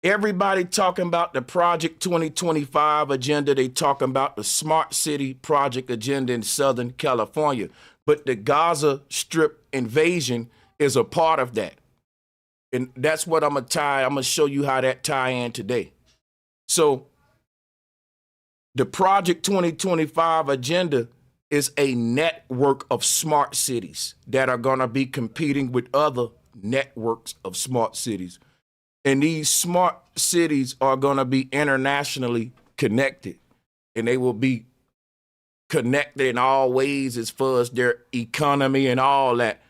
Everybody talking about the Project 2025 agenda. They talking about the Smart City Project agenda in Southern California. But the Gaza Strip invasion is a part of that. And that's what I'm going to show you how that tie in today. So the Project 2025 agenda is a network of smart cities that are going to be competing with other networks of smart cities. And these smart cities are going to be internationally connected, and they will be connected in all ways as far as their economy and all that.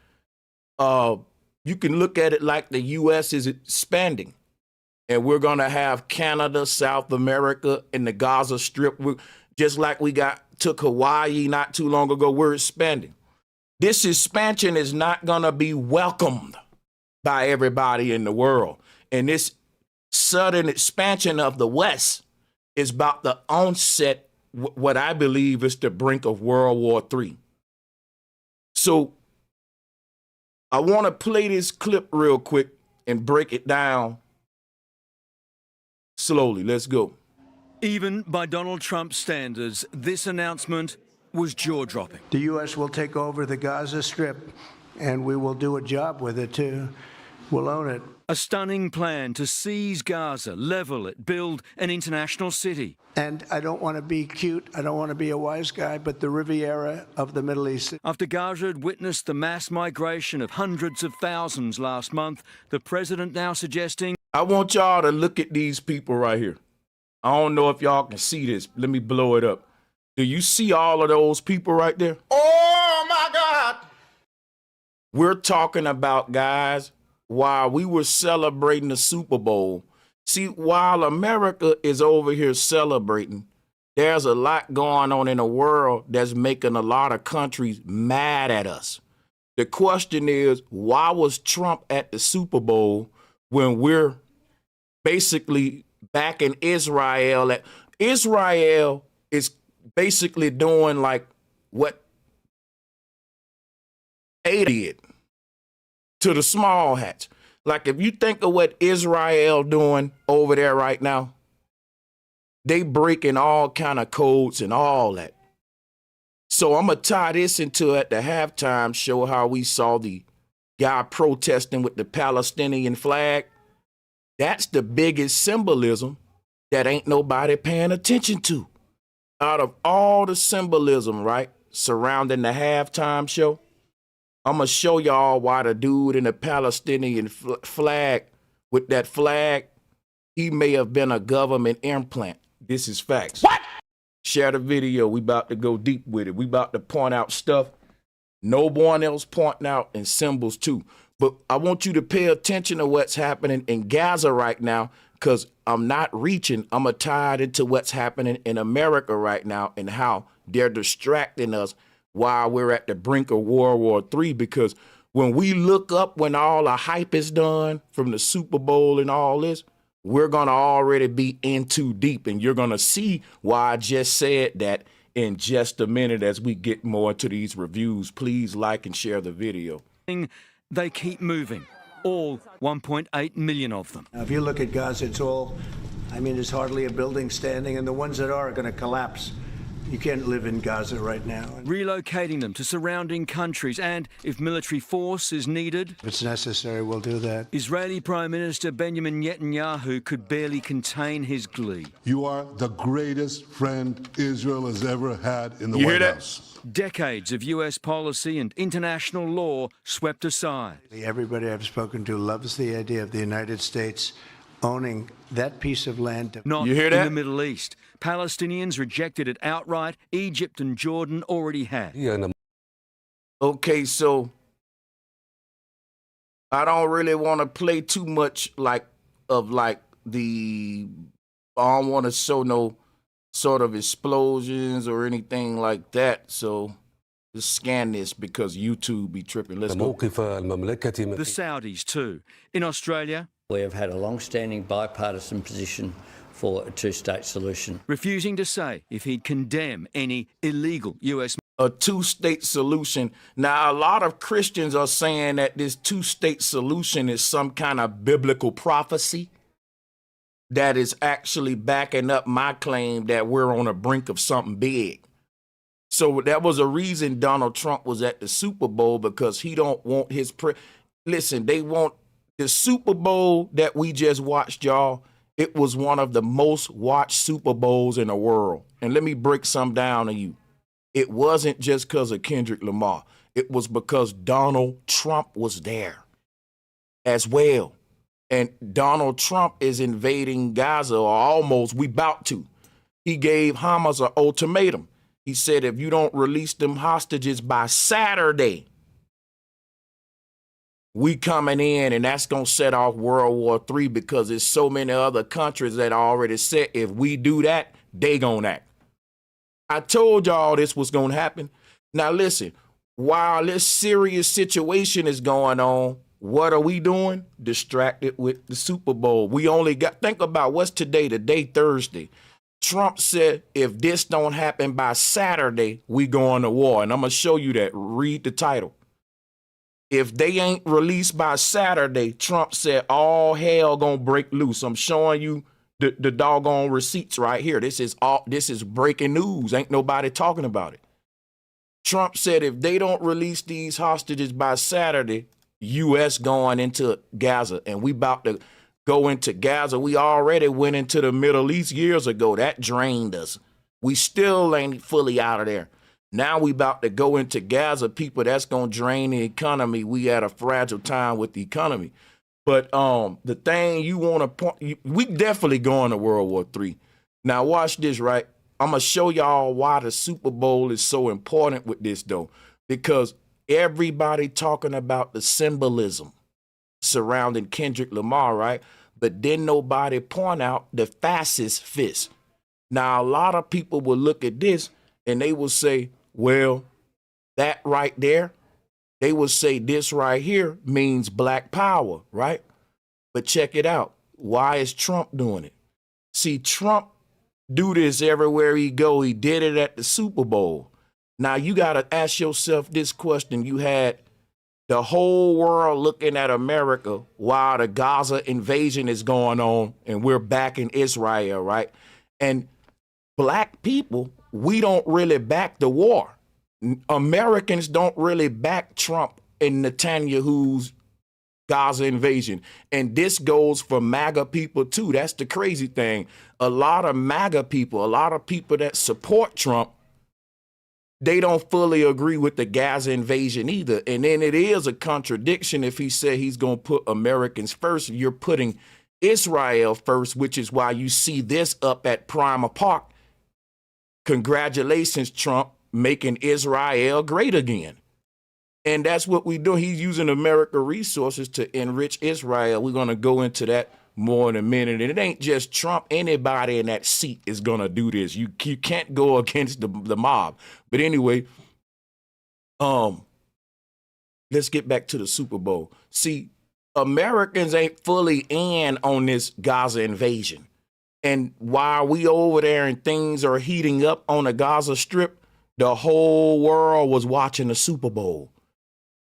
You can look at it like the U.S. is expanding, and we're going to have Canada, South America, and the Gaza Strip. Just like we took Hawaii not too long ago, we're expanding. This expansion is not going to be welcomed by everybody in the world. And this sudden expansion of the West is about the onset, what I believe is the brink of World War III. So I want to play this clip real quick and break it down slowly. Let's go. Even by Donald Trump's standards, this announcement was jaw-dropping. The U.S. will take over the Gaza Strip, and we will do a job with it, too. We'll own it. A stunning plan to seize Gaza, level it, build an international city. And I don't want to be cute, I don't want to be a wise guy, but the Riviera of the Middle East. After Gaza had witnessed the mass migration of hundreds of thousands last month, the president now suggesting... I want y'all to look at these people right here. I don't know if y'all can see this. Let me blow it up. Do you see all of those people right there? Oh, my God. We're talking about, guys, while we were celebrating the Super Bowl. See, while America is over here celebrating, there's a lot going on in the world that's making a lot of countries mad at us. The question is, why was Trump at the Super Bowl when we're basically back in Israel? Israel is basically doing like what A did to the small hats. Like, if you think of what Israel doing over there right now, they breaking all kind of codes and all that. So I'm going to tie this into at the halftime show how we saw the guy protesting with the Palestinian flag. That's the biggest symbolism that ain't nobody paying attention to. Out of all the symbolism, right, surrounding the halftime show, I'm going to show y'all why the dude in the Palestinian flag, with that flag, he may have been a government implant. This is facts. What? Share the video. We about to go deep with it. We about to point out stuff no one else pointing out, and symbols too. But I want you to pay attention to what's happening in Gaza right now, because I'm not reaching. I'm going to tie it into what's happening in America right now and how they're distracting us while we're at the brink of World War III. Because when we look up, when all the hype is done from the Super Bowl and all this, we're going to already be in too deep. And you're going to see why I just said that in just a minute as we get more into these reviews. Please like and share the video. They keep moving, all 1.8 million of them. Now, if you look at Gaza, it's all, I mean, there's hardly a building standing, and the ones that are going to collapse. You can't live in Gaza right now. Relocating them to surrounding countries, and if military force is needed... If it's necessary, we'll do that. Israeli Prime Minister Benjamin Netanyahu could barely contain his glee. You are the greatest friend Israel has ever had in the White House. Decades of U.S. policy and international law swept aside. Everybody I've spoken to loves the idea of the United States owning that piece of land. Not in the Middle East. Palestinians rejected it outright. Egypt and Jordan already had. Okay, so I don't really want to play too much I don't want to show no sort of explosions or anything like that. So just scan this because YouTube be tripping. Let's go. The Saudis too. In Australia, we have had a long-standing bipartisan position for a two-state solution. Refusing to say if he'd condemn any illegal U.S. A two-state solution. Now, a lot of Christians are saying that this two-state solution is some kind of biblical prophecy. that is actually backing up my claim that we're on the brink of something big. So that was a reason Donald Trump was at the Super Bowl, because he don't want his listen, they want the Super Bowl that we just watched, y'all. It was one of the most watched Super Bowls in the world. And let me break some down to you. It wasn't just because of Kendrick Lamar. It was because Donald Trump was there as well. And Donald Trump is invading Gaza, or almost, we about to. He gave Hamas an ultimatum. He said, if you don't release them hostages by Saturday, we coming in, and that's going to set off World War III, because there's so many other countries that already said if we do that, they going to act. I told y'all this was going to happen. Now listen, while this serious situation is going on, what are we doing? Distracted with the Super Bowl. We only got, think about what's today, Thursday. Trump said, if this don't happen by Saturday, we going to war. And I'm going to show you that. Read the title. If they ain't released by Saturday, Trump said all hell gonna break loose. I'm showing you the doggone receipts right here. This is breaking news. Ain't nobody talking about it. Trump said if they don't release these hostages by Saturday, U.S. going into Gaza, and we about to go into Gaza. We already went into the Middle East years ago. That drained us. We still ain't fully out of there. Now we about to go into Gaza, people. That's going to drain the economy. We at a fragile time with the economy. But the thing you want to point, we definitely going to World War III. Now watch this, right? I'm going to show y'all why the Super Bowl is so important with this, though, because everybody talking about the symbolism surrounding Kendrick Lamar, right? But then nobody point out the fascist fist. Now, a lot of people will look at this and they will say, well, that right there, they will say this right here means black power, right? But check it out. Why is Trump doing it? See, Trump do this everywhere he go. He did it at the Super Bowl. Now, you got to ask yourself this question. You had the whole world looking at America while the Gaza invasion is going on and we're back in Israel, right? And black people, we don't really back the war. Americans don't really back Trump and Netanyahu's Gaza invasion. And this goes for MAGA people too. That's the crazy thing. A lot of MAGA people, a lot of people that support Trump, they don't fully agree with the Gaza invasion either. And then it is a contradiction if he said he's going to put Americans first. You're putting Israel first, which is why you see this up at Primer Park. Congratulations, Trump, making Israel great again. And that's what we do. He's using American resources to enrich Israel. We're going to go into that more in a minute. And it ain't just Trump. Anybody in that seat is going to do this. You can't go against the mob. But anyway, let's get back to the Super Bowl. See, Americans ain't fully in on this Gaza invasion. And while we over there and things are heating up on the Gaza Strip, the whole world was watching the Super Bowl.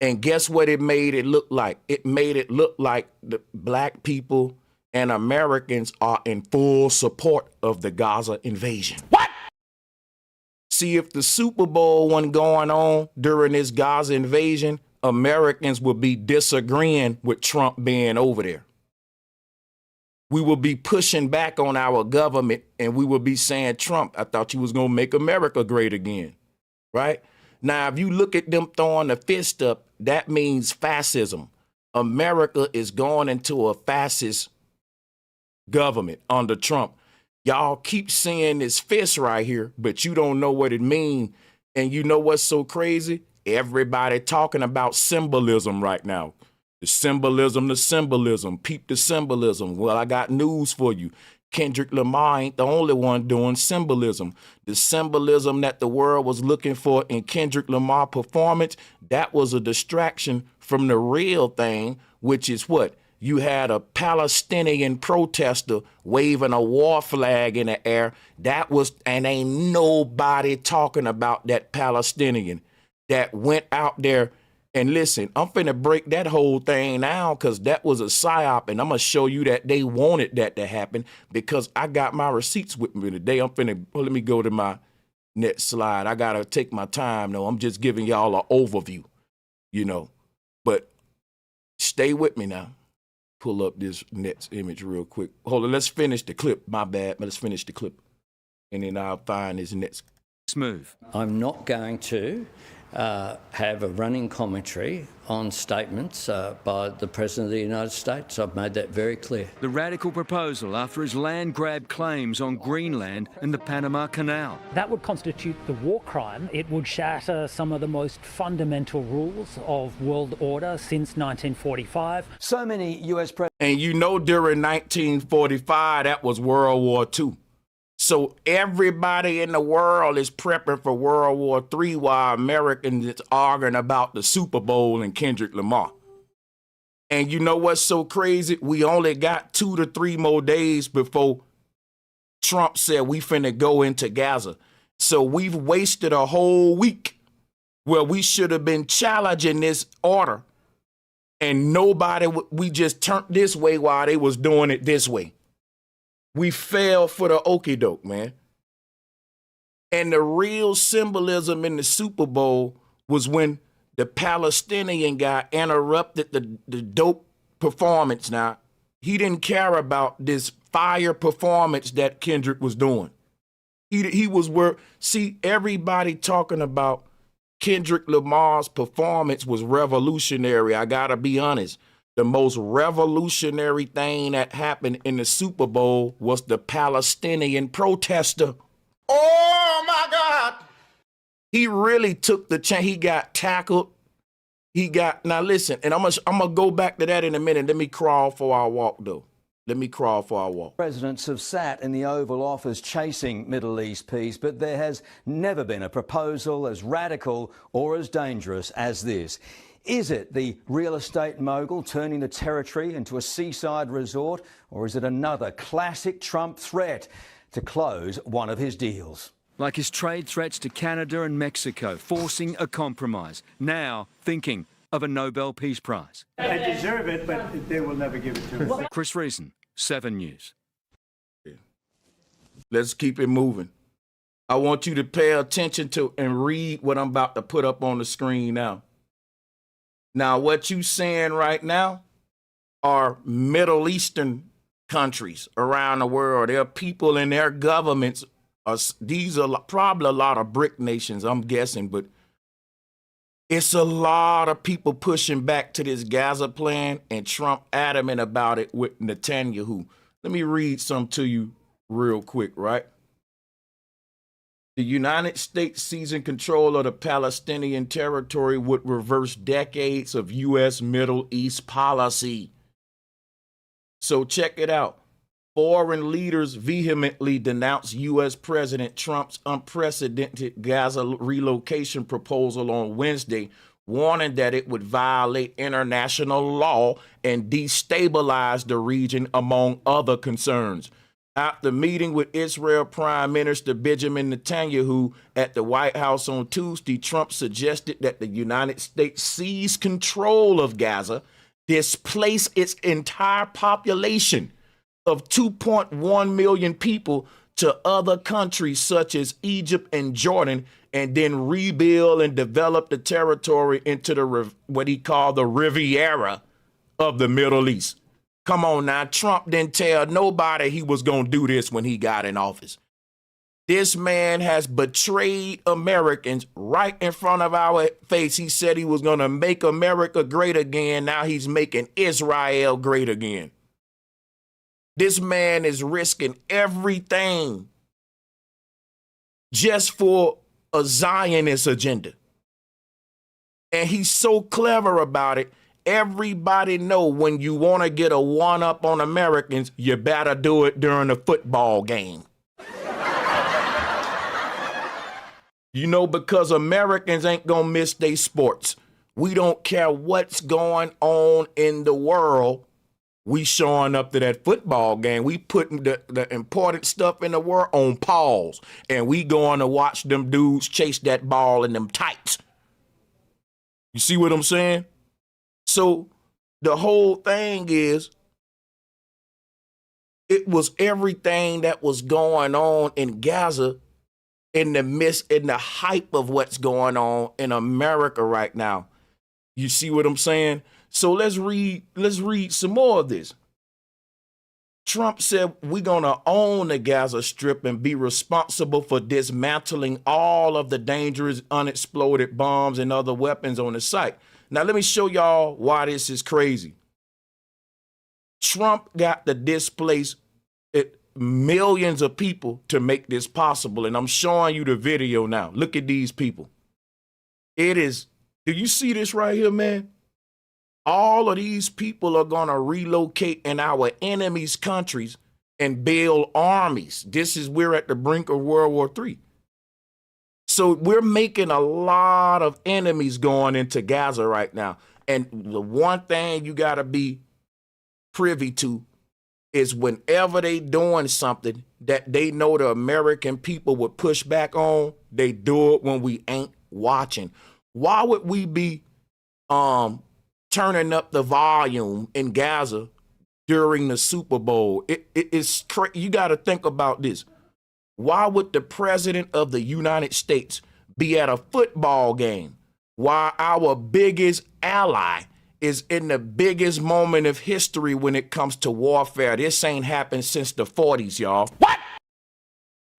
And guess what it made it look like? It made it look like the black people and Americans are in full support of the Gaza invasion. What? See, if the Super Bowl wasn't going on during this Gaza invasion, Americans would be disagreeing with Trump being over there. We will be pushing back on our government and we will be saying, Trump, I thought you was going to make America great again, right? Now, if you look at them throwing the fist up, that means fascism. America is going into a fascist government under Trump. Y'all keep seeing this fist right here, but you don't know what it means. And you know what's so crazy? Everybody talking about symbolism right now. The symbolism, peep the symbolism. Well, I got news for you. Kendrick Lamar ain't the only one doing symbolism. The symbolism that the world was looking for in Kendrick Lamar performance, that was a distraction from the real thing, which is what? You had a Palestinian protester waving a war flag in the air. That was, and ain't nobody talking about that Palestinian that went out there And listen, I'm finna break that whole thing down because that was a psyop, and I'm gonna show you that they wanted that to happen because I got my receipts with me today. I'm finna, well, let me go to my next slide. I gotta take my time though. I'm just giving y'all an overview, you know. But stay with me now. Pull up this next image real quick. Hold on, let's finish the clip. My bad, but let's finish the clip. And then I'll find this next move. I'm not going to have a running commentary on statements by the President of the United States. I've made that very clear. The radical proposal after his land grab claims on Greenland and the Panama Canal. That would constitute the war crime. It would shatter some of the most fundamental rules of world order since 1945. So many US presidents. And you know, during 1945, that was World War II. So everybody in the world is prepping for World War III while Americans is arguing about the Super Bowl and Kendrick Lamar. And you know what's so crazy? We only got 2 to 3 more days before Trump said we finna go into Gaza. So we've wasted a whole week where we should have been challenging this order. And nobody, we just turned this way while they was doing it this way. We fell for the okie doke, man. And the real symbolism in the Super Bowl was when the Palestinian guy interrupted the dope performance. Now, he didn't care about this fire performance that Kendrick was doing. He was where, see, everybody talking about Kendrick Lamar's performance was revolutionary. I gotta be honest. The most revolutionary thing that happened in the Super Bowl was the Palestinian protester. Oh my God. He really took the chance. He got tackled. Now listen, and I'm gonna go back to that in a minute. Let me crawl for our walk though. Presidents have sat in the Oval Office chasing Middle East peace, but there has never been a proposal as radical or as dangerous as this. Is it the real estate mogul turning the territory into a seaside resort, or is it another classic Trump threat to close one of his deals? Like his trade threats to Canada and Mexico, forcing a compromise. Now thinking of a Nobel Peace Prize. I deserve it, but they will never give it to me. Chris Reason, 7 News. Let's keep it moving. I want you to pay attention to and read what I'm about to put up on the screen now. Now, what you saying right now are Middle Eastern countries around the world. There are people in their governments. These are probably a lot of BRIC nations, I'm guessing, but it's a lot of people pushing back to this Gaza plan, and Trump adamant about it with Netanyahu. Let me read some to you real quick, right? The United States seizing control of the Palestinian territory would reverse decades of U.S. Middle East policy. So check it out. Foreign leaders vehemently denounced U.S. President Trump's unprecedented Gaza relocation proposal on Wednesday, warning that it would violate international law and destabilize the region, among other concerns. After meeting with Israel Prime Minister Benjamin Netanyahu at the White House on Tuesday, Trump suggested that the United States seize control of Gaza, displace its entire population of 2.1 million people to other countries such as Egypt and Jordan, and then rebuild and develop the territory into the what he called the Riviera of the Middle East. Come on now, Trump didn't tell nobody he was going to do this when he got in office. This man has betrayed Americans right in front of our face. He said he was going to make America great again. Now he's making Israel great again. This man is risking everything just for a Zionist agenda. And he's so clever about it. Everybody know when you want to get a one-up on Americans, you better do it during a football game. You know, because Americans ain't going to miss their sports. We don't care what's going on in the world. We showing up to that football game. We putting the important stuff in the world on pause. And we going to watch them dudes chase that ball in them tights. You see what I'm saying? So the whole thing is, it was everything that was going on in Gaza in the hype of what's going on in America right now. You see what I'm saying? So let's read some more of this. Trump said we're going to own the Gaza Strip and be responsible for dismantling all of the dangerous unexploded bombs and other weapons on the site. Now, let me show y'all why this is crazy. Trump got to displace millions of people to make this possible. And I'm showing you the video now. Look at these people. It is, do you see this right here, man? All of these people are going to relocate in our enemies' countries and build armies. We're at the brink of World War III. So we're making a lot of enemies going into Gaza right now. And the one thing you got to be privy to is whenever they doing something that they know the American people would push back on, they do it when we ain't watching. Why would we be turning up the volume in Gaza during the Super Bowl? It's you got to think about this. Why would the president of the United States be at a football game while our biggest ally is in the biggest moment of history when it comes to warfare? This ain't happened since the 40s, y'all. What?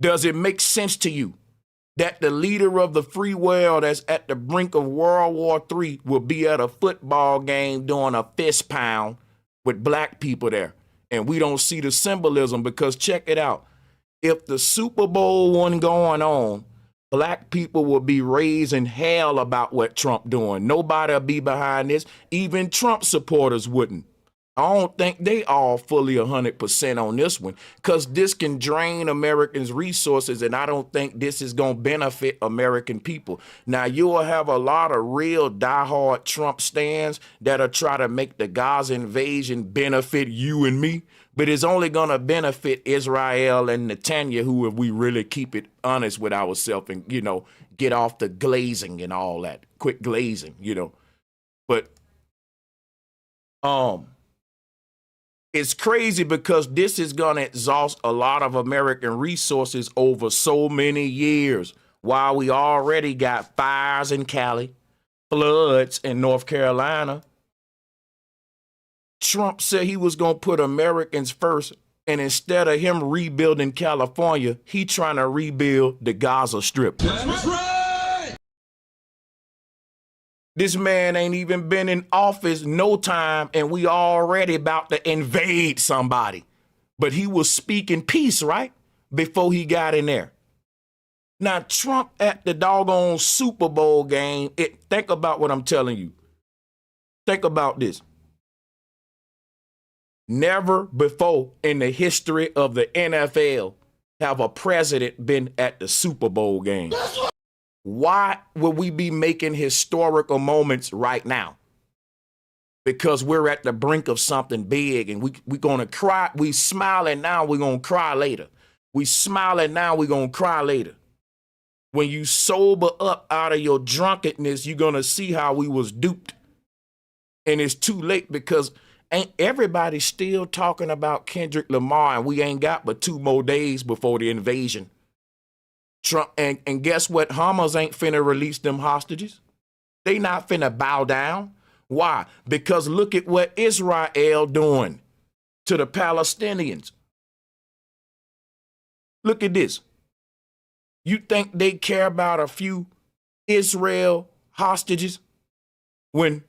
Does it make sense to you that the leader of the free world that's at the brink of World War III will be at a football game doing a fist pound with black people there? And we don't see the symbolism, because check it out. If the Super Bowl wasn't going on, black people will be raising hell about what Trump doing. Nobody will be behind this. Even Trump supporters wouldn't. I don't think they all fully 100% on this one, because this can drain Americans' resources, and I don't think this is going to benefit American people. Now, you will have a lot of real diehard Trump stands that'll try to make the Gaza invasion benefit you and me, but it's only going to benefit Israel and Netanyahu if we really keep it honest with ourselves and, get off the glazing and all that. Quit glazing, But, it's crazy because this is going to exhaust a lot of American resources over so many years, while we already got fires in Cali, floods in North Carolina. Trump said he was going to put Americans first, and instead of him rebuilding California, he trying to rebuild the Gaza Strip. That's right! This man ain't even been in office no time, and we already about to invade somebody. But he was speaking peace, right? Before he got in there. Now, Trump at the doggone Super Bowl game, think about what I'm telling you. Think about this. Never before in the history of the NFL have a president been at the Super Bowl game. Why would we be making historical moments right now? Because we're at the brink of something big, and we're going to cry. We smiling now, we're going to cry later. We smiling now, we're going to cry later. When you sober up out of your drunkenness, you're going to see how we was duped. And it's too late, because ain't everybody still talking about Kendrick Lamar, and we ain't got but 2 more days before the invasion. Trump, and guess what? Hamas ain't finna release them hostages. They not finna bow down. Why? Because look at what Israel doing to the Palestinians. Look at this. You think they care about a few Israel hostages when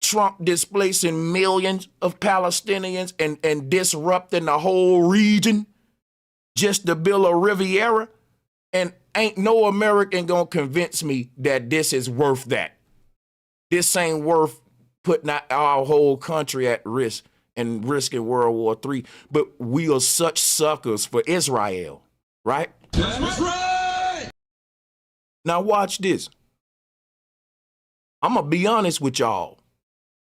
Trump displacing millions of Palestinians and disrupting the whole region just to build a Riviera? And ain't no American gonna convince me that this is worth that. This ain't worth putting our whole country at risk and risking World War III. But we are such suckers for Israel, right? That's right. Now watch this. I'm gonna be honest with y'all.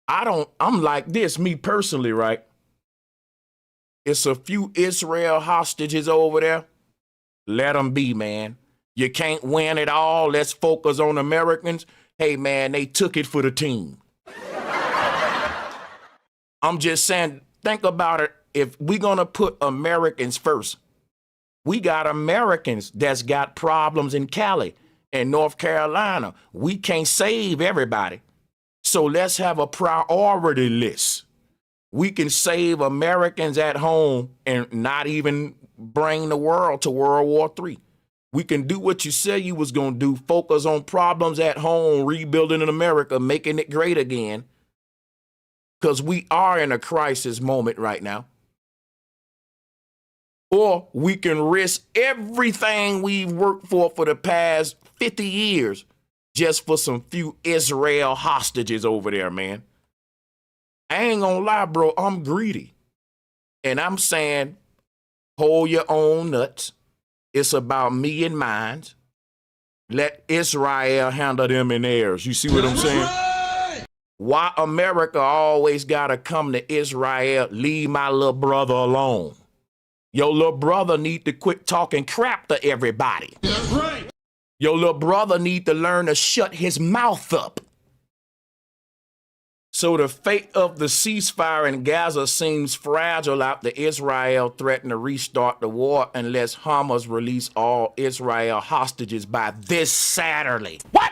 I'm like this, me personally, right? It's a few Israel hostages over there. Let them be, man. You can't win it all. Let's focus on Americans. hey man, they took it for the team. I'm just saying, think about it. If we're gonna put Americans first, we got Americans that's got problems in Cali and North Carolina. We can't save everybody. So let's have a priority list. We can save Americans at home and not even bring the world to World War III. We can do what you said you was going to do, focus on problems at home, rebuilding in America, making it great again. Because we are in a crisis moment right now. Or we can risk everything we've worked for the past 50 years just for some few Israel hostages over there, man. I ain't gonna lie, bro, I'm greedy. And I'm saying, hold your own nuts. It's about me and mine. Let Israel handle them in theirs. You see what I'm saying? Right. Why America always gotta come to Israel, leave my little brother alone. Your little brother need to quit talking crap to everybody. That's right. Your little brother need to learn to shut his mouth up. So the fate of the ceasefire in Gaza seems fragile after Israel threatened to restart the war unless Hamas release all Israel hostages by this Saturday. What?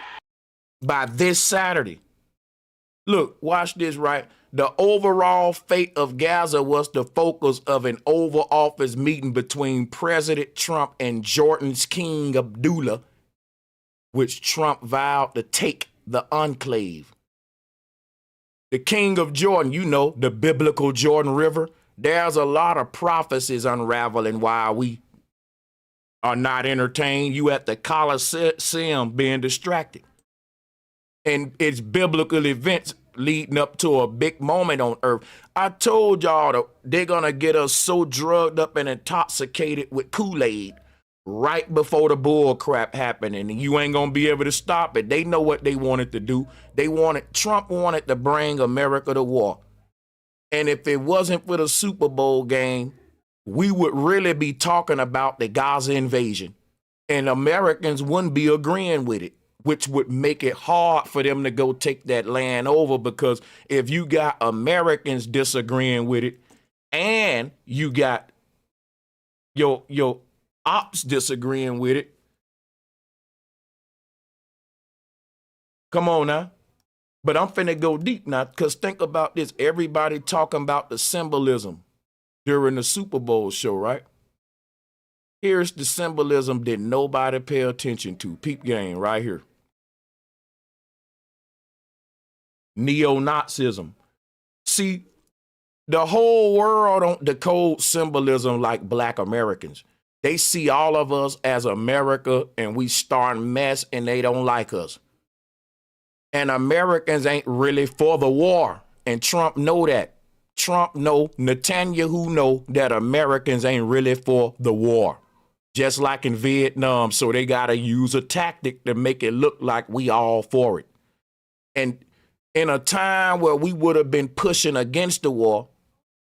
By this Saturday. Look, watch this, right? The overall fate of Gaza was the focus of an Oval Office meeting between President Trump and Jordan's King Abdullah, which Trump vowed to take the enclave. The king of Jordan, you know, the biblical Jordan River, there's a lot of prophecies unraveling while we are not entertained. You at the Colosseum being distracted. And it's biblical events leading up to a big moment on earth. I told y'all they're going to get us so drugged up and intoxicated with Kool-Aid right before the bull crap happened, and you ain't gonna be able to stop it. They know what they wanted to do. Trump wanted to bring America to war. And if it wasn't for the Super Bowl game, we would really be talking about the Gaza invasion. And Americans wouldn't be agreeing with it, which would make it hard for them to go take that land over, because if you got Americans disagreeing with it and you got your ops disagreeing with it. Come on now. But I'm finna go deep now, because think about this. Everybody talking about the symbolism during the Super Bowl show, right? Here's the symbolism that nobody pay attention to. Peep game right here. Neo-Nazism. See, the whole world don't decode symbolism like Black Americans. They see all of us as America and we starting mess and they don't like us. And Americans ain't really for the war. And Trump know that. Trump know, Netanyahu know that Americans ain't really for the war. Just like in Vietnam. So they got to use a tactic to make it look like we all for it. And in a time where we would have been pushing against the war,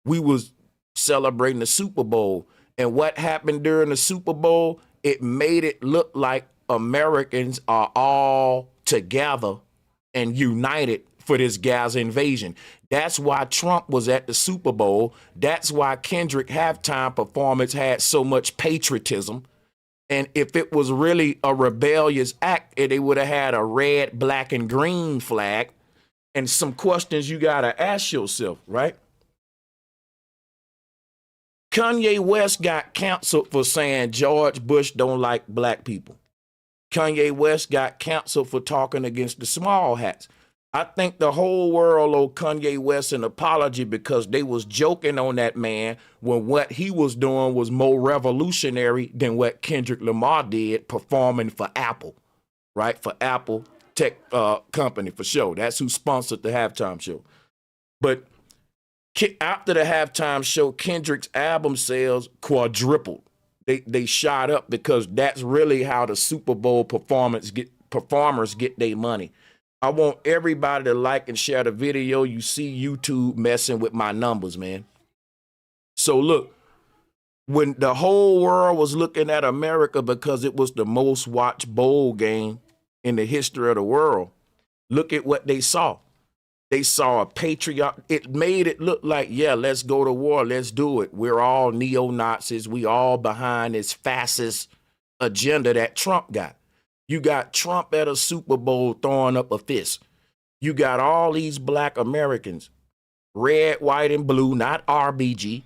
we was celebrating the Super Bowl. And what happened during the Super Bowl, it made it look like Americans are all together and united for this Gaza invasion. That's why Trump was at the Super Bowl. That's why Kendrick halftime performance had so much patriotism. And if it was really a rebellious act, they would have had a red, black, and green flag. And some questions you got to ask yourself, right? Kanye West got canceled for saying George Bush don't like black people. Kanye West got canceled for talking against the small hats. I think the whole world owed Kanye West an apology because they was joking on that man when what he was doing was more revolutionary than what Kendrick Lamar did performing for Apple, right? For Apple Tech company, for sure. That's who sponsored the halftime show. But after the halftime show, Kendrick's album sales quadrupled. They shot up because that's really how the Super Bowl performers get their money. I want everybody to like and share the video. You see YouTube messing with my numbers, man. So look, when the whole world was looking at America because it was the most watched bowl game in the history of the world, Look at what they saw. They saw a patriot. It made it look like, yeah, let's go to war. Let's do it. We're all neo-Nazis. We all behind this fascist agenda that Trump got. You got Trump at a Super Bowl throwing up a fist. You got all these black Americans, red, white, and blue, not RBG,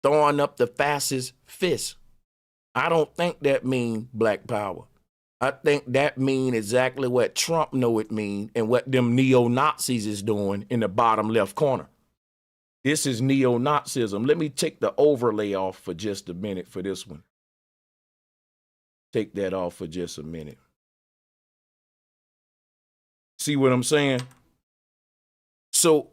throwing up the fascist fist. I don't think that means black power. I think that mean exactly what Trump know it mean and what them neo-Nazis is doing in the bottom left corner. This is neo-Nazism. Let me take the overlay off for just a minute for this one. Take that off for just a minute. See what I'm saying? So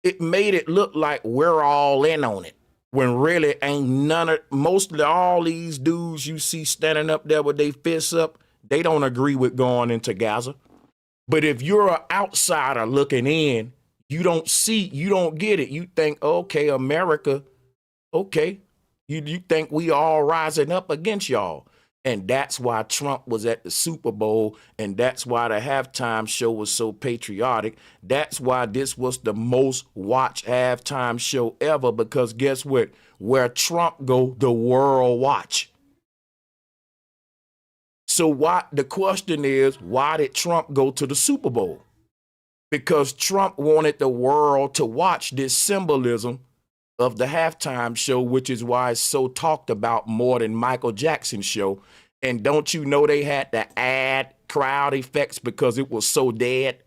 it made it look like we're all in on it, when really ain't none of, mostly all these dudes you see standing up there with their fists up, they don't agree with going into Gaza. But if you're an outsider looking in, you don't get it. You think, okay, America, okay. You think we all rising up against y'all. And that's why Trump was at the Super Bowl, and that's why the halftime show was so patriotic. That's why this was the most watched halftime show ever, because guess what? Where Trump go, the world watch. So the question is, why did Trump go to the Super Bowl? Because Trump wanted the world to watch this symbolism of the halftime show, which is why it's so talked about more than Michael Jackson's show. And don't you know they had to add crowd effects because it was so dead?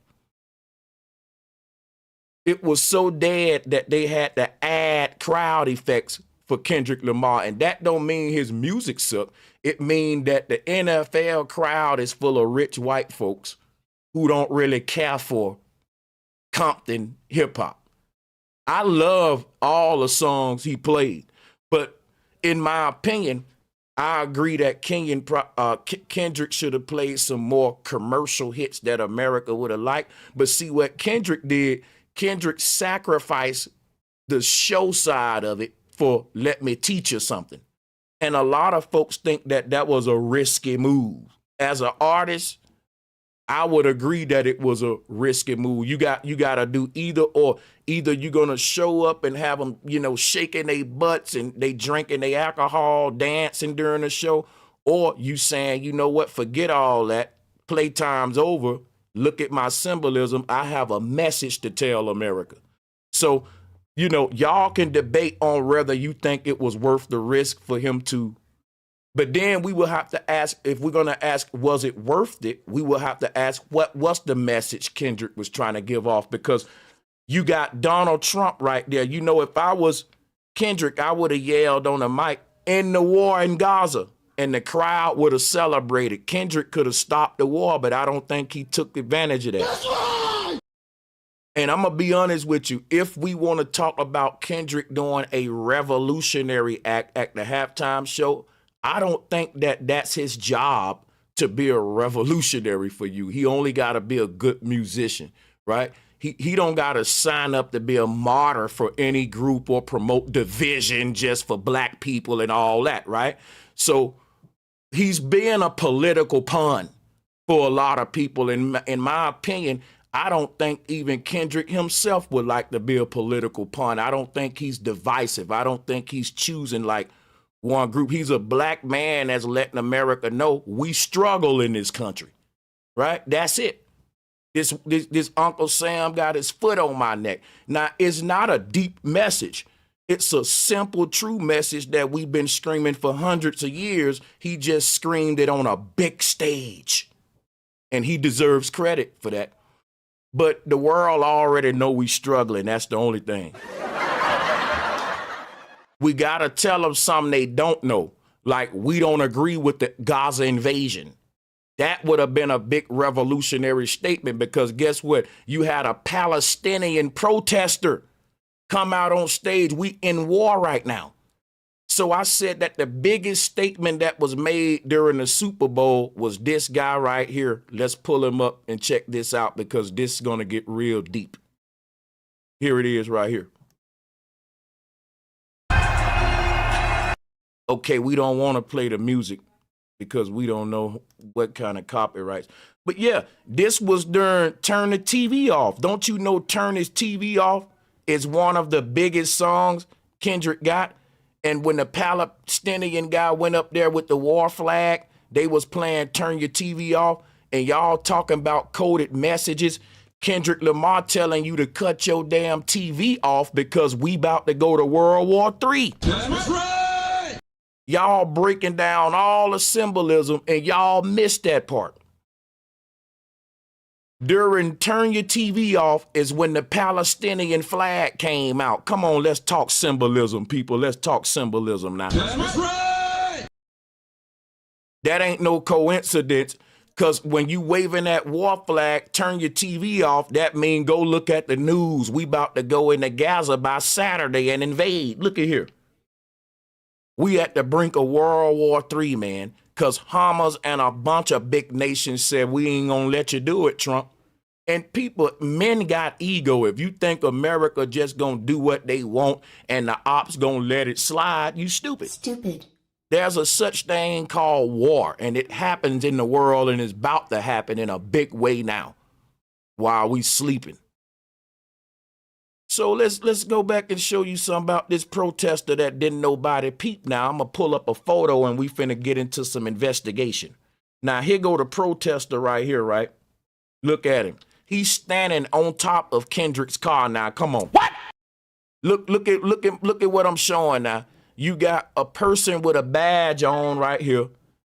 It was so dead that they had to add crowd effects for Kendrick Lamar. And that don't mean his music sucked. It means that the NFL crowd is full of rich white folks who don't really care for Compton hip hop. I love all the songs he played, but in my opinion, I agree that Kendrick should have played some more commercial hits that America would have liked. But see what Kendrick did, Kendrick sacrificed the show side of it for let me teach you something. And a lot of folks think that that was a risky move. As an artist, I would agree that it was a risky move. You got to do either or. Either you're going to show up and have them, shaking their butts and they drinking their alcohol, dancing during the show, or you saying, you know what, forget all that. Playtime's over. Look at my symbolism. I have a message to tell America. So, y'all can debate on whether you think it was worth the risk for him to. But then we will have to ask, if we're going to ask, was it worth it? We will have to ask, what's the message Kendrick was trying to give off? Because you got Donald Trump right there. If I was Kendrick, I would have yelled on the mic, "End the war in Gaza," and the crowd would have celebrated. Kendrick could have stopped the war, but I don't think he took advantage of that. That's right. And I'm going to be honest with you. If we want to talk about Kendrick doing a revolutionary act at the halftime show, I don't think that that's his job to be a revolutionary for you. He only got to be a good musician, right? He don't got to sign up to be a martyr for any group or promote division just for black people and all that, right? So he's being a political pawn for a lot of people. In my opinion, I don't think even Kendrick himself would like to be a political pawn. I don't think he's divisive. I don't think he's choosing like one group. He's a black man that's letting America know we struggle in this country, right? That's it. This Uncle Sam got his foot on my neck. Now, it's not a deep message. It's a simple, true message that we've been screaming for hundreds of years. He just screamed it on a big stage, and he deserves credit for that. But the world already know we struggling. That's the only thing. We got to tell them something they don't know. Like, we don't agree with the Gaza invasion. That would have been a big revolutionary statement, because guess what? You had a Palestinian protester come out on stage. We in war right now. So I said that the biggest statement that was made during the Super Bowl was this guy right here. Let's pull him up and check this out, because this is going to get real deep. Here it is right here. Okay, we don't want to play the music because we don't know what kind of copyrights. But yeah, this was during Turn the TV Off. Don't you know Turn His TV Off is one of the biggest songs Kendrick got? And when the Palestinian guy went up there with the war flag, they was playing Turn Your TV Off, and y'all talking about coded messages. Kendrick Lamar telling you to cut your damn TV off because we about to go to World War III. That's right. Y'all breaking down all the symbolism, and y'all missed that part. During Turn Your TV Off is when the Palestinian flag came out. Come on, let's talk symbolism, people. Let's talk symbolism now. That's right. That ain't no coincidence, because when you waving that war flag, turn your TV off, that mean go look at the news. We about to go into Gaza by Saturday and invade. Look at here. We at the brink of World War III, man, because Hamas and a bunch of big nations said we ain't gonna let you do it, Trump. And people, men got ego. If you think America just gonna do what they want and the ops gonna let it slide, you stupid. Stupid. There's a such thing called war, and it happens in the world, and it's about to happen in a big way now while we sleeping. So let's go back and show you something about this protester that didn't nobody peep. Now I'm gonna pull up a photo and we finna get into some investigation. Now here go the protester right here, right? Look at him. He's standing on top of Kendrick's car now. Come on. What? Look at what I'm showing now. You got a person with a badge on right here.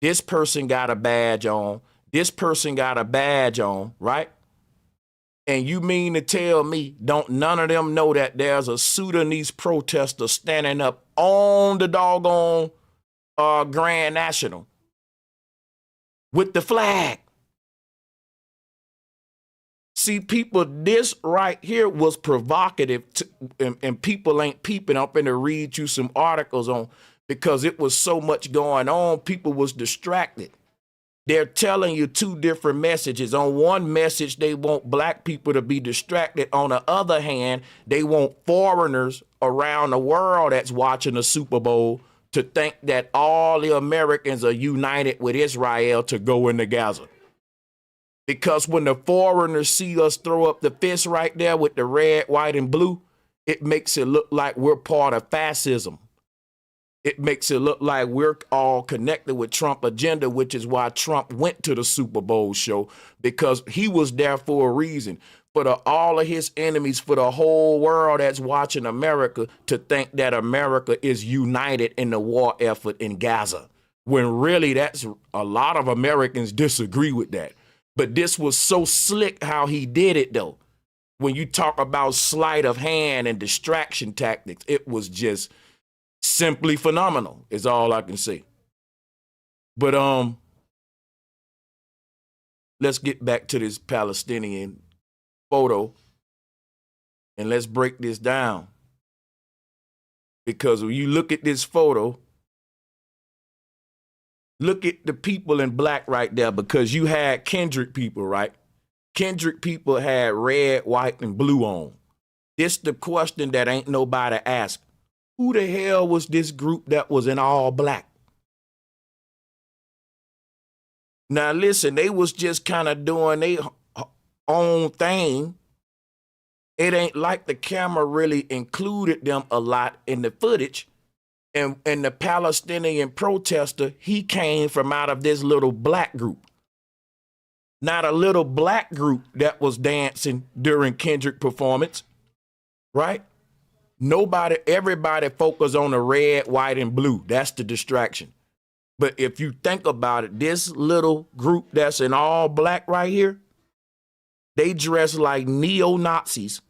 This person got a badge on. This person got a badge on, right? And you mean to tell me don't none of them know that there's a Sudanese protester standing up on the doggone Grand National with the flag? See, people, this right here was provocative, and people ain't peeping. I'm finna read you some articles on, because it was so much going on, people was distracted. They're telling you two different messages. On one message, they want black people to be distracted. On the other hand, they want foreigners around the world that's watching the Super Bowl to think that all the Americans are united with Israel to go into Gaza. Because when the foreigners see us throw up the fist right there with the red, white, and blue, it makes it look like we're part of fascism. It makes it look like we're all connected with Trump agenda, which is why Trump went to the Super Bowl show, because he was there for a reason, for all of his enemies, for the whole world that's watching America to think that America is united in the war effort in Gaza, when really that's a lot of Americans disagree with that. But this was so slick how he did it, though. When you talk about sleight of hand and distraction tactics, it was just simply phenomenal, is all I can say. But let's get back to this Palestinian photo and let's break this down. Because when you look at this photo, look at the people in black right there, because you had Kendrick people, right? Kendrick people had red, white, and blue on. This the question that ain't nobody asked. Who the hell was this group that was in all black? Now listen, they was just kind of doing their own thing. It ain't like the camera really included them a lot in the footage. And the Palestinian protester, he came from out of this little black group. Not a little black group that was dancing during Kendrick performance, right? Everybody focused on the red, white, and blue. That's the distraction. But if you think about it, this little group that's in all black right here, they dress like neo-Nazis.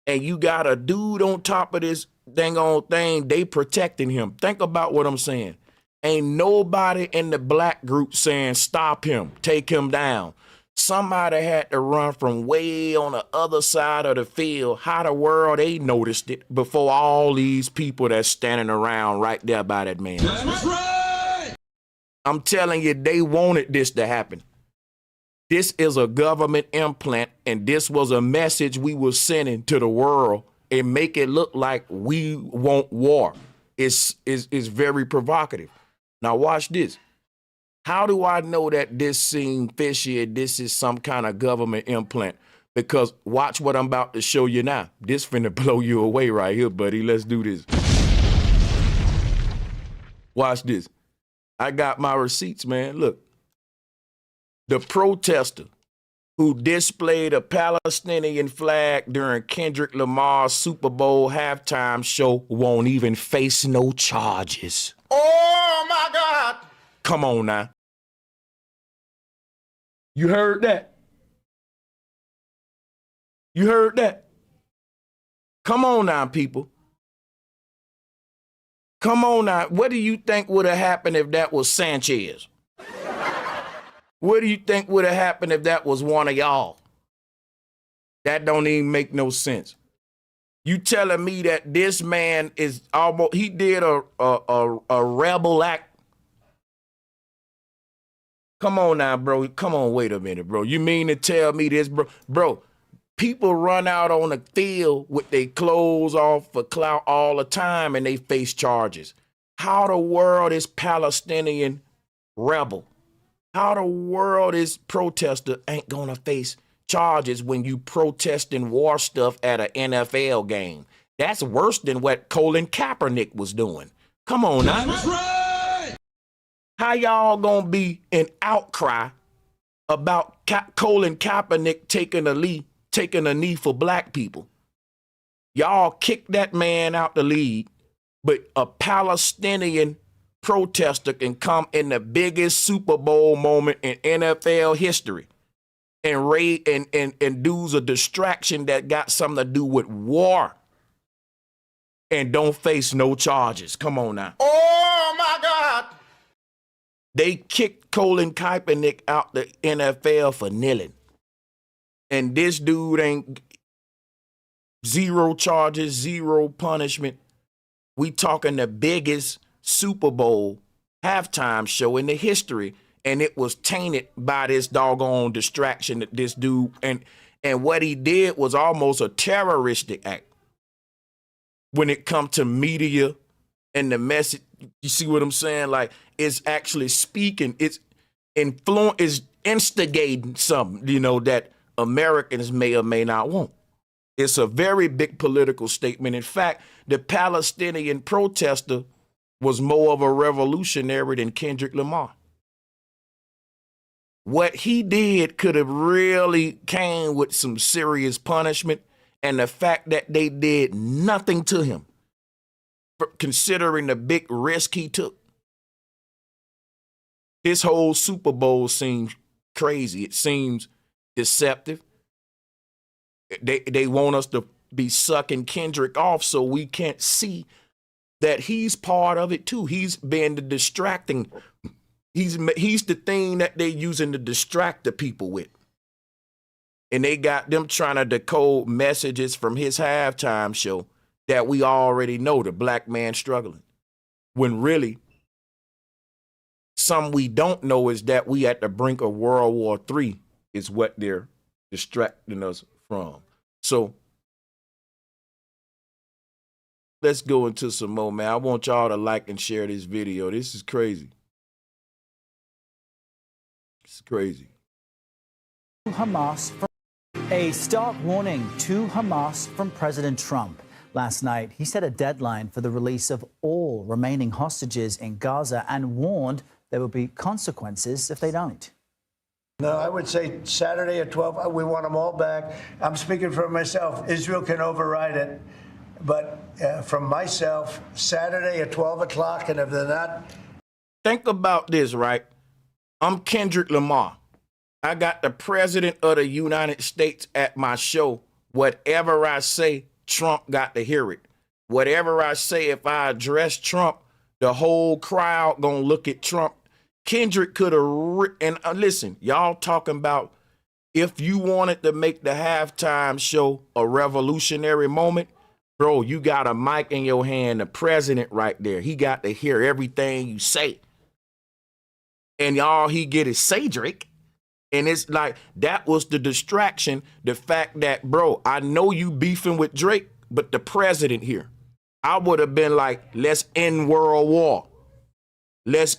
And you got a dude on top of this dang on thing, they protecting him. Think about what I'm saying. Ain't nobody in the black group saying, stop him, take him down. Somebody had to run from way on the other side of the field. How the world they noticed it before all these people that's standing around right there by that man. That's right. I'm telling you, they wanted this to happen. This is a government implant, and this was a message we were sending to the world and make it look like we want war. It's very provocative. Now watch this. How do I know that this seems fishy and this is some kind of government implant? Because watch what I'm about to show you now. This finna blow you away right here, buddy. Let's do this. Watch this. I got my receipts, man. Look. The protester who displayed a Palestinian flag during Kendrick Lamar's Super Bowl halftime show won't even face no charges. Oh, my God. Come on now. You heard that? You heard that? Come on now, people. Come on now. What do you think would have happened if that was Sanchez? What do you think would have happened if that was one of y'all? That don't even make no sense. You telling me that this man is almost, he did a rebel act? Come on now, bro. Come on, wait a minute, bro. You mean to tell me this, bro? Bro, people run out on the field with their clothes off for clout all the time and they face charges. How the world is Palestinian rebel? How the world is protester ain't gonna face charges when you protesting war stuff at an NFL game? That's worse than what Colin Kaepernick was doing. Come on now. That's right. How y'all gonna be an outcry about Colin Kaepernick taking a knee for black people? Y'all kicked that man out the league, but a Palestinian protester can come in the biggest Super Bowl moment in NFL history and do a distraction that got something to do with war and don't face no charges. Come on now. Oh my God. They kicked Colin Kaepernick out the NFL for kneeling. And this dude ain't zero charges, zero punishment. We talking the biggest Super Bowl halftime show in the history, and it was tainted by this doggone distraction that this dude and what he did was almost a terroristic act when it come to media and the message. You see what I'm saying? Like, it's actually speaking, it's instigating something, you know, that Americans may or may not want. It's a very big political statement. In fact, the Palestinian protester was more of a revolutionary than Kendrick Lamar. What he did could have really came with some serious punishment, and the fact that they did nothing to him, considering the big risk he took. This whole Super Bowl seems crazy. It seems deceptive. They want us to be sucking Kendrick off so we can't see that he's part of it too. He's been the distracting. He's the thing that they're using to distract the people with. And they got them trying to decode messages from his halftime show that we already know, the black man struggling. When really, some we don't know is that we at the brink of World War III is what they're distracting us from. So let's go into some more, man. I want y'all to like and share this video. This is crazy. It's crazy. Hamas. A stark warning to Hamas from President Trump. Last night, he set a deadline for the release of all remaining hostages in Gaza and warned there will be consequences if they don't. No, I would say Saturday at 12, we want them all back. I'm speaking for myself. Israel can override it. But from myself, Saturday at 12 o'clock, and if they're not... Think about this, right? I'm Kendrick Lamar. I got the president of the United States at my show. Whatever I say, Trump got to hear it. Whatever I say, if I address Trump, the whole crowd gonna look at Trump. Kendrick could have, and listen, y'all talking about if you wanted to make the halftime show a revolutionary moment, bro, you got a mic in your hand, the president right there. He got to hear everything you say. And all he get is say Drake. And it's like, that was the distraction. The fact that, bro, I know you beefing with Drake, but the president here. I would have been like, let's end world war. Let's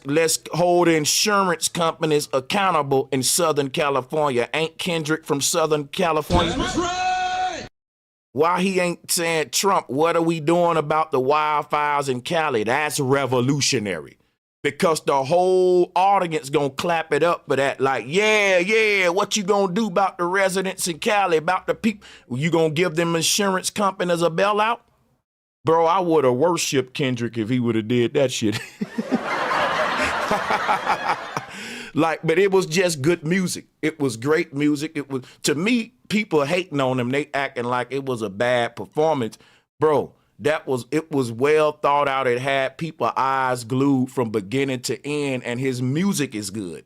hold insurance companies accountable in Southern California. Ain't Kendrick from Southern California? That's right. Why he ain't saying, Trump, what are we doing about the wildfires in Cali? That's revolutionary. Because the whole audience gonna clap it up for that. Like, yeah, what you gonna do about the residents in Cali, about the people? You gonna give them insurance companies a bailout? Bro, I would have worshiped Kendrick if he would have did that shit. But it was just good music. It was great music. It was, to me, people hating on him, they acting like it was a bad performance. Bro, it was well thought out. It had people eyes glued from beginning to end, and his music is good.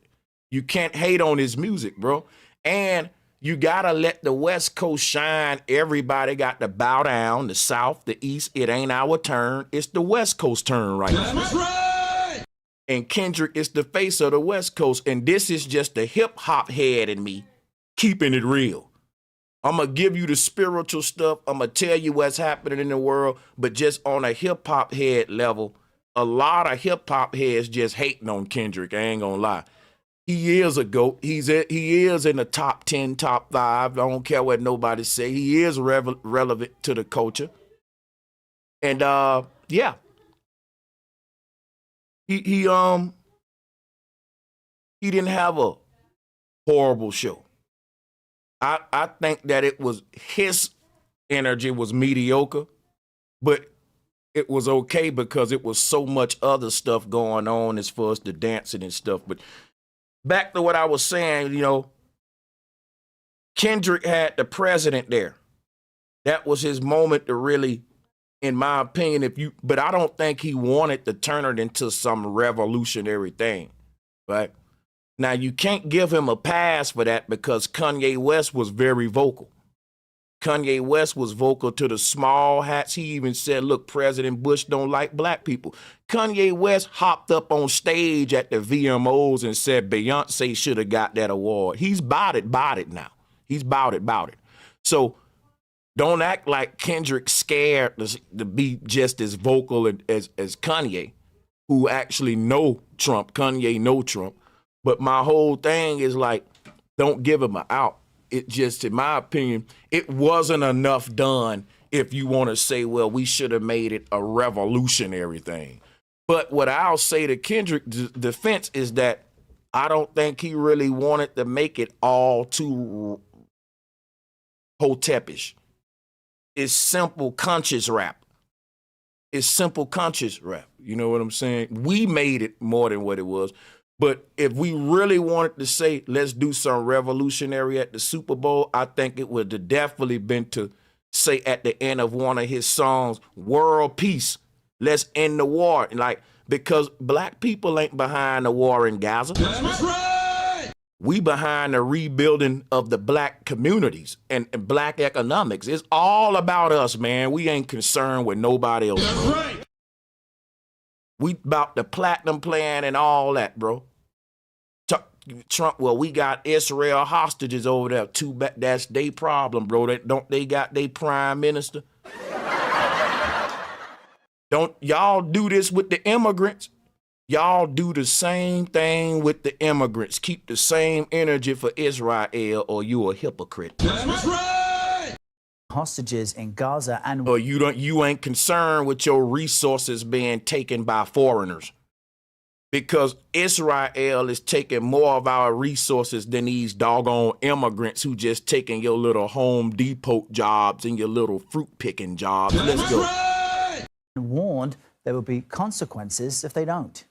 You can't hate on his music, bro. And you gotta let the West Coast shine. Everybody got to bow down. The South, the East, it ain't our turn. It's the West Coast turn right now. That's right. And Kendrick is the face of the West Coast. And this is just the hip hop head in me keeping it real. I'm going to give you the spiritual stuff. I'm going to tell you what's happening in the world. But just on a hip hop head level, a lot of hip hop heads just hating on Kendrick. I ain't going to lie. He is a GOAT. He is in the top 10, top 5. I don't care what nobody say. He is relevant to the culture. And yeah. He didn't have a horrible show. I think that it was, his energy was mediocre, but it was okay because it was so much other stuff going on as far as the dancing and stuff. But back to what I was saying, Kendrick had the president there. That was his moment to really, in my opinion, but I don't think he wanted to turn it into some revolutionary thing, right? Now, you can't give him a pass for that because Kanye West was very vocal. Kanye West was vocal to the small hats. He even said, look, President Bush don't like black people. Kanye West hopped up on stage at the VMOs and said Beyonce should have got that award. He's about it now. He's about it. So don't act like Kendrick's scared to be just as vocal as Kanye, who actually know Trump. Kanye know Trump. But my whole thing is like, don't give him an out. It just, in my opinion, it wasn't enough done if you want to say, well, we should have made it a revolutionary thing. But what I'll say to Kendrick's defense is that I don't think he really wanted to make it all too Hotepish. It's simple conscious rap. You know what I'm saying? We made it more than what it was. But if we really wanted to say, let's do some revolutionary at the Super Bowl, I think it would have definitely been to say at the end of one of his songs, world peace, let's end the war. Because black people ain't behind the war in Gaza. That's right. We behind the rebuilding of the black communities and black economics. It's all about us, man. We ain't concerned with nobody else. That's right. We about the platinum plan and all that, bro. Trump, well, we got Israel hostages over there. Too bad, that's their problem, bro. They got their prime minister? Don't y'all do this with the immigrants? Y'all do the same thing with the immigrants. Keep the same energy for Israel, or you a hypocrite. That's right. Hostages in Gaza and or you ain't concerned with your resources being taken by foreigners. Because Israel is taking more of our resources than these doggone immigrants who just taking your little Home Depot jobs and your little fruit picking jobs. Let's go. Right. Warned there will be consequences if they don't.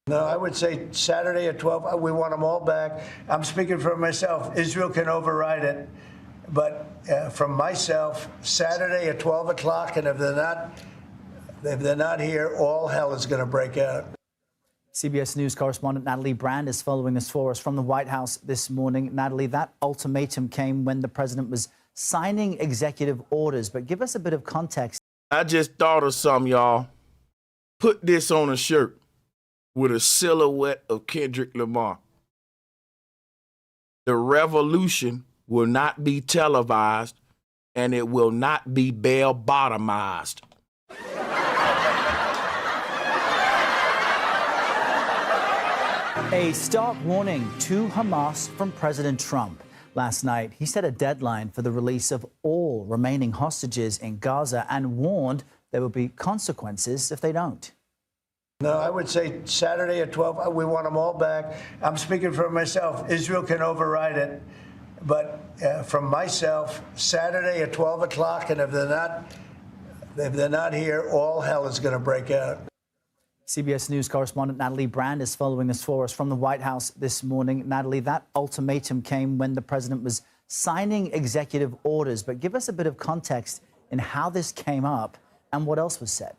No, I would say Saturday at 12, we want them all back. I'm speaking for myself. Israel can override it. But from myself, Saturday at 12 o'clock, and if they're not here, all hell is going to break out. CBS News correspondent Natalie Brand is following this for us from the White House this morning. Natalie, that ultimatum came when the president was signing executive orders, but give us a bit of context. I just thought of something, y'all. Put this on a shirt with a silhouette of Kendrick Lamar. The revolution will not be televised, and it will not be bell-bottomized. A stark warning to Hamas from President Trump. Last night, he set a deadline for the release of all remaining hostages in Gaza and warned there will be consequences if they don't. No, I would say Saturday at 12, we want them all back. I'm speaking for myself. Israel can override it. But from myself, Saturday at 12 o'clock, and if they're not here, all hell is going to break out. CBS News correspondent Natalie Brand is following this for us from the White House this morning. Natalie, that ultimatum came when the president was signing executive orders. But give us a bit of context in how this came up and what else was said.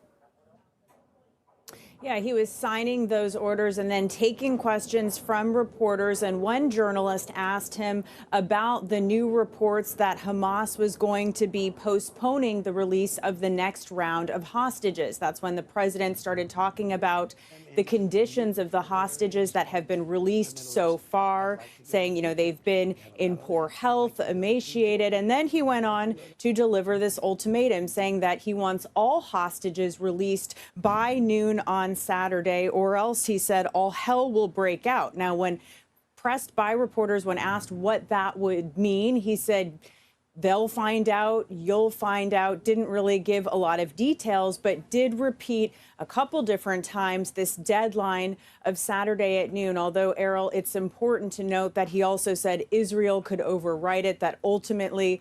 Yeah, he was signing those orders and then taking questions from reporters. And one journalist asked him about the new reports that Hamas was going to be postponing the release of the next round of hostages. That's when the president started talking about the conditions of the hostages that have been released so far, saying, you know, they've been in poor health, emaciated. And then he went on to deliver this ultimatum, saying that he wants all hostages released by noon on Saturday, or else, he said, all hell will break out. Now, when pressed by reporters, when asked what that would mean, he said, they'll find out, you'll find out. Didn't really give a lot of details, but did repeat a couple different times this deadline of Saturday at noon. Although, Errol, it's important to note that he also said Israel could override it, that ultimately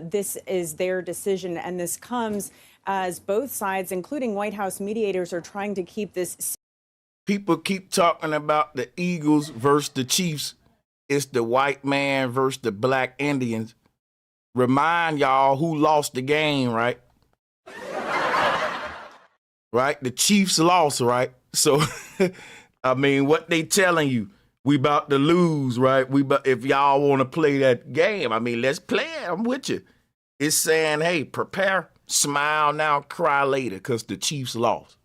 this is their decision. And this comes as both sides, including White House mediators, are trying to keep this. People keep talking about the Eagles versus the Chiefs. It's the white man versus the black Indians. Remind y'all who lost the game, right? Right? The Chiefs lost, right? So, I mean, what they telling you? We about to lose, right? If y'all want to play that game, I mean, let's play it. I'm with you. It's saying, hey, prepare, smile now, cry later, because the Chiefs lost.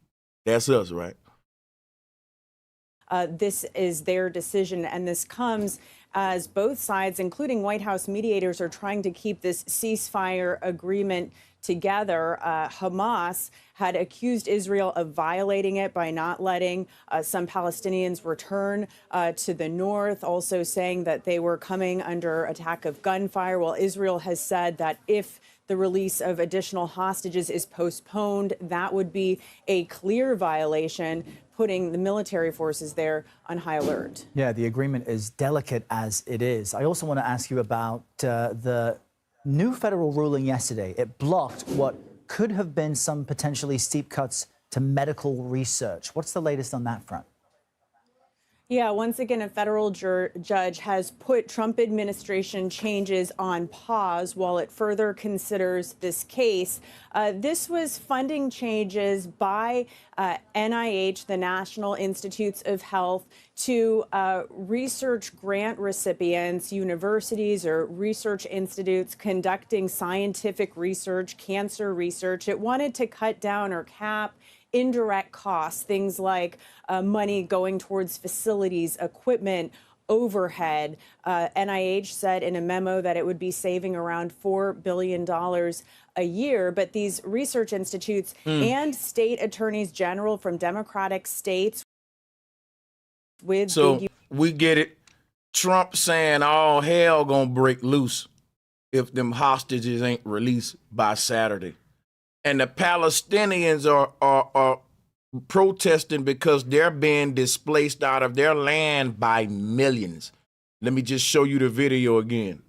That's us, right? This is their decision, and this comes as both sides, including White House mediators, are trying to keep this ceasefire agreement together. Hamas had accused Israel of violating it by not letting some Palestinians return to the north, also saying that they were coming under attack of gunfire, while Israel has said that if the release of additional hostages is postponed, that would be a clear violation, putting the military forces there on high alert. Yeah, the agreement is delicate as it is. I also want to ask you about the new federal ruling yesterday. It blocked what could have been some potentially steep cuts to medical research. What's the latest on that front? Yeah, once again, a federal judge has put Trump administration changes on pause while it further considers this case. This was funding changes by NIH, the National Institutes of Health, to research grant recipients, universities or research institutes conducting scientific research, cancer research. It wanted to cut down or cap indirect costs, things like money going towards facilities, equipment, overhead. NIH said in a memo that it would be saving around $4 billion a year. But these research institutes and state attorneys general from Democratic states with we get it. Trump saying all hell gonna break loose if them hostages ain't released by Saturday. And the Palestinians are protesting because they're being displaced out of their land by millions. Let me just show you the video again.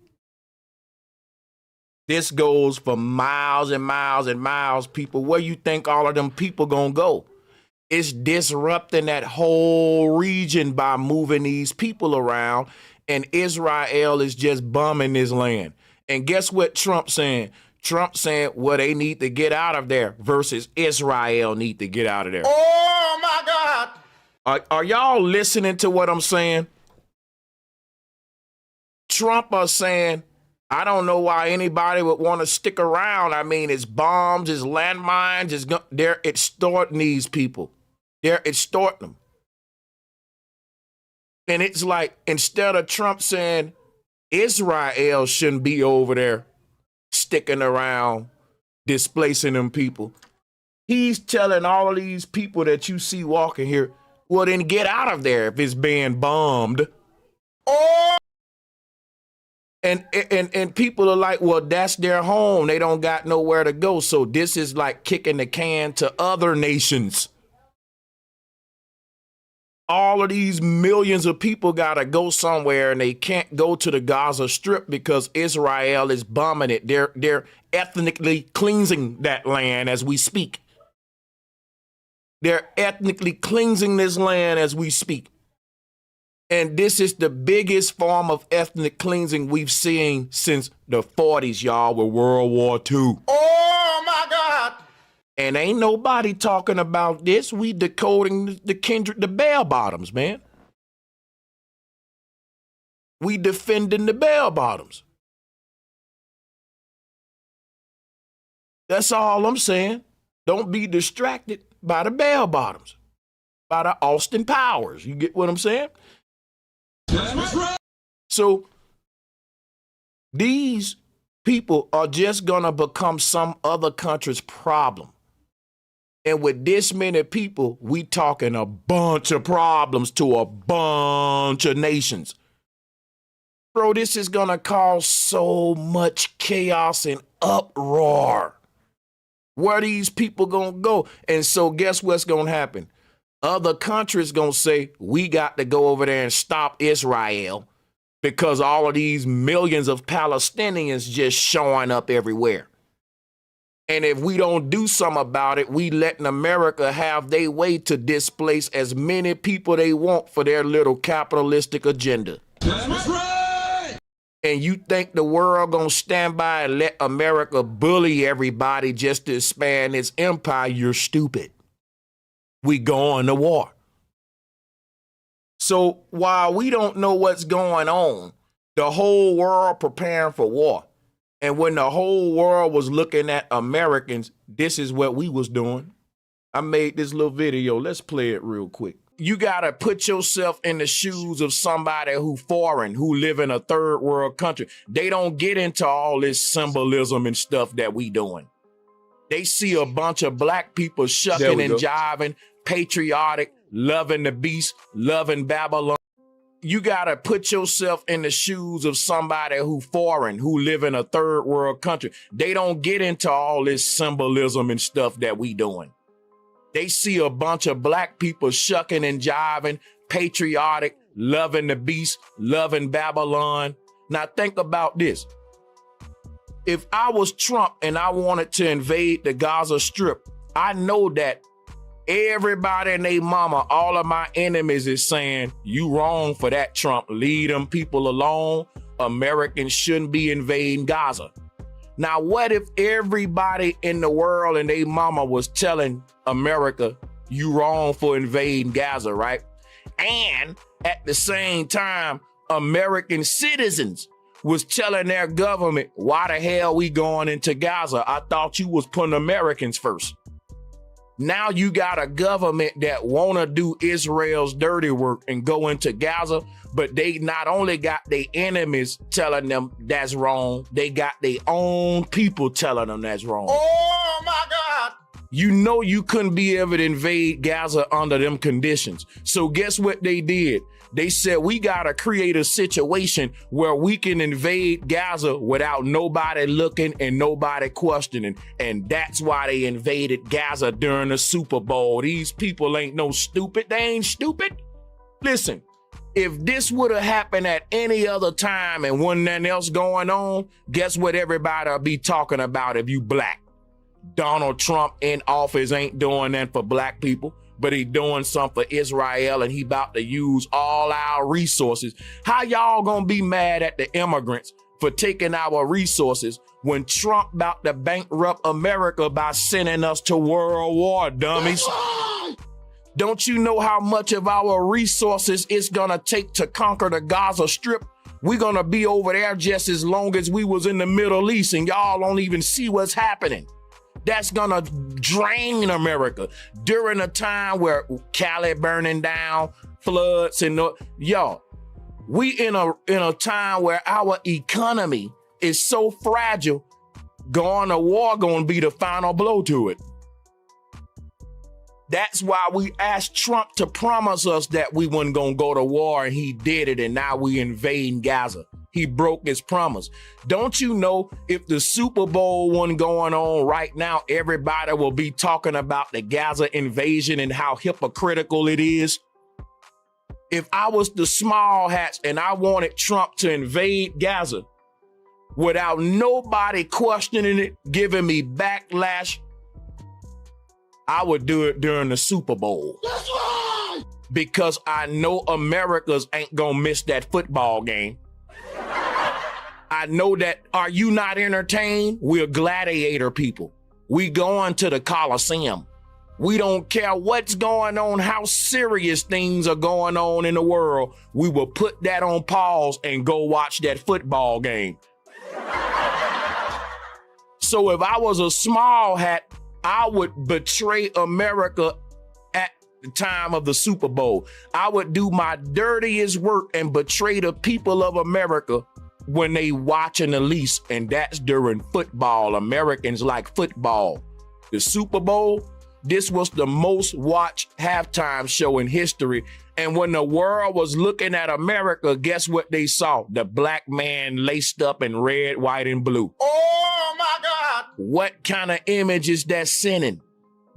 This goes for miles and miles and miles, people. Where you think all of them people gonna go? It's disrupting that whole region by moving these people around, and Israel is just bumming this land. And guess what Trump's saying? Trump saying, well, they need to get out of there versus Israel need to get out of there. Oh, my God. Are y'all listening to what I'm saying? Trump is saying, I don't know why anybody would want to stick around. I mean, it's bombs, it's landmines, they're extorting these people. They're extorting them. And it's like, instead of Trump saying Israel shouldn't be over there sticking around, displacing them people, he's telling all of these people that you see walking here, Well, then get out of there if it's being bombed. Or and people are like, well, that's their home. They don't got nowhere to go. So this is like kicking the can to other nations. All of these millions of people got to go somewhere, and they can't go to the Gaza Strip because Israel is bombing it. They're ethnically cleansing that land as we speak. They're ethnically cleansing this land as we speak. And this is the biggest form of ethnic cleansing we've seen since the 40s, y'all, with World War II. Oh, my God. And ain't nobody talking about this. We decoding the Kendrick, the bell bottoms, man. We defending the bell bottoms. That's all I'm saying. Don't be distracted by the bell bottoms, by the Austin Powers. You get what I'm saying? So these people are just going to become some other country's problem. And with this many people, we talking a bunch of problems to a bunch of nations. Bro, this is going to cause so much chaos and uproar. Where are these people going to go? And so guess what's going to happen? Other countries going to say, we got to go over there and stop Israel because all of these millions of Palestinians just showing up everywhere. And if we don't do something about it, we letting America have their way to displace as many people they want for their little capitalistic agenda. That's right. And you think the world gonna stand by and let America bully everybody just to expand its empire? You're stupid. We going to war. So while we don't know what's going on, the whole world preparing for war. And when the whole world was looking at Americans, this is what we was doing. I made this little video. Let's play it real quick. You got to put yourself in the shoes of somebody who foreign, who live in a third world country. They don't get into all this symbolism and stuff that we doing. They see a bunch of black people shucking and jiving, patriotic, loving the beast, loving Babylon. You got to put yourself in the shoes of somebody who foreign, who live in a third world country. They don't get into all this symbolism and stuff that we doing. They see a bunch of black people shucking and jiving, patriotic, loving the beast, loving Babylon. Now think about this. If I was Trump and I wanted to invade the Gaza Strip, I know that everybody and their mama, all of my enemies is saying, you wrong for that, Trump. Leave them people alone. Americans shouldn't be invading Gaza. Now, what if everybody in the world and their mama was telling America, you wrong for invading Gaza, right? And at the same time, American citizens was telling their government, why the hell we going into Gaza? I thought you was putting Americans first. Now you got a government that want to do Israel's dirty work and go into Gaza, but they not only got their enemies telling them that's wrong, they got their own people telling them that's wrong. Oh my God. You know you couldn't be able to invade Gaza under them conditions. So guess what they did? They said, we got to create a situation where we can invade Gaza without nobody looking and nobody questioning. And that's why they invaded Gaza during the Super Bowl. These people ain't no stupid. They ain't stupid. Listen, if this would have happened at any other time and wasn't nothing else going on, guess what everybody will be talking about if you black? Donald Trump in office ain't doing that for black people, but he doing something for Israel, and he about to use all our resources. How y'all gonna be mad at the immigrants for taking our resources when Trump about to bankrupt America by sending us to World War, dummies? Don't you know how much of our resources it's gonna take to conquer the Gaza Strip? We're gonna be over there just as long as we was in the Middle East, and y'all don't even see what's happening. That's gonna drain America during a time where Cali burning down, floods, and y'all, we in a time where our economy is so fragile. Going to war gonna be the final blow to it. That's why we asked Trump to promise us that we weren't going to go to war, and he did it, and now we invading Gaza. He broke his promise. Don't you know if the Super Bowl wasn't going on right now, everybody will be talking about the Gaza invasion and how hypocritical it is? If I was the small hats and I wanted Trump to invade Gaza without nobody questioning it, giving me backlash, I would do it during the Super Bowl. That's right! Because I know Americans ain't gonna miss that football game. I know that, are you not entertained? We're gladiator people. We going to the Coliseum. We don't care what's going on, how serious things are going on in the world. We will put that on pause and go watch that football game. So if I was a small hat, I would betray America at the time of the Super Bowl. I would do my dirtiest work and betray the people of America when they watching the least, and that's during football. Americans like football. The Super Bowl, this was the most watched halftime show in history. And when the world was looking at America, guess what they saw? The black man laced up in red, white, and blue. Oh my God! What kind of image is that sending?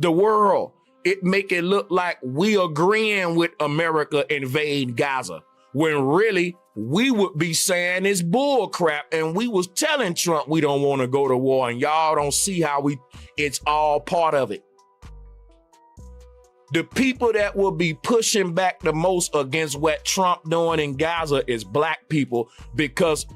The world, it make it look like we agreeing with America invade Gaza, when really we would be saying it's bull crap, and we was telling Trump we don't want to go to war, and y'all don't see how it's all part of it. The people that will be pushing back the most against what Trump doing in Gaza is black people, because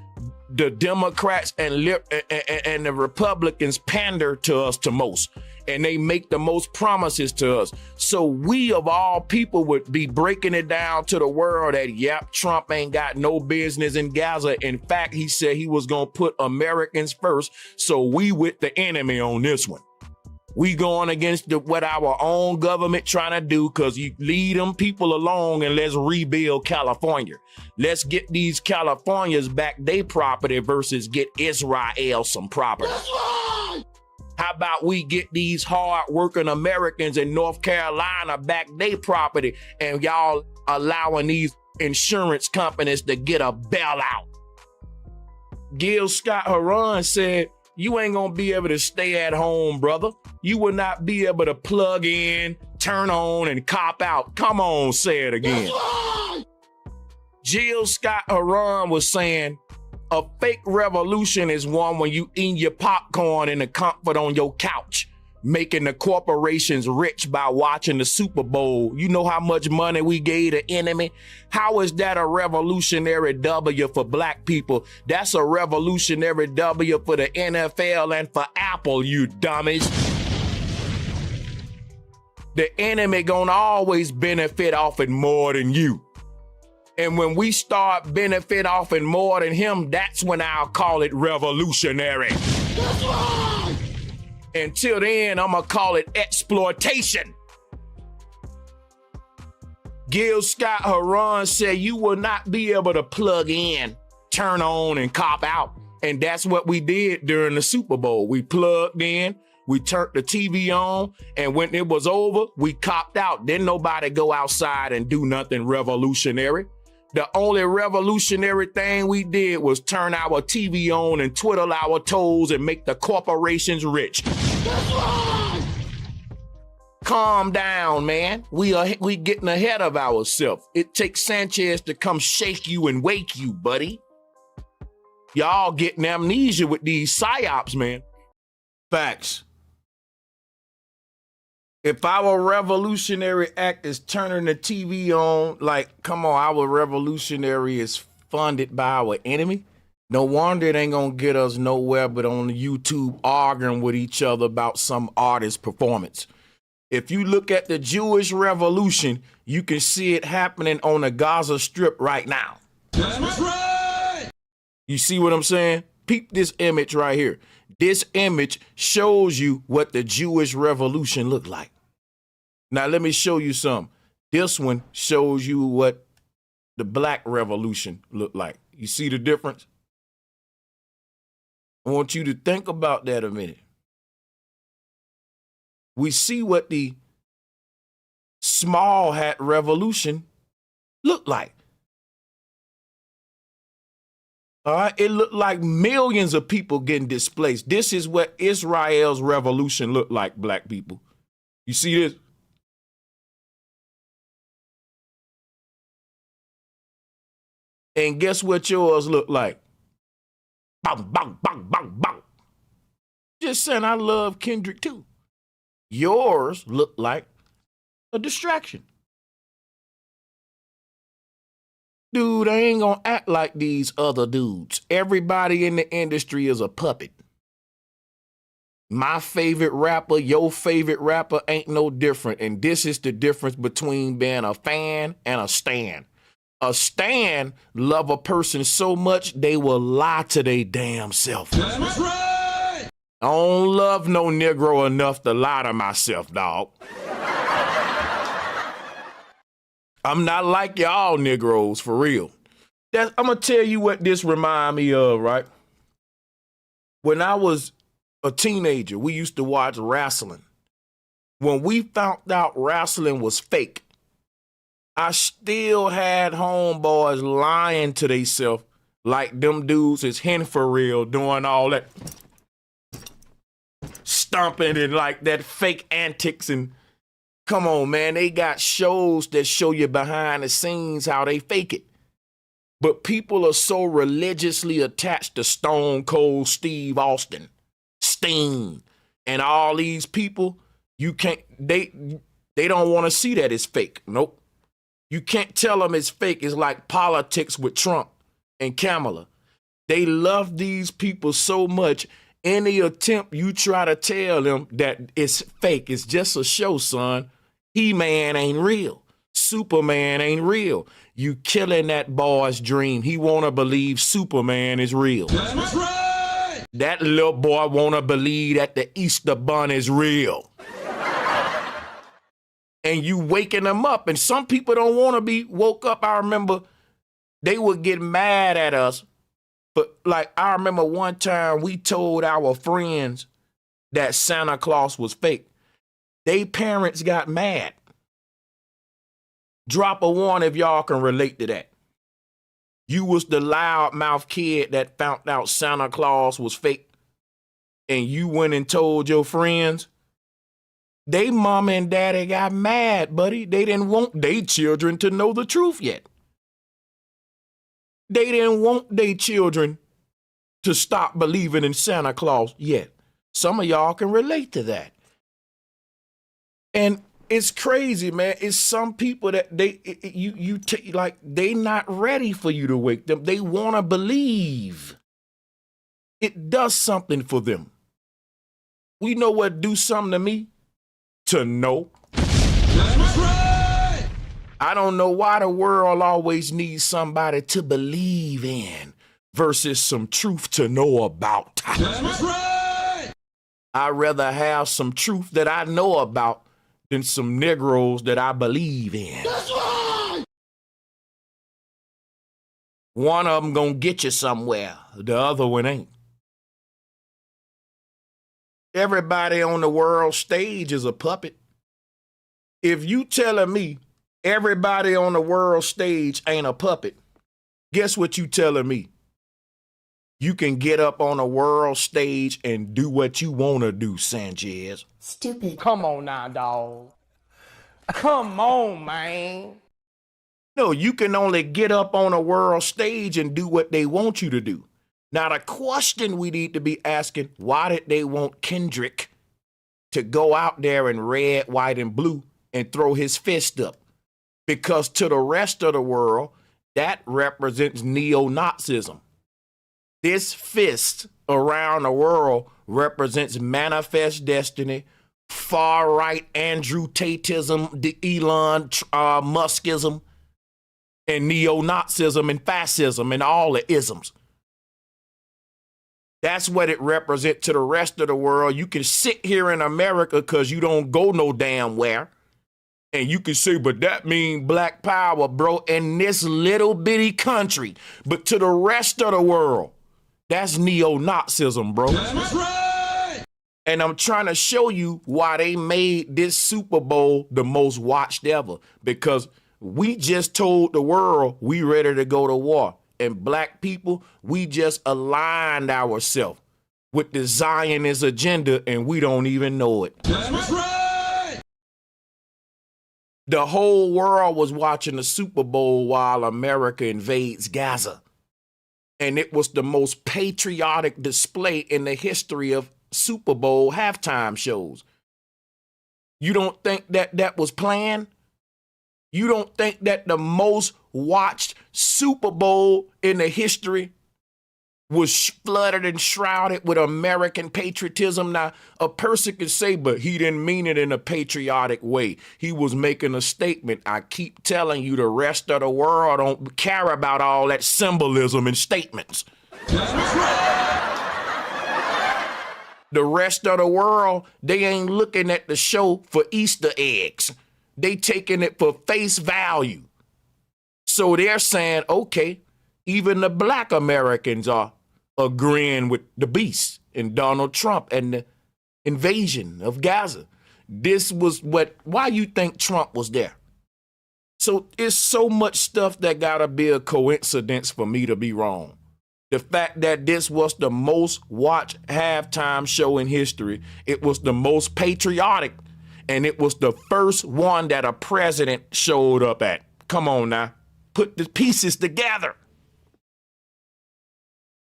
the Democrats and the Republicans pander to us the most, and they make the most promises to us. So we of all people would be breaking it down to the world that, yep, Trump ain't got no business in Gaza. In fact, he said he was gonna put Americans first. So we with the enemy on this one. We going against what our own government trying to do, because you lead them people along and let's rebuild California. Let's get these Californians back their property versus get Israel some property. That's right. How about we get these hard-working Americans in North Carolina back their property, and y'all allowing these insurance companies to get a bailout? Gil Scott-Heron said, you ain't gonna be able to stay at home, brother. You will not be able to plug in, turn on, and cop out. Come on, say it again. That's right. Jill Scott-Heron was saying, a fake revolution is one when you eat your popcorn in the comfort on your couch, making the corporations rich by watching the Super Bowl. You know how much money we gave the enemy? How is that a revolutionary W for black people? That's a revolutionary W for the NFL and for Apple, you dummies. The enemy gonna always benefit off it more than you. And when we start benefit off it more than him, that's when I'll call it revolutionary. That's right. Until then, I'm gonna call it exploitation. Gil Scott-Heron said you will not be able to plug in, turn on, and cop out. And that's what we did during the Super Bowl. We plugged in, we turned the TV on, and when it was over, we copped out. Didn't nobody go outside and do nothing revolutionary. The only revolutionary thing we did was turn our TV on and twiddle our toes and make the corporations rich. That's right. Calm down, man. We getting ahead of ourselves. It takes Sanchez to come shake you and wake you, buddy. Y'all getting amnesia with these psyops, man. Facts. If our revolutionary act is turning the TV on, like, come on, our revolutionary is funded by our enemy, no wonder it ain't gonna get us nowhere but on YouTube arguing with each other about some artist performance. If you look at the Jewish revolution, you can see it happening on the Gaza Strip right now. That's right. You see what I'm saying? Peep this image right here. This image shows you what the Jewish revolution looked like. Now, let me show you some. This one shows you what the black revolution looked like. You see the difference? I want you to think about that a minute. We see what the small hat revolution look like? All right, it looked like millions of people getting displaced. This is what Israel's revolution looked like, black people. You see this? And guess what yours look like? Bang, bang, bang, bang, bang. Just saying, I love Kendrick too. Yours look like a distraction. Dude, I ain't gonna act like these other dudes. Everybody in the industry is a puppet. My favorite rapper, your favorite rapper ain't no different. And this is the difference between being a fan and a stan. A stan love a person so much they will lie to their damn self. That's right. I don't love no Negro enough to lie to myself, dog. I'm not like y'all Negroes, for real. I'm gonna tell you what this remind me of, right? When I was a teenager, we used to watch wrestling. When we found out wrestling was fake, I still had homeboys lying to themselves like them dudes is hen for real, doing all that stomping and like that fake antics. And come on, man, they got shows that show you behind the scenes how they fake it. But people are so religiously attached to Stone Cold Steve Austin, Sting, and all these people, you can't, they don't want to see that it's fake. Nope. You can't tell them it's fake. It's like politics with Trump and Kamala. They love these people so much. Any attempt you try to tell them that it's fake, it's just a show, son. He-Man ain't real. Superman ain't real. You killing that boy's dream. He want to believe Superman is real. That's right. That little boy want to believe that the Easter Bunny is real. And you waking them up. And some people don't want to be woke up. I remember they would get mad at us. But like, I remember one time we told our friends that Santa Claus was fake. They parents got mad. Drop a one if y'all can relate to that. You was the loudmouth kid that found out Santa Claus was fake. And you went and told your friends. They mama and daddy got mad, buddy. They didn't want their children to know the truth yet. They didn't want their children to stop believing in Santa Claus yet. Some of y'all can relate to that. And it's crazy, man. It's some people that they not ready for you to wake them. They want to believe. It does something for them. We know what do something to me. To know. That's right. I don't know why the world always needs somebody to believe in versus some truth to know about. That's right. I'd rather have some truth that I know about than some Negroes that I believe in. That's right. One of them gonna get you somewhere. The other one ain't. Everybody on the world stage is a puppet. If you telling me everybody on the world stage ain't a puppet, guess what you telling me? You can get up on a world stage and do what you want to do, Sanchez. Stupid. Come on now, dog. Come on, man. No, you can only get up on a world stage and do what they want you to do. Now, the question we need to be asking, why did they want Kendrick to go out there in red, white, and blue and throw his fist up? Because to the rest of the world, that represents neo-Nazism. This fist around the world represents manifest destiny, far-right Andrew Tateism, the Elon Muskism, and neo-Nazism and fascism and all the isms. That's what it represents to the rest of the world. You can sit here in America because you don't go no damn where. And you can say, but that mean black power, bro, in this little bitty country. But to the rest of the world, that's neo-Nazism, bro. That's right. And I'm trying to show you why they made this Super Bowl the most watched ever, because we just told the world we ready to go to war. And black people, we just aligned ourselves with the Zionist agenda and we don't even know it. That's right. The whole world was watching the Super Bowl while America invades Gaza. And it was the most patriotic display in the history of Super Bowl halftime shows. You don't think that that was planned? You don't think that the most watched Super Bowl in the history was flooded and shrouded with American patriotism? Now, a person could say, but he didn't mean it in a patriotic way. He was making a statement. I keep telling you, the rest of the world don't care about all that symbolism and statements. The rest of the world, they ain't looking at the show for Easter eggs. They taking it for face value. So they're saying, okay, even the black Americans are agreeing with the beast and Donald Trump and the invasion of Gaza. This was why you think Trump was there. So it's so much stuff that gotta be a coincidence for me to be wrong. The fact that this was the most watched halftime show in history, it was the most patriotic, and it was the first one that a president showed up at. Come on now, put the pieces together.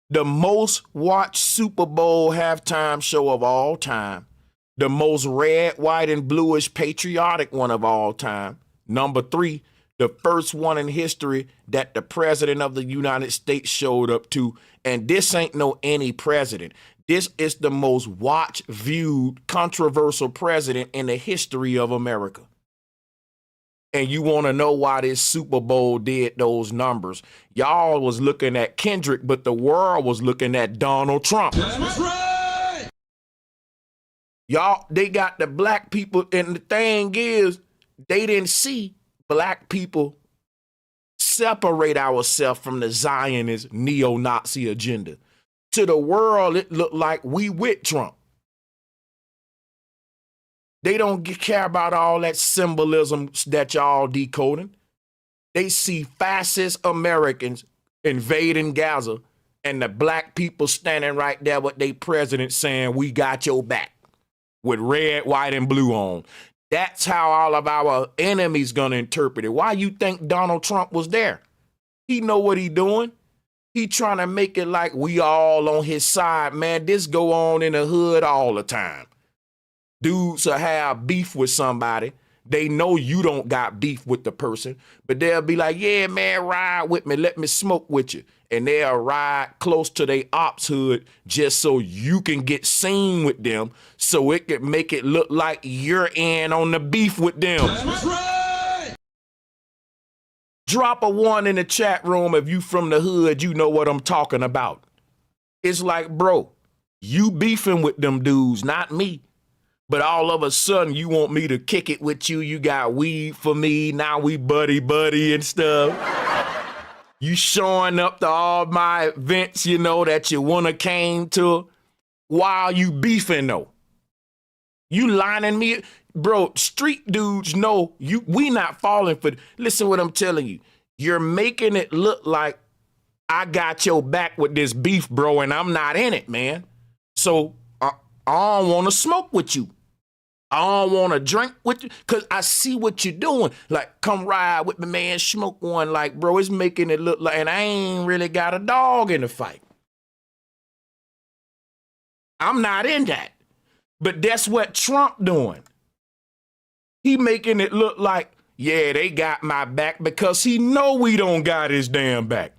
The most watched Super Bowl halftime show of all time, the most red, white, and bluish patriotic one of all time. Number 3, the first one in history that the president of the United States showed up to. And this ain't no any president. This is the most watched, viewed, controversial president in the history of America. And you want to know why this Super Bowl did those numbers. Y'all was looking at Kendrick, but the world was looking at Donald Trump. That's right. Y'all, they got the black people, and the thing is, they didn't see black people separate ourselves from the Zionist neo-Nazi agenda. To the world, it looked like we with Trump. They don't care about all that symbolism that y'all decoding. They see fascist Americans invading Gaza and the black people standing right there with their president saying, we got your back, with red, white, and blue on. That's how all of our enemies gonna interpret it. Why you think Donald Trump was there? He know what he doing. He trying to make it like we all on his side, man. This go on in the hood all the time. Dudes will have beef with somebody. They know you don't got beef with the person, but they'll be like, yeah, man, ride with me. Let me smoke with you. And they'll ride close to their ops hood just so you can get seen with them, so it can make it look like you're in on the beef with them. That's right. Drop a 1 in the chat room if you from the hood, you know what I'm talking about. It's like, bro, you beefing with them dudes, not me. But all of a sudden, you want me to kick it with you. You got weed for me. Now we buddy and stuff. You showing up to all my events, you know, that you wanna came to. While you beefing, though. You lining me. Bro, street dudes know we not falling for. Listen what I'm telling you. You're making it look like I got your back with this beef, bro, and I'm not in it, man. So I don't want to smoke with you. I don't want to drink with you because I see what you're doing. Like, come ride with me, man, smoke one. Like, bro, it's making it look like, and I ain't really got a dog in the fight. I'm not in that. But that's what Trump doing. He making it look like, yeah, they got my back because he know we don't got his damn back.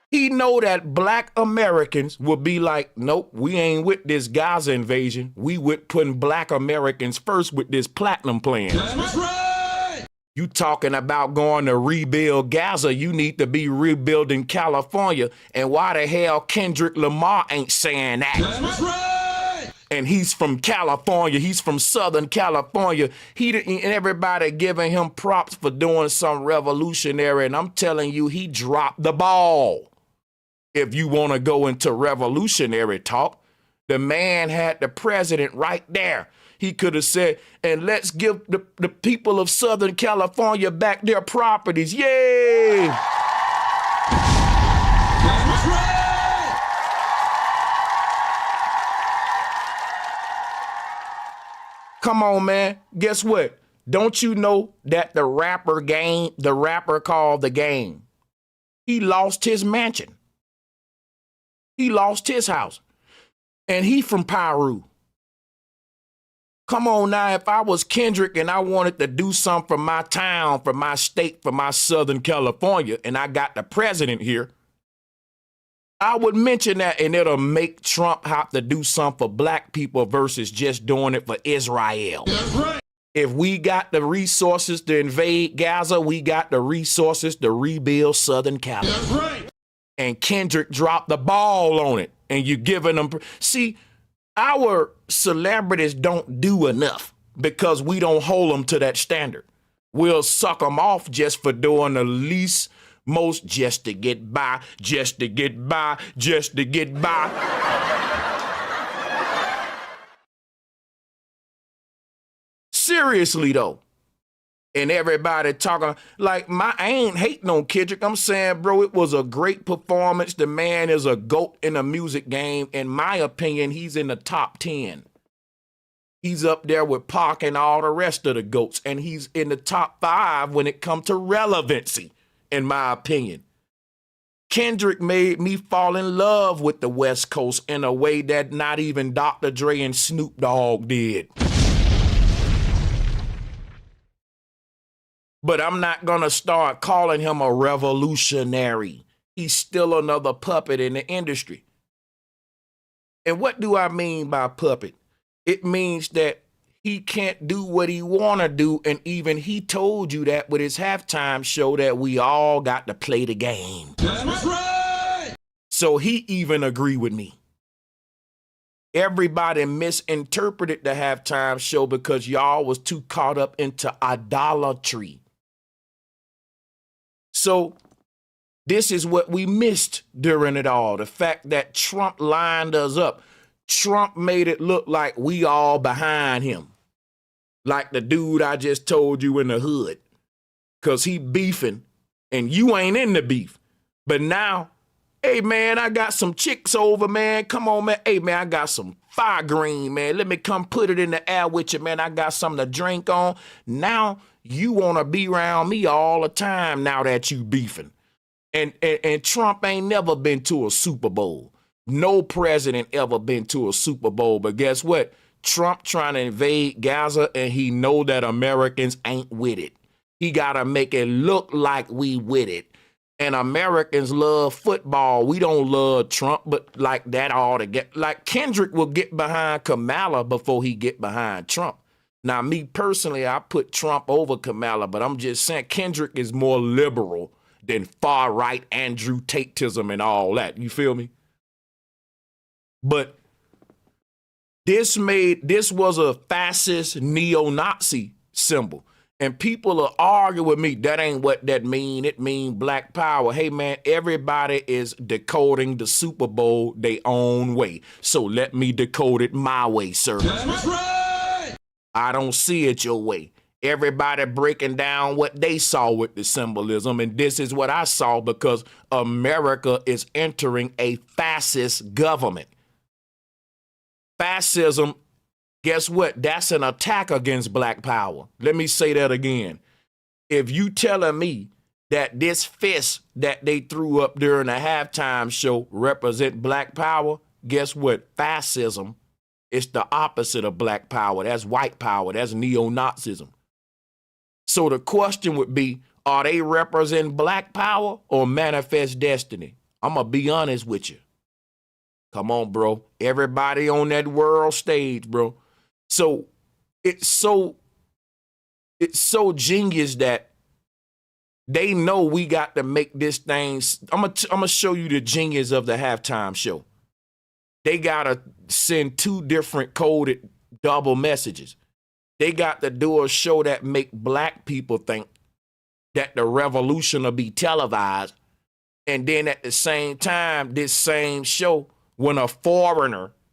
He know that black Americans will be like, nope, we ain't with this Gaza invasion. We with putting black Americans first with this platinum plan. That's right. You talking about going to rebuild Gaza, you need to be rebuilding California. And why the hell Kendrick Lamar ain't saying that? That's right. And he's from California. He's from Southern California. And everybody giving him props for doing some revolutionary. And I'm telling you, he dropped the ball. If you want to go into revolutionary talk, The man had the president right there. He could have said, and let's give the people of Southern California back their properties. Yay! Come on, man. Guess what? Don't you know that the rapper called The Game, he lost his mansion. He lost his house. And he from Peru. Come on now, if I was Kendrick and I wanted to do something for my town, for my state, for my Southern California, and I got the president here, I would mention that, and it'll make Trump have to do something for black people versus just doing it for Israel. That's right. If we got the resources to invade Gaza, we got the resources to rebuild Southern California. That's right. And Kendrick dropped the ball on it, and you're giving them. See, our celebrities don't do enough because we don't hold them to that standard. We'll suck them off just for doing the least, most, just to get by, just to get by, just to get by. Seriously, though. And everybody talking like I ain't hating on Kendrick. I'm saying, bro, it was a great performance. The man is a GOAT in the music game. In my opinion, he's in the top 10. He's up there with Pac and all the rest of the GOATs. And he's in the top 5 when it comes to relevancy, in my opinion. Kendrick made me fall in love with the West Coast in a way that not even Dr. Dre and Snoop Dogg did. But I'm not going to start calling him a revolutionary. He's still another puppet in the industry. And what do I mean by puppet? It means that he can't do what he want to do. And even he told you that with his halftime show that we all got to play the game. That's right. So he even agreed with me. Everybody misinterpreted the halftime show because y'all was too caught up into idolatry. So this is what we missed during it all. The fact that Trump lined us up. Trump made it look like we all behind him. Like the dude I just told you in the hood. Because he beefing and you ain't in the beef. But now, hey, man, I got some chicks over, man. Come on, man. Hey, man, I got some fire green, man. Let me come put it in the air with you, man. I got something to drink on. Now you want to be around me all the time now that you beefing. And Trump ain't never been to a Super Bowl. No president ever been to a Super Bowl. But guess what? Trump trying to invade Gaza and he know that Americans ain't with it. He got to make it look like we with it. And Americans love football. We don't love Trump, but like that all to get. Like Kendrick will get behind Kamala before he get behind Trump. Now, me personally, I put Trump over Kamala, but I'm just saying Kendrick is more liberal than far-right Andrew Tateism and all that. You feel me? But this was a fascist neo-Nazi symbol. And people are arguing with me, that ain't what that mean. It mean black power. Hey, man, everybody is decoding the Super Bowl their own way. So let me decode it my way, sir. That's right. I don't see it your way. Everybody breaking down what they saw with the symbolism. And this is what I saw because America is entering a fascist government. Fascism, guess what? That's an attack against black power. Let me say that again. If you telling me that this fist that they threw up during the halftime show represent black power, guess what? Fascism is the opposite of black power. That's white power. That's neo-Nazism. So the question would be, are they representing black power or manifest destiny? I'm going to be honest with you. Come on, bro. Everybody on that world stage, bro. So it's so genius that they know we got to make this thing. I'm gonna show you the genius of the halftime show. They got to send 2 different coded double messages. They got to do a show that make black people think that the revolution will be televised. And then at the same time, this same show, when a foreigner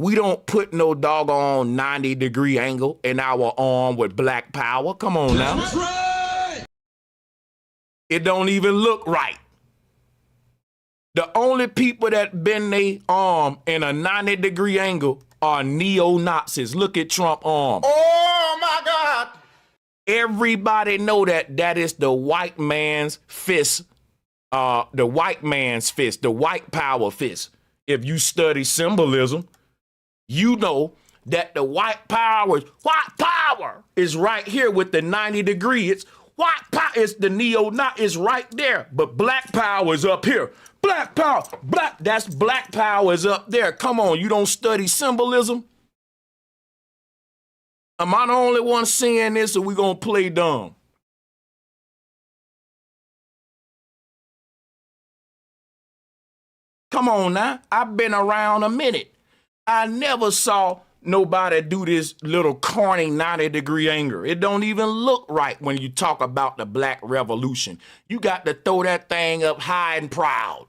We don't put no doggone 90-degree angle in our arm with black power. Come on now. That's right. It don't even look right. The only people that bend their arm in a 90-degree angle are neo-Nazis. Look at Trump's arm. Oh my God. Everybody know that is the white man's fist, the white man's fist, the white power fist. If you study symbolism, you know that the white power is right here with the 90 degree. It's white power, it's the neo-Nazi, is right there. But black power is up here. Black power, that's black power is up there. Come on, you don't study symbolism? Am I the only one seeing this, or we gonna play dumb? Come on now, I've been around a minute. I never saw nobody do this little corny 90-degree angle. It don't even look right when you talk about the Black Revolution. You got to throw that thing up high and proud.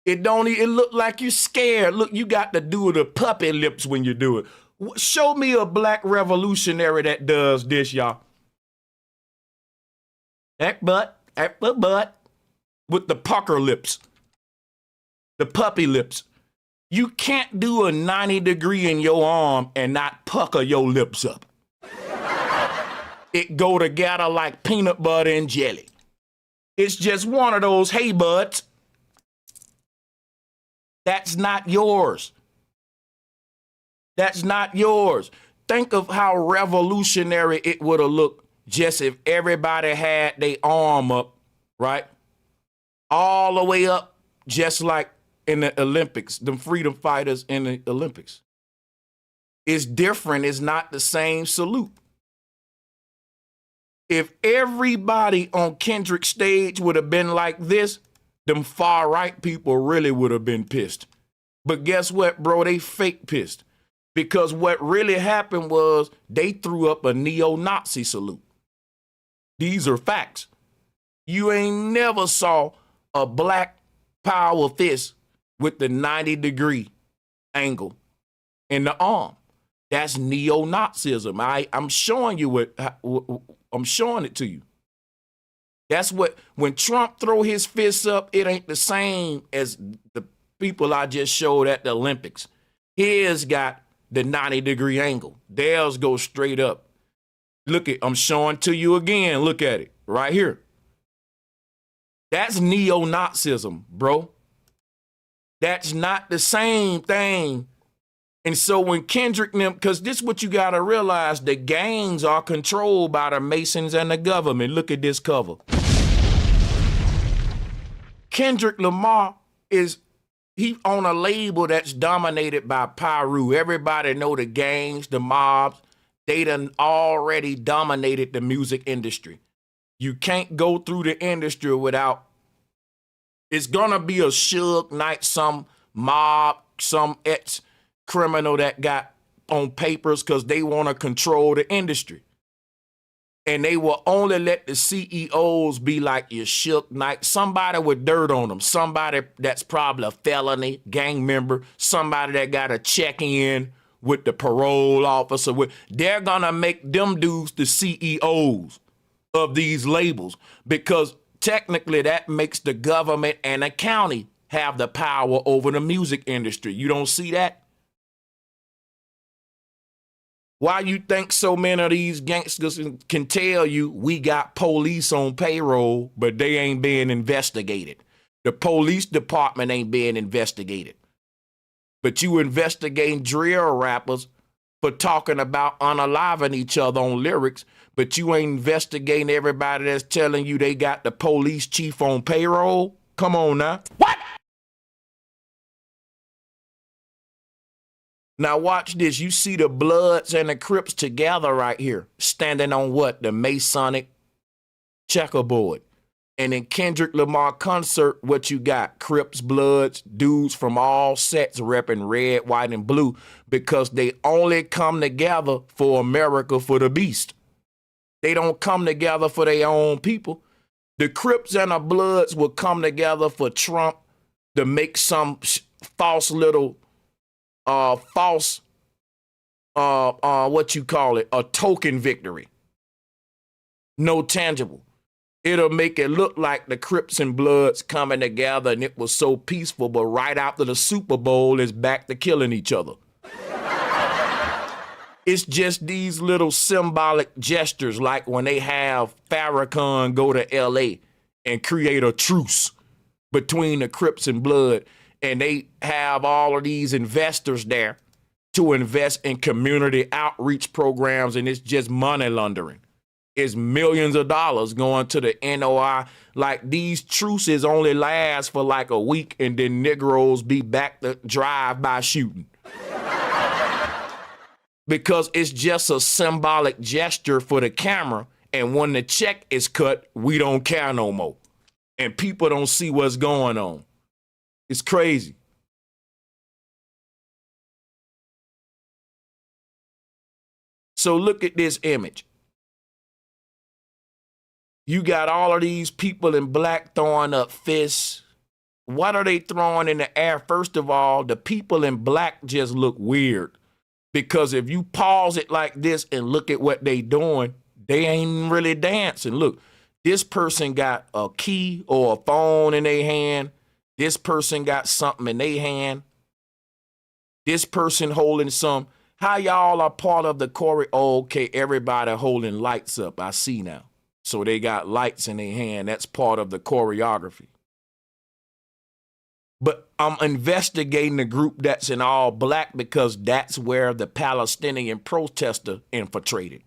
It look like you scared. Look, you got to do the puppy lips when you do it. Show me a black revolutionary that does this, y'all. That butt, with the pucker lips, the puppy lips. You can't do a 90-degree in your arm and not pucker your lips up. It go together like peanut butter and jelly. It's just one of those, hey, buds. That's not yours. That's not yours. Think of how revolutionary it would have looked just if everybody had their arm up, right? All the way up, just like in the Olympics, them freedom fighters in the Olympics. It's different. It's not the same salute. If everybody on Kendrick's stage would have been like this, them far right people really would have been pissed. But guess what, bro? They fake pissed. Because what really happened was they threw up a neo-Nazi salute. These are facts. You ain't never saw a black power fist with the 90-degree angle in the arm. That's neo-Nazism. I'm showing you I'm showing it to you. That's what, when Trump throw his fists up, it ain't the same as the people I just showed at the Olympics. His got the 90-degree angle. Theirs go straight up. Look at, I'm showing to you again. Look at it right here. That's neo-Nazism, bro. That's not the same thing. And so when Kendrick, because this is what you got to realize, the gangs are controlled by the Masons and the government. Look at this cover. Kendrick Lamar he on a label that's dominated by Pyru. Everybody know the gangs, the mobs. They done already dominated the music industry. You can't go through the industry without, it's gonna be a Suge Knight, some mob, some ex-criminal that got on papers because they want to control the industry. And they will only let the CEOs be like your Suge Knight, somebody with dirt on them, somebody that's probably a felony, gang member, somebody that got a check-in with the parole officer. They're gonna make them dudes the CEOs of these labels because technically that makes the government and the county have the power over the music industry. You don't see that? Why you think so many of these gangsters can tell you we got police on payroll, but they ain't being investigated? The police department ain't being investigated. But you investigating drill rappers for talking about unaliving each other on lyrics, but you ain't investigating everybody that's telling you they got the police chief on payroll? Come on now. What? Now watch this. You see the Bloods and the Crips together right here, standing on what? The Masonic checkerboard. And in Kendrick Lamar concert, what you got? Crips, Bloods, dudes from all sets repping red, white, and blue because they only come together for America for the beast. They don't come together for their own people. The Crips and the Bloods will come together for Trump to make some false little false, what you call it, a token victory. No tangible. It'll make it look like the Crips and Bloods coming together and it was so peaceful, but right after the Super Bowl, it's back to killing each other. It's just these little symbolic gestures, like when they have Farrakhan go to LA and create a truce between the Crips and Blood, and they have all of these investors there to invest in community outreach programs, and it's just money laundering. It's millions of dollars going to the NOI. Like, these truces only last for like a week, and then Negroes be back to drive-by shooting. Because it's just a symbolic gesture for the camera, and when the check is cut, we don't care no more. And people don't see what's going on. It's crazy. So look at this image. You got all of these people in black throwing up fists. What are they throwing in the air? First of all, the people in black just look weird. Because if you pause it like this and look at what they doing, they ain't really dancing. Look, this person got a key or a phone in their hand. This person got something in their hand. This person holding some. How y'all are part of the choreo? Oh, okay, everybody holding lights up. I see now. So they got lights in their hand. That's part of the choreography. But I'm investigating the group that's in all black because that's where the Palestinian protester infiltrated.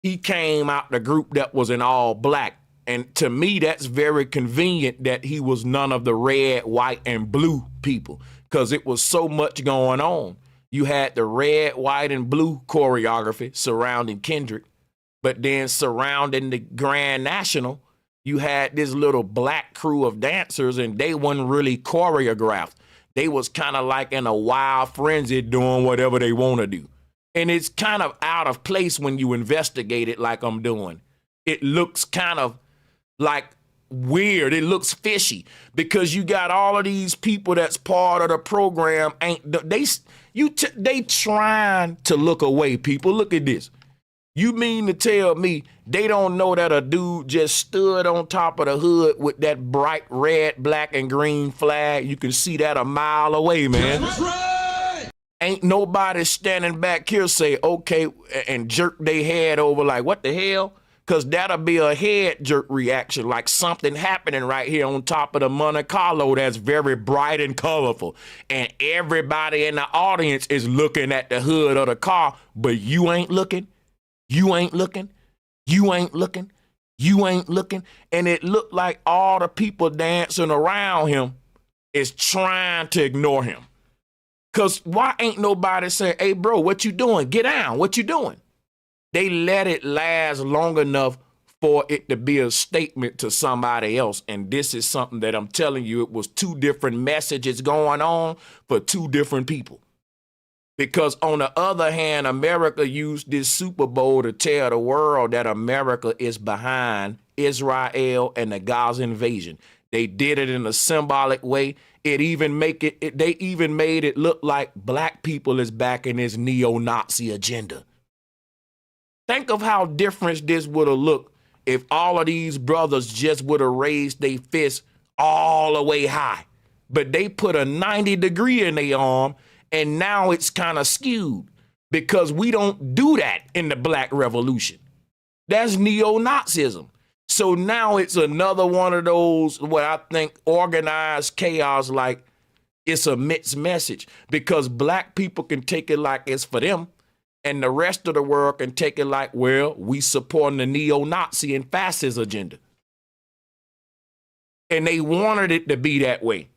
He came out the group that was in all black. And to me, that's very convenient that he was none of the red, white, and blue people because it was so much going on. You had the red, white, and blue choreography surrounding Kendrick, but then surrounding the Grand National, you had this little black crew of dancers, and they wasn't really choreographed. They was kind of like in a wild frenzy doing whatever they want to do. And it's kind of out of place when you investigate it like I'm doing. It looks kind of like weird. It looks fishy because you got all of these people that's part of the program. They trying to look away, people. Look at this. You mean to tell me they don't know that a dude just stood on top of the hood with that bright red, black, and green flag? You can see that a mile away, man. Right. Ain't nobody standing back here say, okay, and jerk their head over like, what the hell? Because that'll be a head jerk reaction, like something happening right here on top of the Monte Carlo that's very bright and colorful. And everybody in the audience is looking at the hood of the car, but you ain't looking. You ain't looking, you ain't looking, you ain't looking. And it looked like all the people dancing around him is trying to ignore him. Because why ain't nobody saying, hey, bro, what you doing? Get down. What you doing? They let it last long enough for it to be a statement to somebody else. And this is something that I'm telling you, it was two different messages going on for two different people. Because on the other hand, America used this Super Bowl to tell the world that America is behind Israel and the Gaza invasion. They did it in a symbolic way. They even made it look like black people is backing this neo-Nazi agenda. Think of how different this would have looked if all of these brothers just would have raised their fists all the way high. But they put a 90-degree in their arm, and now it's kind of skewed because we don't do that in the Black Revolution. That's neo-Nazism. So now it's another one of those, what I think, organized chaos, like it's a mixed message because black people can take it like it's for them and the rest of the world can take it like, well, we supporting the neo-Nazi and fascist agenda. And they wanted it to be that way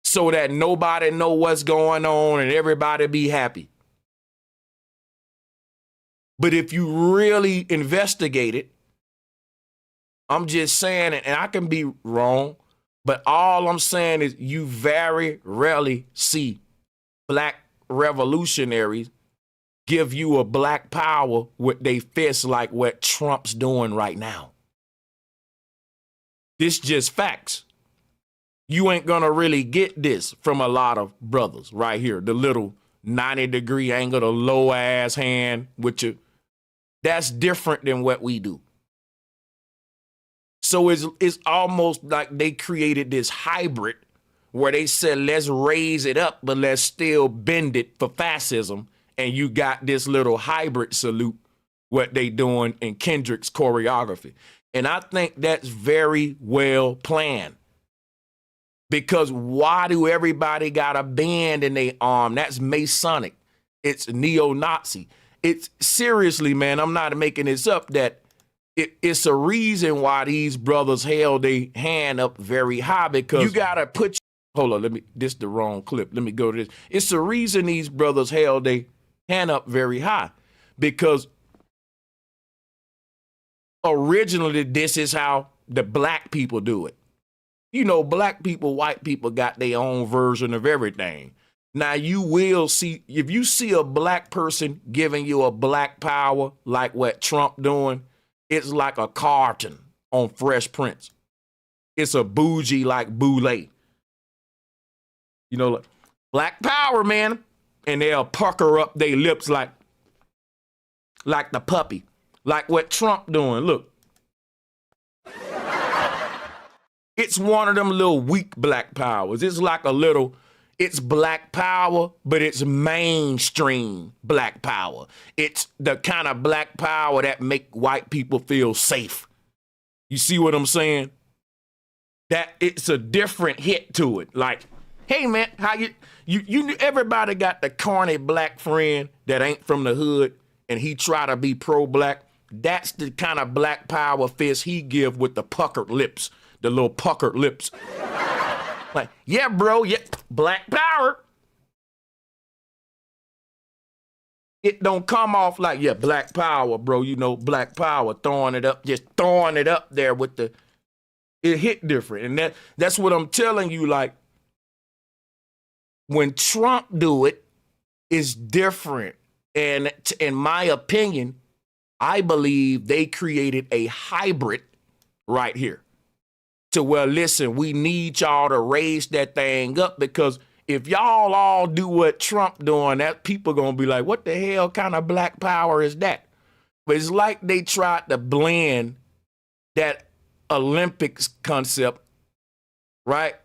so that nobody know what's going on and everybody be happy. But if you really investigate it, I'm just saying it, and I can be wrong, but all I'm saying is you very rarely see black revolutionaries give you a black power with they fists like what Trump's doing right now. This just facts. you ain't gonna really get this from a lot of brothers right here. The little 90-degree angle, the low ass hand with you. That's different than what we do. So it's almost like they created this hybrid where they said, let's raise it up, but let's still bend it for fascism. And you got this little hybrid salute, what they doing in Kendrick's choreography. And I think that's very well planned. Because why do everybody got a band in their arm? That's Masonic. It's neo-Nazi. It's seriously, man, I'm not making this up, that it's a reason why these brothers held their hand up very high, because you got to put, hold on, this is the wrong clip. Let me go to this. It's the reason these brothers held their hand up very high, because originally this is how the black people do it. You know, black people, white people got their own version of everything. Now you will see, if you see a black person giving you a black power like what Trump doing, it's like a carton on Fresh Prince. It's a bougie like Boulay. You know, like, black power, man. And they'll pucker up their lips like the puppy. Like what Trump doing, look. It's one of them little weak black powers. It's like a little, it's black power, but it's mainstream black power. It's the kind of black power that make white people feel safe. You see what I'm saying? That it's a different hit to it. Like, hey man, how you everybody got the corny black friend that ain't from the hood and he try to be pro-black. That's the kind of black power fist he give with the puckered lips. The little puckered lips. Like, yeah, bro, yeah, black power. It don't come off like, yeah, black power, bro. You know, black power, throwing it up, just throwing it up there with the, it hit different. And that's what I'm telling you, like, when Trump do it, it's different. And in my opinion, I believe they created a hybrid right here. To, well, listen, we need y'all to raise that thing up, because if y'all all do what Trump doing, that people gonna be like, what the hell kind of black power is that? But it's like they tried to blend that Olympics concept, right,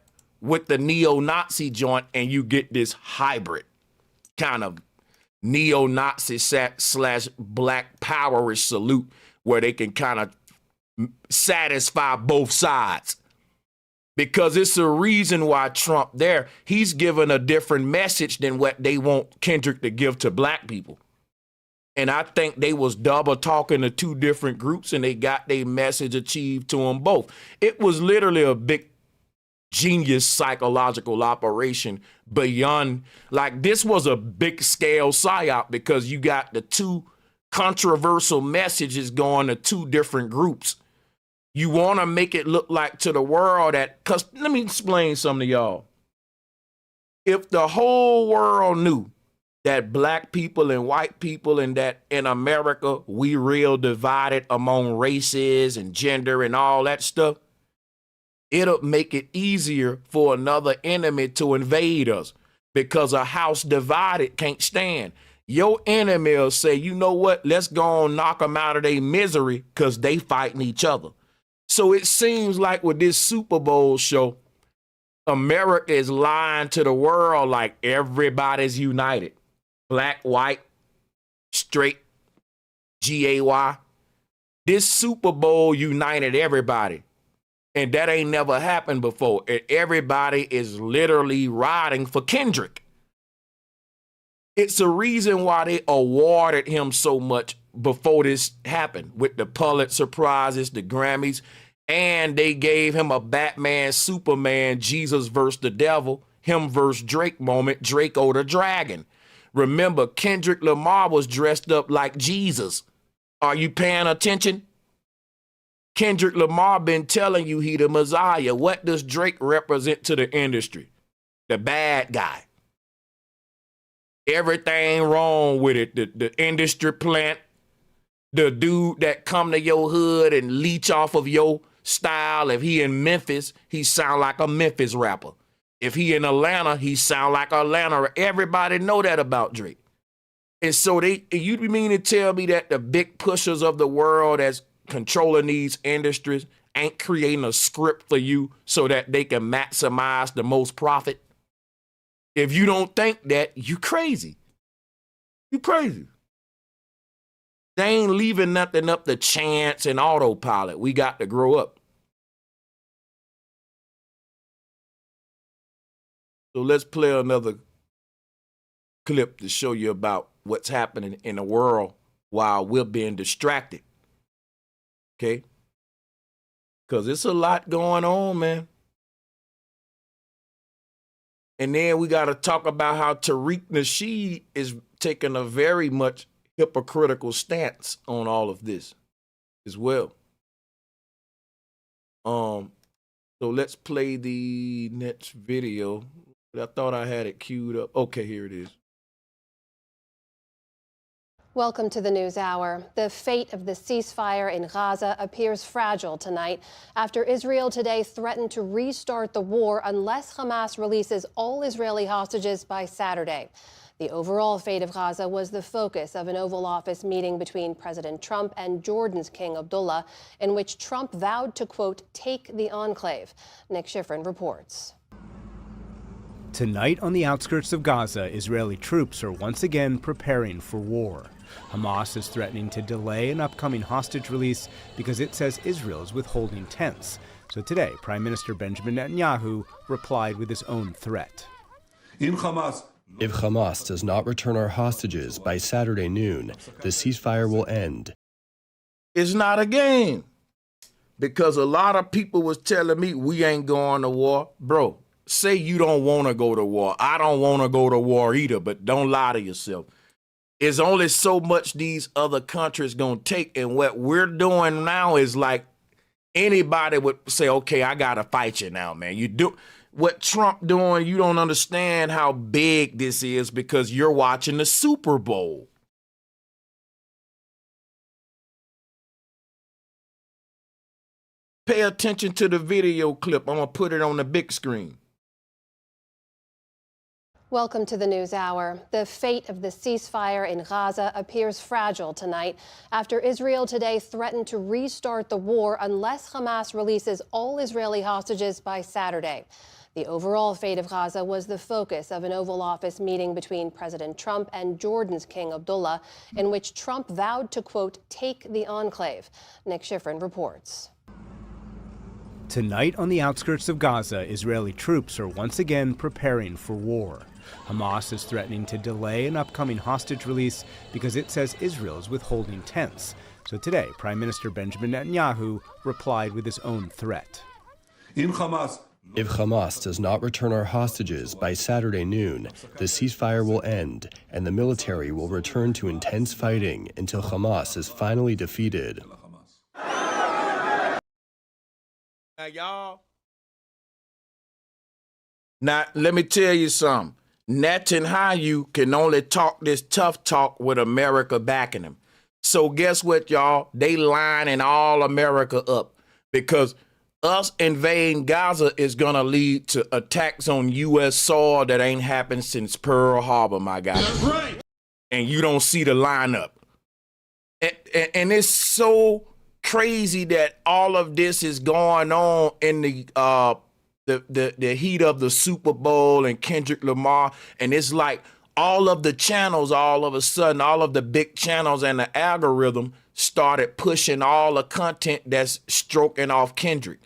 with the neo-Nazi joint, and you get this hybrid kind of neo-Nazi slash black powerish salute where they can kind of satisfy both sides, because it's a reason why Trump there, he's given a different message than what they want Kendrick to give to black people. And I think they was double talking to two different groups and they got their message achieved to them both. It was literally a big genius psychological operation beyond, like, this was a big scale psyop, because you got the two controversial messages going to two different groups. You want to make it look like to the world that, because let me explain something to y'all. If the whole world knew that black people and white people, and that in America we real divided among races and gender and all that stuff, it'll make it easier for another enemy to invade us, because a house divided can't stand. Your enemy will say, you know what, let's go and knock them out of their misery because they fighting each other. So it seems like with this Super Bowl show, America is lying to the world like everybody's united. Black, white, straight, G-A-Y. This Super Bowl united everybody. And that ain't never happened before. And everybody is literally riding for Kendrick. It's a reason why they awarded him so much before this happened, with the Pulitzer Prizes, the Grammys, and they gave him a Batman, Superman, Jesus versus the devil, him versus Drake moment, Draco the Dragon. Remember, Kendrick Lamar was dressed up like Jesus. Are you paying attention? Kendrick Lamar been telling you he the Messiah. What does Drake represent to the industry? The bad guy. Everything wrong with it. The industry plant, the dude that come to your hood and leech off of your style. If he in Memphis, he sound like a Memphis rapper. If he in Atlanta, he sound like Atlanta. Everybody know that about Drake. And so you mean to tell me that the big pushers of the world that's controlling these industries ain't creating a script for you so that they can maximize the most profit? If you don't think that, you crazy. You crazy. They ain't leaving nothing up to chance and autopilot. We got to grow up. So let's play another clip to show you about what's happening in the world while we're being distracted. Okay? Because it's a lot going on, man. And then we got to talk about how Tariq Nasheed is taking a very much hypocritical stance on all of this as well. So let's play the next video. I thought I had it queued up. Okay, here it is. Welcome to the News Hour. The fate of the ceasefire in Gaza appears fragile tonight after Israel today threatened to restart the war unless Hamas releases all Israeli hostages by Saturday. The overall fate of Gaza was the focus of an Oval Office meeting between President Trump and Jordan's King Abdullah, in which Trump vowed to, quote, take the enclave. Nick Schifrin reports. Tonight on the outskirts of Gaza, Israeli troops are once again preparing for war. Hamas is threatening to delay an upcoming hostage release because it says Israel is withholding tents. So today, Prime Minister Benjamin Netanyahu replied with his own threat. If Hamas does not return our hostages by Saturday noon, the ceasefire will end. It's not a game. Because a lot of people was telling me we ain't going to war. Bro, say you don't want to go to war. I don't want to go to war either, but don't lie to yourself. It's only so much these other countries going to take, and what we're doing now is like anybody would say, okay, I got to fight you now, man. You do what Trump doing, you don't understand how big this is because you're watching the Super Bowl. Pay attention to the video clip. I'm going to put it on the big screen. Welcome to the News Hour. The fate of the ceasefire in Gaza appears fragile tonight after Israel today threatened to restart the war unless Hamas releases all Israeli hostages by Saturday. The overall fate of Gaza was the focus of an Oval Office meeting between President Trump and Jordan's King Abdullah, in which Trump vowed to, quote, take the enclave. Nick Schifrin reports. Tonight on the outskirts of Gaza, Israeli troops are once again preparing for war. Hamas is threatening to delay an upcoming hostage release because it says Israel is withholding tents. So today, Prime Minister Benjamin Netanyahu replied with his own threat. If Hamas does not return our hostages by Saturday noon, the ceasefire will end and the military will return to intense fighting until Hamas is finally defeated. Now, y'all. Now, let me tell you something. Netanyahu can only talk this tough talk with America backing him. So guess what, y'all? They lining all America up because us invading Gaza is going to lead to attacks on U.S. soil that ain't happened since Pearl Harbor, my guy. That's right. And you don't see the lineup. And it's so crazy that all of this is going on in the heat of the Super Bowl and Kendrick Lamar. And it's like all of the channels, all of a sudden, all of the big channels and the algorithm started pushing all the content that's stroking off Kendrick.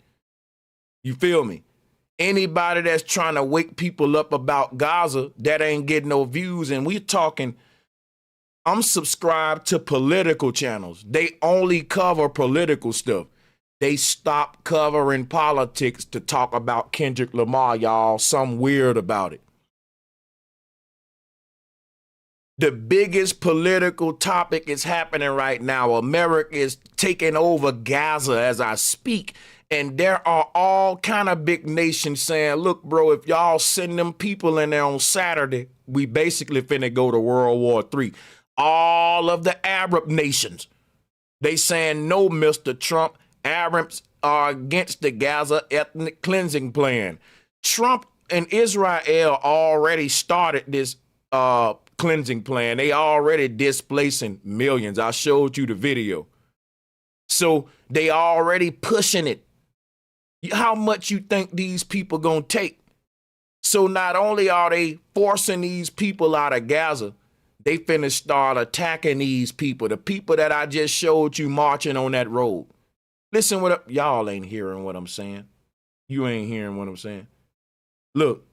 You feel me? Anybody that's trying to wake people up about Gaza, that ain't getting no views. And we talking, I'm subscribed to political channels. They only cover political stuff. They stopped covering politics to talk about Kendrick Lamar, y'all. Something weird about it. The biggest political topic is happening right now. America is taking over Gaza as I speak. And there are all kind of big nations saying, look, bro, if y'all send them people in there on Saturday, we basically finna go to World War III. All of the Arab nations, they saying, no, Mr. Trump, Arabs are against the Gaza ethnic cleansing plan. Trump and Israel already started this cleansing plan. They already displacing millions. I showed you the video. So they already pushing it. How much you think these people gonna take? So not only are they forcing these people out of Gaza, they finna start attacking these people, the people that I just showed you marching on that road. Listen what up, y'all ain't hearing what I'm saying. You ain't hearing what I'm saying. Look,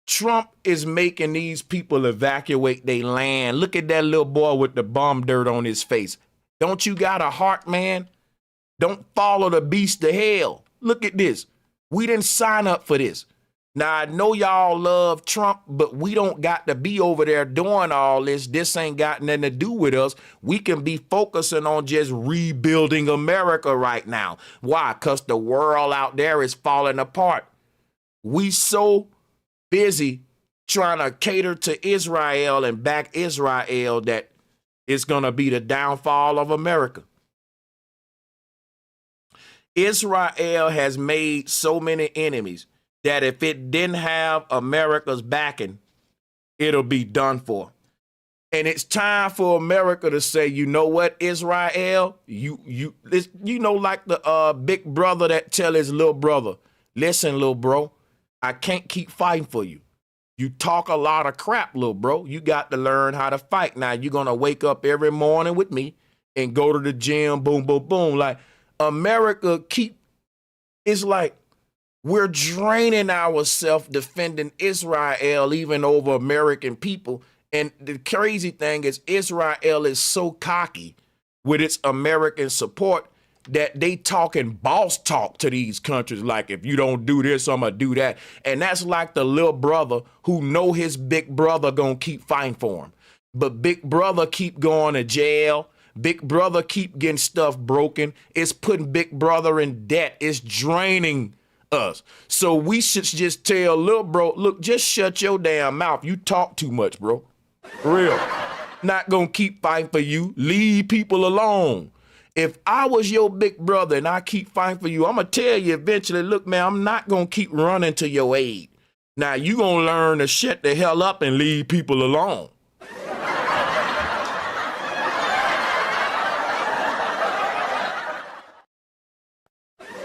Trump is making these people evacuate their land. Look at that little boy with the bomb dirt on his face. Don't you got a heart, man? Don't follow the beast to hell. Look at this. We didn't sign up for this. Now, I know y'all love Trump, but we don't got to be over there doing all this. This ain't got nothing to do with us. We can be focusing on just rebuilding America right now. Why? Because the world out there is falling apart. We so busy trying to cater to Israel and back Israel that it's going to be the downfall of America. Israel has made so many enemies that if it didn't have America's backing, it'll be done for. And it's time for America to say, you know what, Israel, you know, like the big brother that tell his little brother, listen, little bro, I can't keep fighting for you. You talk a lot of crap, little bro. You got to learn how to fight. Now you're going to wake up every morning with me and go to the gym, boom, boom, boom. Like America it's like we're draining ourselves defending Israel even over American people. And the crazy thing is Israel is so cocky with its American support that they talking boss talk to these countries. Like, if you don't do this, I'm gonna do that. And that's like the little brother who know his big brother gonna keep fighting for him. But big brother keep going to jail. Big brother keep getting stuff broken. It's putting big brother in debt. It's draining us. So we should just tell little bro, look, just shut your damn mouth. You talk too much, bro. For real. Not gonna keep fighting for you. Leave people alone. If I was your big brother and I keep fighting for you, I'm gonna tell you eventually, look, man, I'm not gonna keep running to your aid. Now you gonna learn to shut the hell up and leave people alone.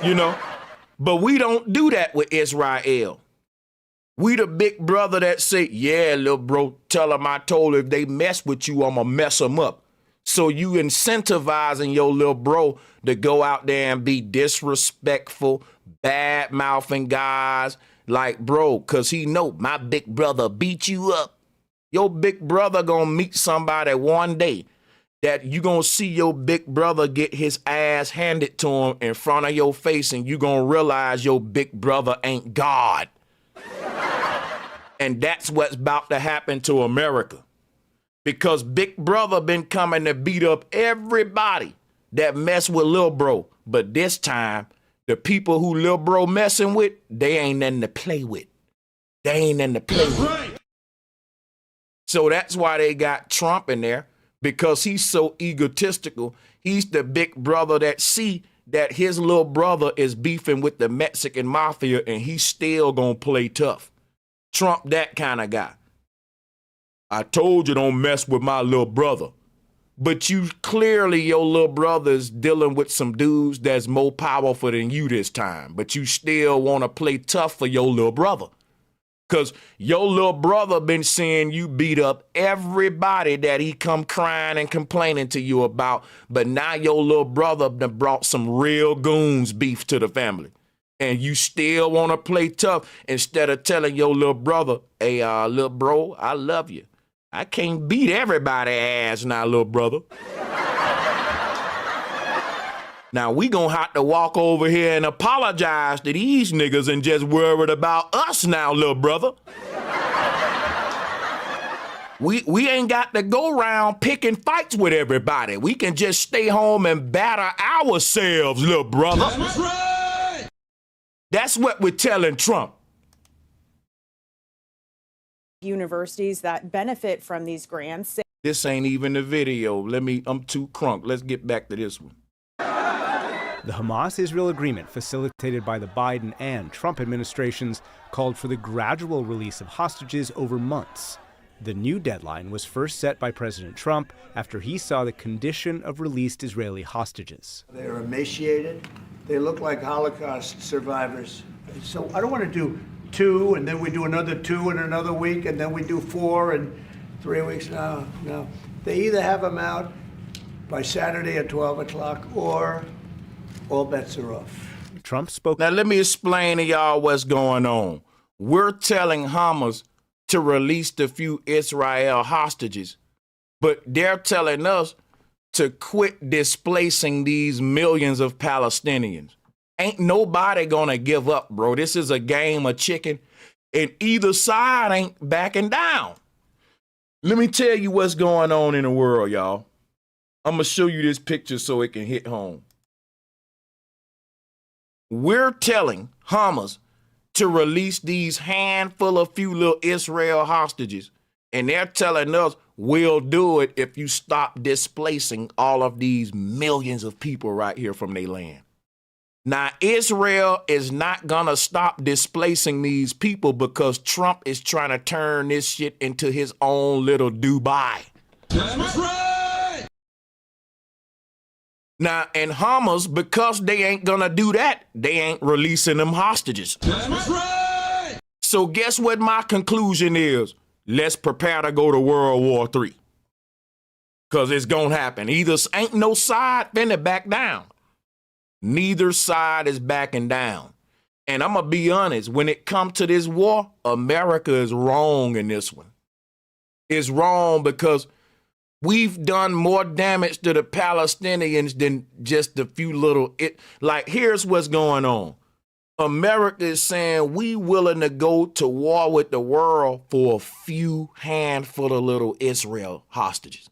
You know, but we don't do that with Israel. We the big brother that say, yeah, little bro, tell them I told her if they mess with you, I'm gonna mess them up. So you incentivizing your little bro to go out there and be disrespectful, bad-mouthing guys like, bro, because he know my big brother beat you up. Your big brother gonna meet somebody one day that you gonna see your big brother get his ass handed to him in front of your face, and you gonna realize your big brother ain't God. And that's what's about to happen to America. Because big brother been coming to beat up everybody that mess with lil bro. But this time, the people who lil bro messing with, they ain't nothing to play with. They ain't nothing to play with. So that's why they got Trump in there, because he's so egotistical. He's the big brother that see that his little brother is beefing with the Mexican mafia and he's still gonna play tough. Trump, that kind of guy. I told you don't mess with my little brother. But you clearly, your little brother is dealing with some dudes that's more powerful than you this time. But you still want to play tough for your little brother. Because your little brother been seeing you beat up everybody that he come crying and complaining to you about. But now your little brother done brought some real goons beef to the family. And you still want to play tough instead of telling your little brother, hey, little bro, I love you. I can't beat everybody's ass now, little brother. Now, we gonna have to walk over here and apologize to these niggas and just worried about us now, little brother. We ain't got to go around picking fights with everybody. We can just stay home and batter ourselves, little brother. That's right. That's what we're telling Trump. Universities that benefit from these grants. This ain't even a video. I'm too crunk. Let's get back to this one. The Hamas-Israel agreement, facilitated by the Biden and Trump administrations, called for the gradual release of hostages over months. The new deadline was first set by President Trump after he saw the condition of released Israeli hostages. They're emaciated. They look like Holocaust survivors. So I don't want to do 2, and then we do another 2 in another week, and then we do 4 in 3 weeks. No. They either have them out by Saturday at 12 o'clock or all bets are off. Trump spoke. Now, let me explain to y'all what's going on. We're telling Hamas to release the few Israel hostages, but they're telling us to quit displacing these millions of Palestinians. Ain't nobody gonna give up, bro. This is a game of chicken, and either side ain't backing down. Let me tell you what's going on in the world, y'all. I'm gonna show you this picture so it can hit home. We're telling Hamas to release these handful of few little Israel hostages, and they're telling us we'll do it if you stop displacing all of these millions of people right here from their land. Now, Israel is not gonna stop displacing these people because Trump is trying to turn this shit into his own little Dubai. That's right. Now, and Hamas, because they ain't gonna do that, they ain't releasing them hostages. That's right. So guess what my conclusion is? Let's prepare to go to World War III. Because it's gonna happen. Either ain't no side finna back down. Neither side is backing down. And I'm going to be honest, when it comes to this war, America is wrong in this one. It's wrong because we've done more damage to the Palestinians than just a few little... Like, here's what's going on. America is saying we willing to go to war with the world for a few handful of little Israel hostages.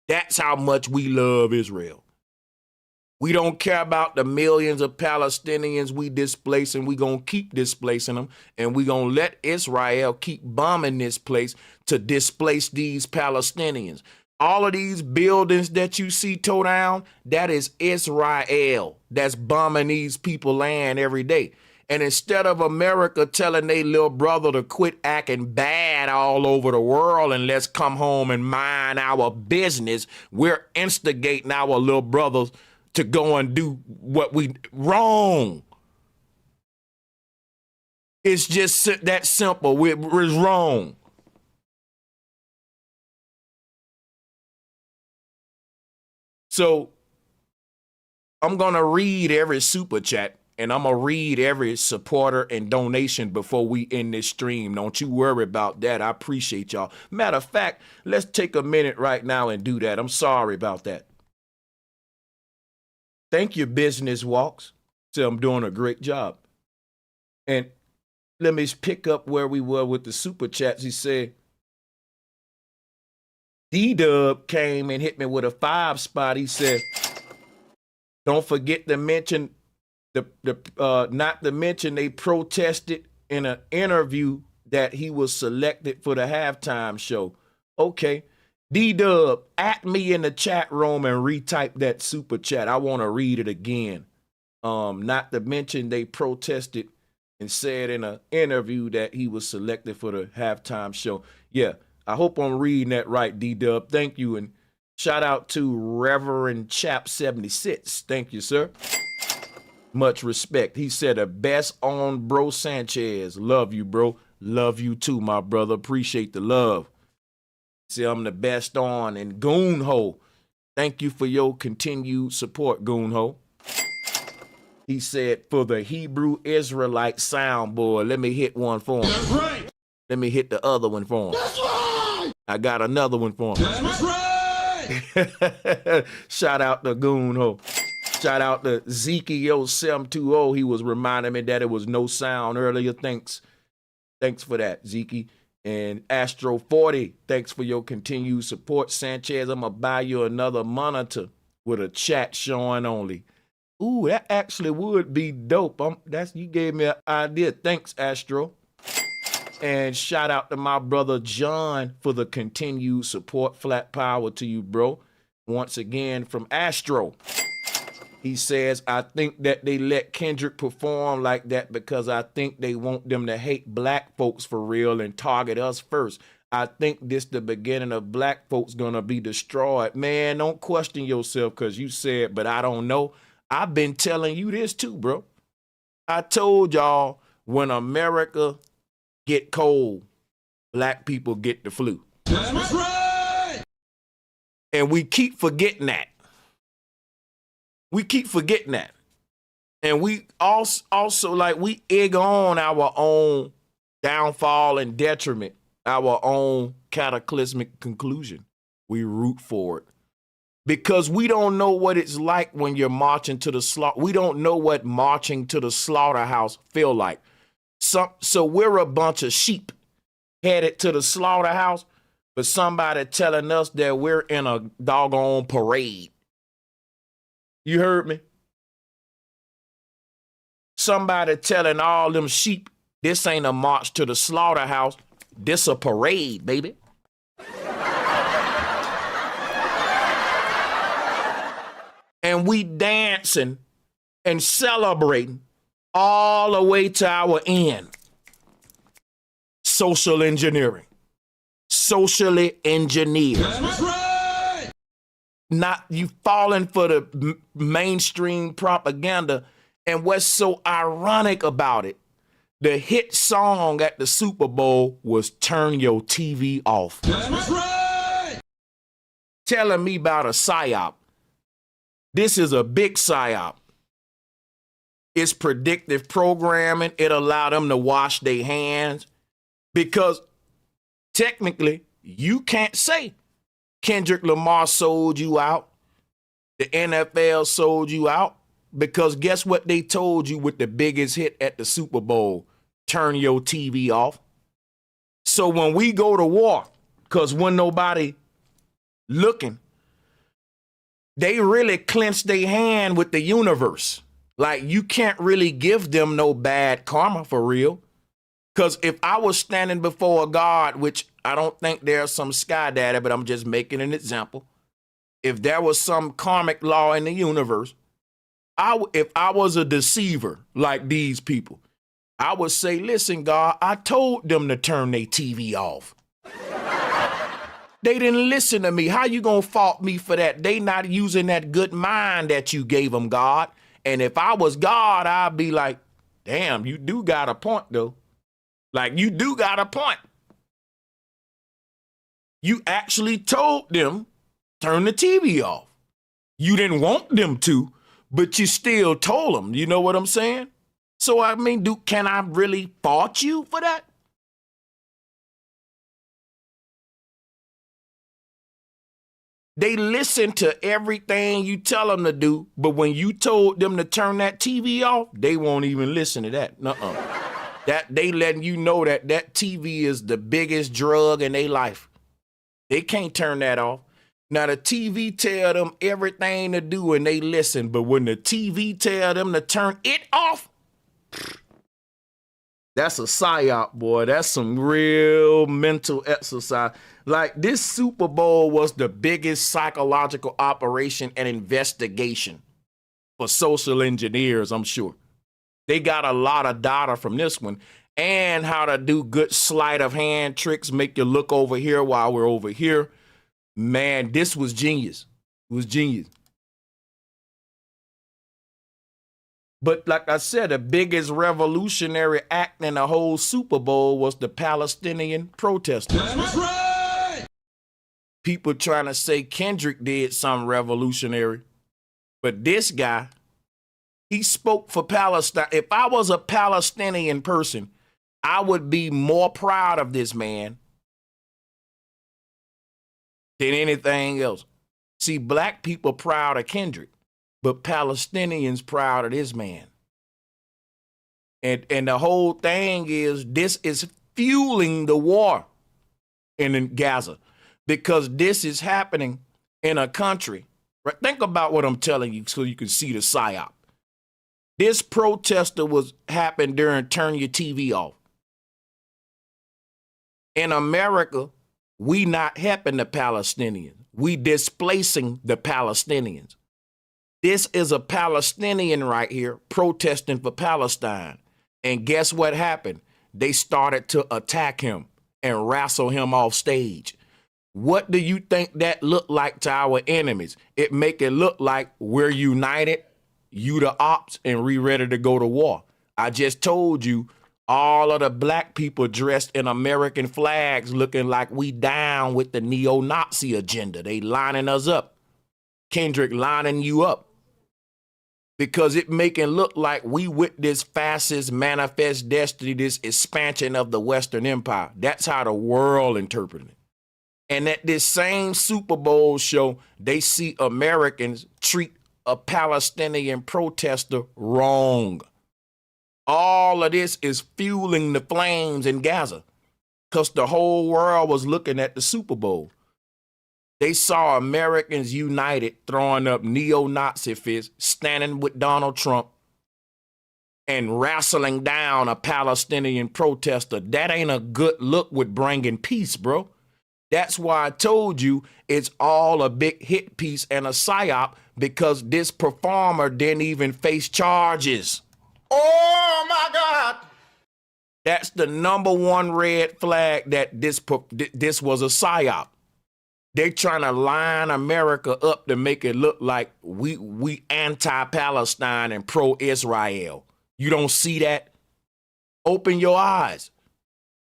That's how much we love Israel. We don't care about the millions of Palestinians we displace, and we're going to keep displacing them, and we're going to let Israel keep bombing this place to displace these Palestinians. All of these buildings that you see tore down, that is Israel that's bombing these people's land every day. And instead of America telling their little brother to quit acting bad all over the world and let's come home and mind our business, we're instigating our little brothers to go and do what we wrong. It's just that simple. We're wrong. So I'm going to read every super chat, and I'm going to read every supporter and donation before we end this stream. Don't you worry about that. I appreciate y'all. Matter of fact, let's take a minute right now and do that. I'm sorry about that. Thank you, Business Walks. So I'm doing a great job. And let me pick up where we were with the super chats. He said, D-Dub came and hit me with a 5 spot. He said, don't forget to mention not to mention they protested in an interview that he was selected for the halftime show. Okay. D-Dub, at me in the chat room and retype that super chat. I want to read it again. Not to mention they protested and said in an interview that he was selected for the halftime show. Yeah, I hope I'm reading that right, D-Dub. Thank you. And shout out to Reverend Chap 76. Thank you, sir. Much respect. He said the best on Bro Sanchez. Love you, bro. Love you too, my brother. Appreciate the love. See, I'm the best on. And Goonho, thank you for your continued support, Goonho. He said, for the Hebrew Israelite soundboard, let me hit one for him. That's right. Let me hit the other one for him. That's right. I got another one for him. That's right. Shout out to Goonho. Shout out to Ezekiel 720. He was reminding me that it was no sound earlier. Thanks for that, Zeke. And Astro 40, thanks for your continued support. Sanchez, I'm going to buy you another monitor with a chat showing only. Ooh, that actually would be dope. You gave me an idea. Thanks, Astro. And shout out to my brother John for the continued support. Flat power to you, bro. Once again from Astro. He says, I think that they let Kendrick perform like that because I think they want them to hate black folks for real and target us first. I think this the beginning of black folks gonna be destroyed. Man, don't question yourself because you said, but I don't know. I've been telling you this too, bro. I told y'all when America get cold, black people get the flu. That's right. And we keep forgetting that. We keep forgetting that. And we also like we egg on our own downfall and detriment, our own cataclysmic conclusion. We root for it. Because we don't know what it's like when you're marching to the slaughter. We don't know what marching to the slaughterhouse feel like. So we're a bunch of sheep headed to the slaughterhouse, but somebody telling us that we're in a doggone parade. You heard me? Somebody telling all them sheep, this ain't a march to the slaughterhouse, this a parade, baby. And we dancing and celebrating all the way to our end. Social engineering. Socially engineered. That's right. Not you falling for the mainstream propaganda. And what's so ironic about it, the hit song at the Super Bowl was Turn Your TV Off. That's right. Telling me about a psyop. This is a big psyop. It's predictive programming. It allowed them to wash their hands because technically you can't say Kendrick Lamar sold you out. The NFL sold you out because guess what they told you with the biggest hit at the Super Bowl? Turn your TV off. So when we go to war, because when nobody looking, they really clench their hand with the universe. Like you can't really give them no bad karma for real. Because if I was standing before a God, which I don't think there's some sky daddy, but I'm just making an example. If there was some karmic law in the universe, if I was a deceiver like these people, I would say, listen, God, I told them to turn their TV off. They didn't listen to me. How you gonna fault me for that? They not using that good mind that you gave them, God. And if I was God, I'd be like, damn, you do got a point though. Like you do got a point. You actually told them, turn the TV off. You didn't want them to, but you still told them. You know what I'm saying? So I mean, can I really fault you for that? They listen to everything you tell them to do, but when you told them to turn that TV off, they won't even listen to that. Nuh-uh. That they letting you know that TV is the biggest drug in their life. They can't turn that off. Now the TV tell them everything to do and they listen, but when the TV tell them to turn it off, that's a psyop, boy. That's some real mental exercise. Like this Super Bowl was the biggest psychological operation and investigation for social engineers, I'm sure. They got a lot of data from this one and how to do good sleight of hand tricks, make you look over here while we're over here. Man, this was genius. It was genius. But like I said, the biggest revolutionary act in the whole Super Bowl was the Palestinian protesters. That's right. People trying to say Kendrick did something revolutionary. But this guy, he spoke for Palestine. If I was a Palestinian person, I would be more proud of this man than anything else. See, black people proud of Kendrick, but Palestinians proud of this man. And the whole thing is this is fueling the war in Gaza because this is happening in a country. Right? Think about what I'm telling you so you can see the psyop. This protester happened during Turn Your TV Off. In America, we not helping the Palestinians. We displacing the Palestinians. This is a Palestinian right here protesting for Palestine. And guess what happened? They started to attack him and wrestle him off stage. What do you think that looked like to our enemies? It make it look like we're united, you the ops, and we ready to go to war. I just told you, all of the black people dressed in American flags looking like we down with the neo-Nazi agenda. They lining us up. Kendrick lining you up. Because it making look like we with this fascist manifest destiny, this expansion of the Western Empire. That's how the world interpreted it. And at this same Super Bowl show, they see Americans treat a Palestinian protester wrong. All of this is fueling the flames in Gaza because the whole world was looking at the Super Bowl. They saw Americans united, throwing up neo-Nazi fists, standing with Donald Trump and wrestling down a Palestinian protester. That ain't a good look with bringing peace, bro. That's why I told you it's all a big hit piece and a psyop, because this performer didn't even face charges. Oh my God. That's the number one red flag, that this was a psyop. They trying to line America up to make it look like we anti-Palestine and pro-Israel. You don't see that? Open your eyes.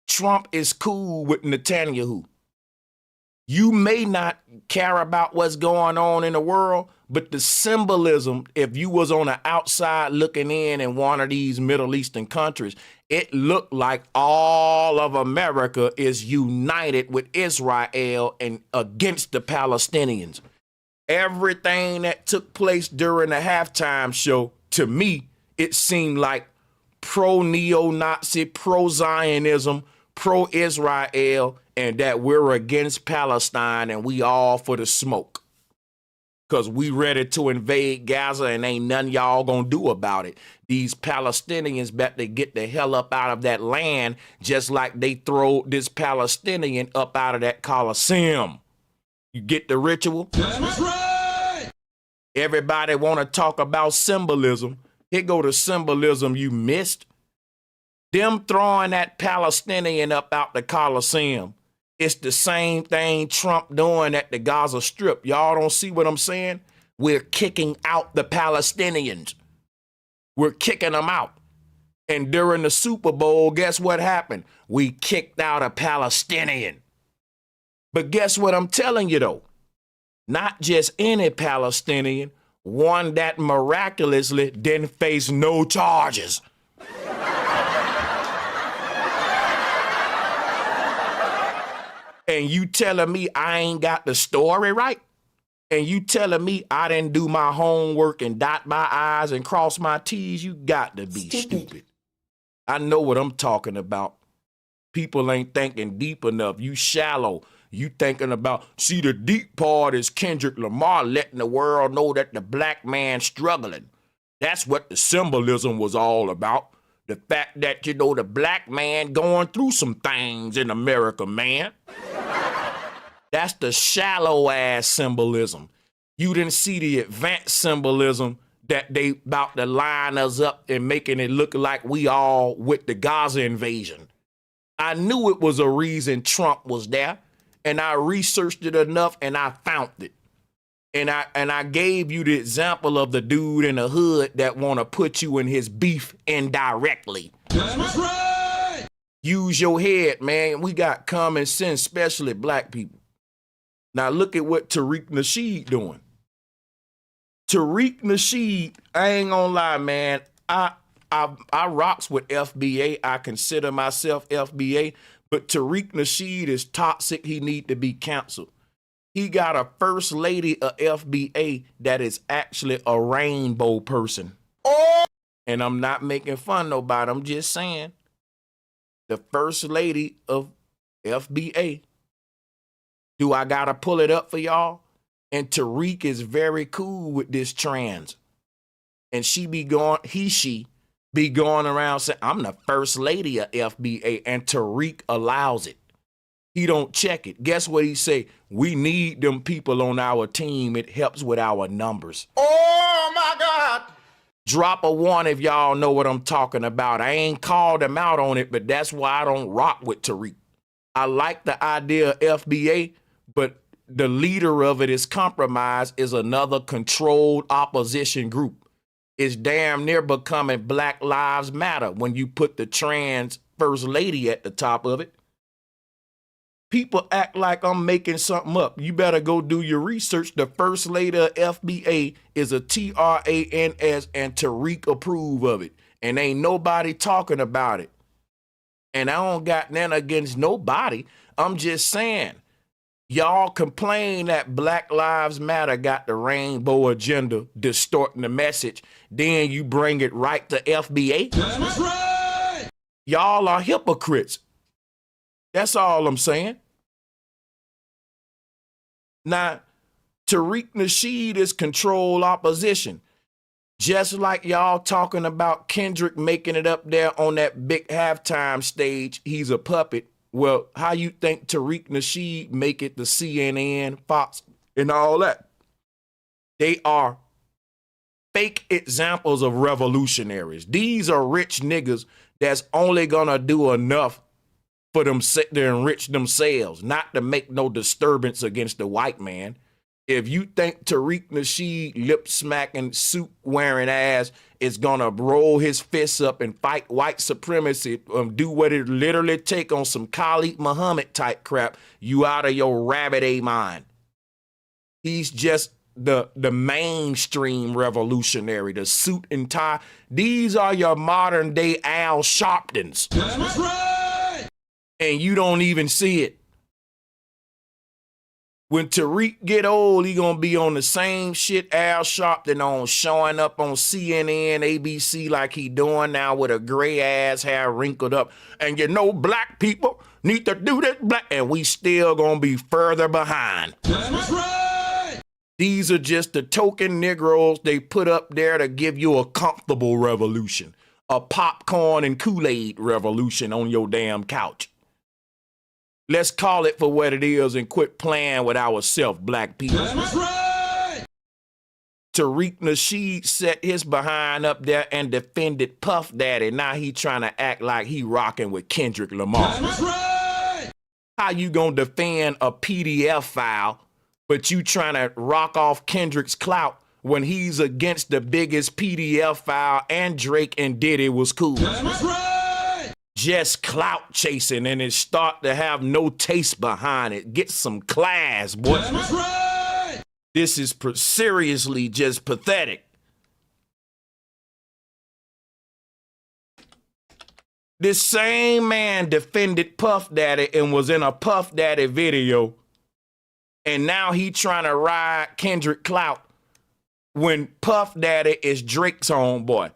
Trump is cool with Netanyahu. You may not care about what's going on in the world, but the symbolism, if you was on the outside looking in one of these Middle Eastern countries, it looked like all of America is united with Israel and against the Palestinians. Everything that took place during the halftime show, to me, it seemed like pro-neo-Nazi, pro-Zionism, pro-Israel, and that we're against Palestine and we all for the smoke. Because we ready to invade Gaza and ain't nothing y'all gonna do about it. These Palestinians better get the hell up out of that land, just like they throw this Palestinian up out of that Colosseum. You get the ritual? That's right! Everybody wanna talk about symbolism. Here go the symbolism you missed. Them throwing that Palestinian up out the Colosseum. It's the same thing Trump doing at the Gaza Strip. Y'all don't see what I'm saying? We're kicking out the Palestinians. We're kicking them out. And during the Super Bowl, guess what happened? We kicked out a Palestinian. But guess what I'm telling you, though? Not just any Palestinian, one that miraculously didn't face no charges. And you telling me I ain't got the story right? And you telling me I didn't do my homework and dot my I's and cross my T's? You got to be stupid. I know what I'm talking about. People ain't thinking deep enough. You shallow. You thinking about, see, the deep part is Kendrick Lamar letting the world know that the black man's struggling. That's what the symbolism was all about. The fact that, you know, the black man going through some things in America, man. That's the shallow-ass symbolism. You didn't see the advanced symbolism that they about to line us up and making it look like we all with the Gaza invasion. I knew it was a reason Trump was there, and I researched it enough, and I found it. And I gave you the example of the dude in the hood that want to put you in his beef indirectly. That's right. Use your head, man. We got common sense, especially black people. Now look at what Tariq Nasheed doing. Tariq Nasheed, I ain't gonna lie, man. I rocks with FBA. I consider myself FBA, but Tariq Nasheed is toxic. He need to be canceled. He got a first lady of FBA that is actually a rainbow person. Oh! And I'm not making fun of nobody. I'm just saying the first lady of FBA. Do I gotta pull it up for y'all? And Tariq is very cool with this trans. And she be going around saying, I'm the first lady of FBA, and Tariq allows it. He don't check it. Guess what he say? We need them people on our team. It helps with our numbers. Oh Drop a one if y'all know what I'm talking about. I ain't called him out on it, but that's why I don't rock with Tariq. I like the idea of FBA, but the leader of it is compromised, is another controlled opposition group. It's damn near becoming Black Lives Matter when you put the trans first lady at the top of it. People act like I'm making something up. You better go do your research. The first lady of FBA is a TRANS, and Tariq approve of it. And ain't nobody talking about it. And I don't got nothing against nobody. I'm just saying, y'all complain that Black Lives Matter got the rainbow agenda, distorting the message. Then you bring it right to FBA. That's right. Y'all are hypocrites. That's all I'm saying. Now, Tariq Nasheed is controlled opposition. Just like y'all talking about Kendrick making it up there on that big halftime stage, he's a puppet. Well, how you think Tariq Nasheed make it to CNN, Fox, and all that? They are fake examples of revolutionaries. These are rich niggas that's only gonna do enough for them sit there and enrich themselves, not to make no disturbance against the white man. If you think Tariq Nasheed, lip smacking, suit wearing ass is gonna roll his fists up and fight white supremacy, do what it literally take on some Khalid Muhammad type crap, you out of your rabbit A mind. He's just the mainstream revolutionary, the suit and tie. These are your modern day Al Sharptons. That's right. And you don't even see it. When Tariq get old, he gonna be on the same shit Al Sharpton on, showing up on CNN, ABC like he doing now with a gray ass hair wrinkled up. And you know, black people need to do this, black, and we still gonna be further behind. That's right. These are just the token Negroes they put up there to give you a comfortable revolution, a popcorn and Kool-Aid revolution on your damn couch. Let's call it for what it is and quit playing with ourselves, black people. That's right. Tariq Nasheed set his behind up there and defended Puff Daddy. Now he trying to act like he rocking with Kendrick Lamar. That's right. How you gonna defend a PDF file, but you trying to rock off Kendrick's clout when he's against the biggest PDF file and Drake and Diddy was cool? That's right. Just clout chasing, and it start to have no taste behind it. Get some class, boy. That's right. This is seriously just pathetic. This same man defended Puff Daddy and was in a Puff Daddy video, and now he trying to ride Kendrick clout when Puff Daddy is Drake's homeboy.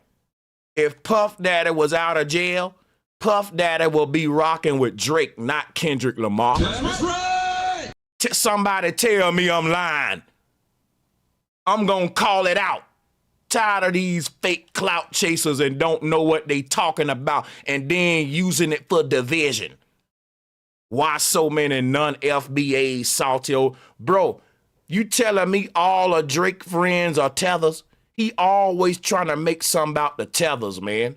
If Puff Daddy was out of jail, Puff Daddy will be rocking with Drake, not Kendrick Lamar. That's right. Somebody tell me I'm lying. I'm gonna call it out. Tired of these fake clout chasers and don't know what they talking about and then using it for division. Why so many non-FBA salty old... Bro, you telling me all of Drake friends are tethers? He always trying to make something about the tethers, man.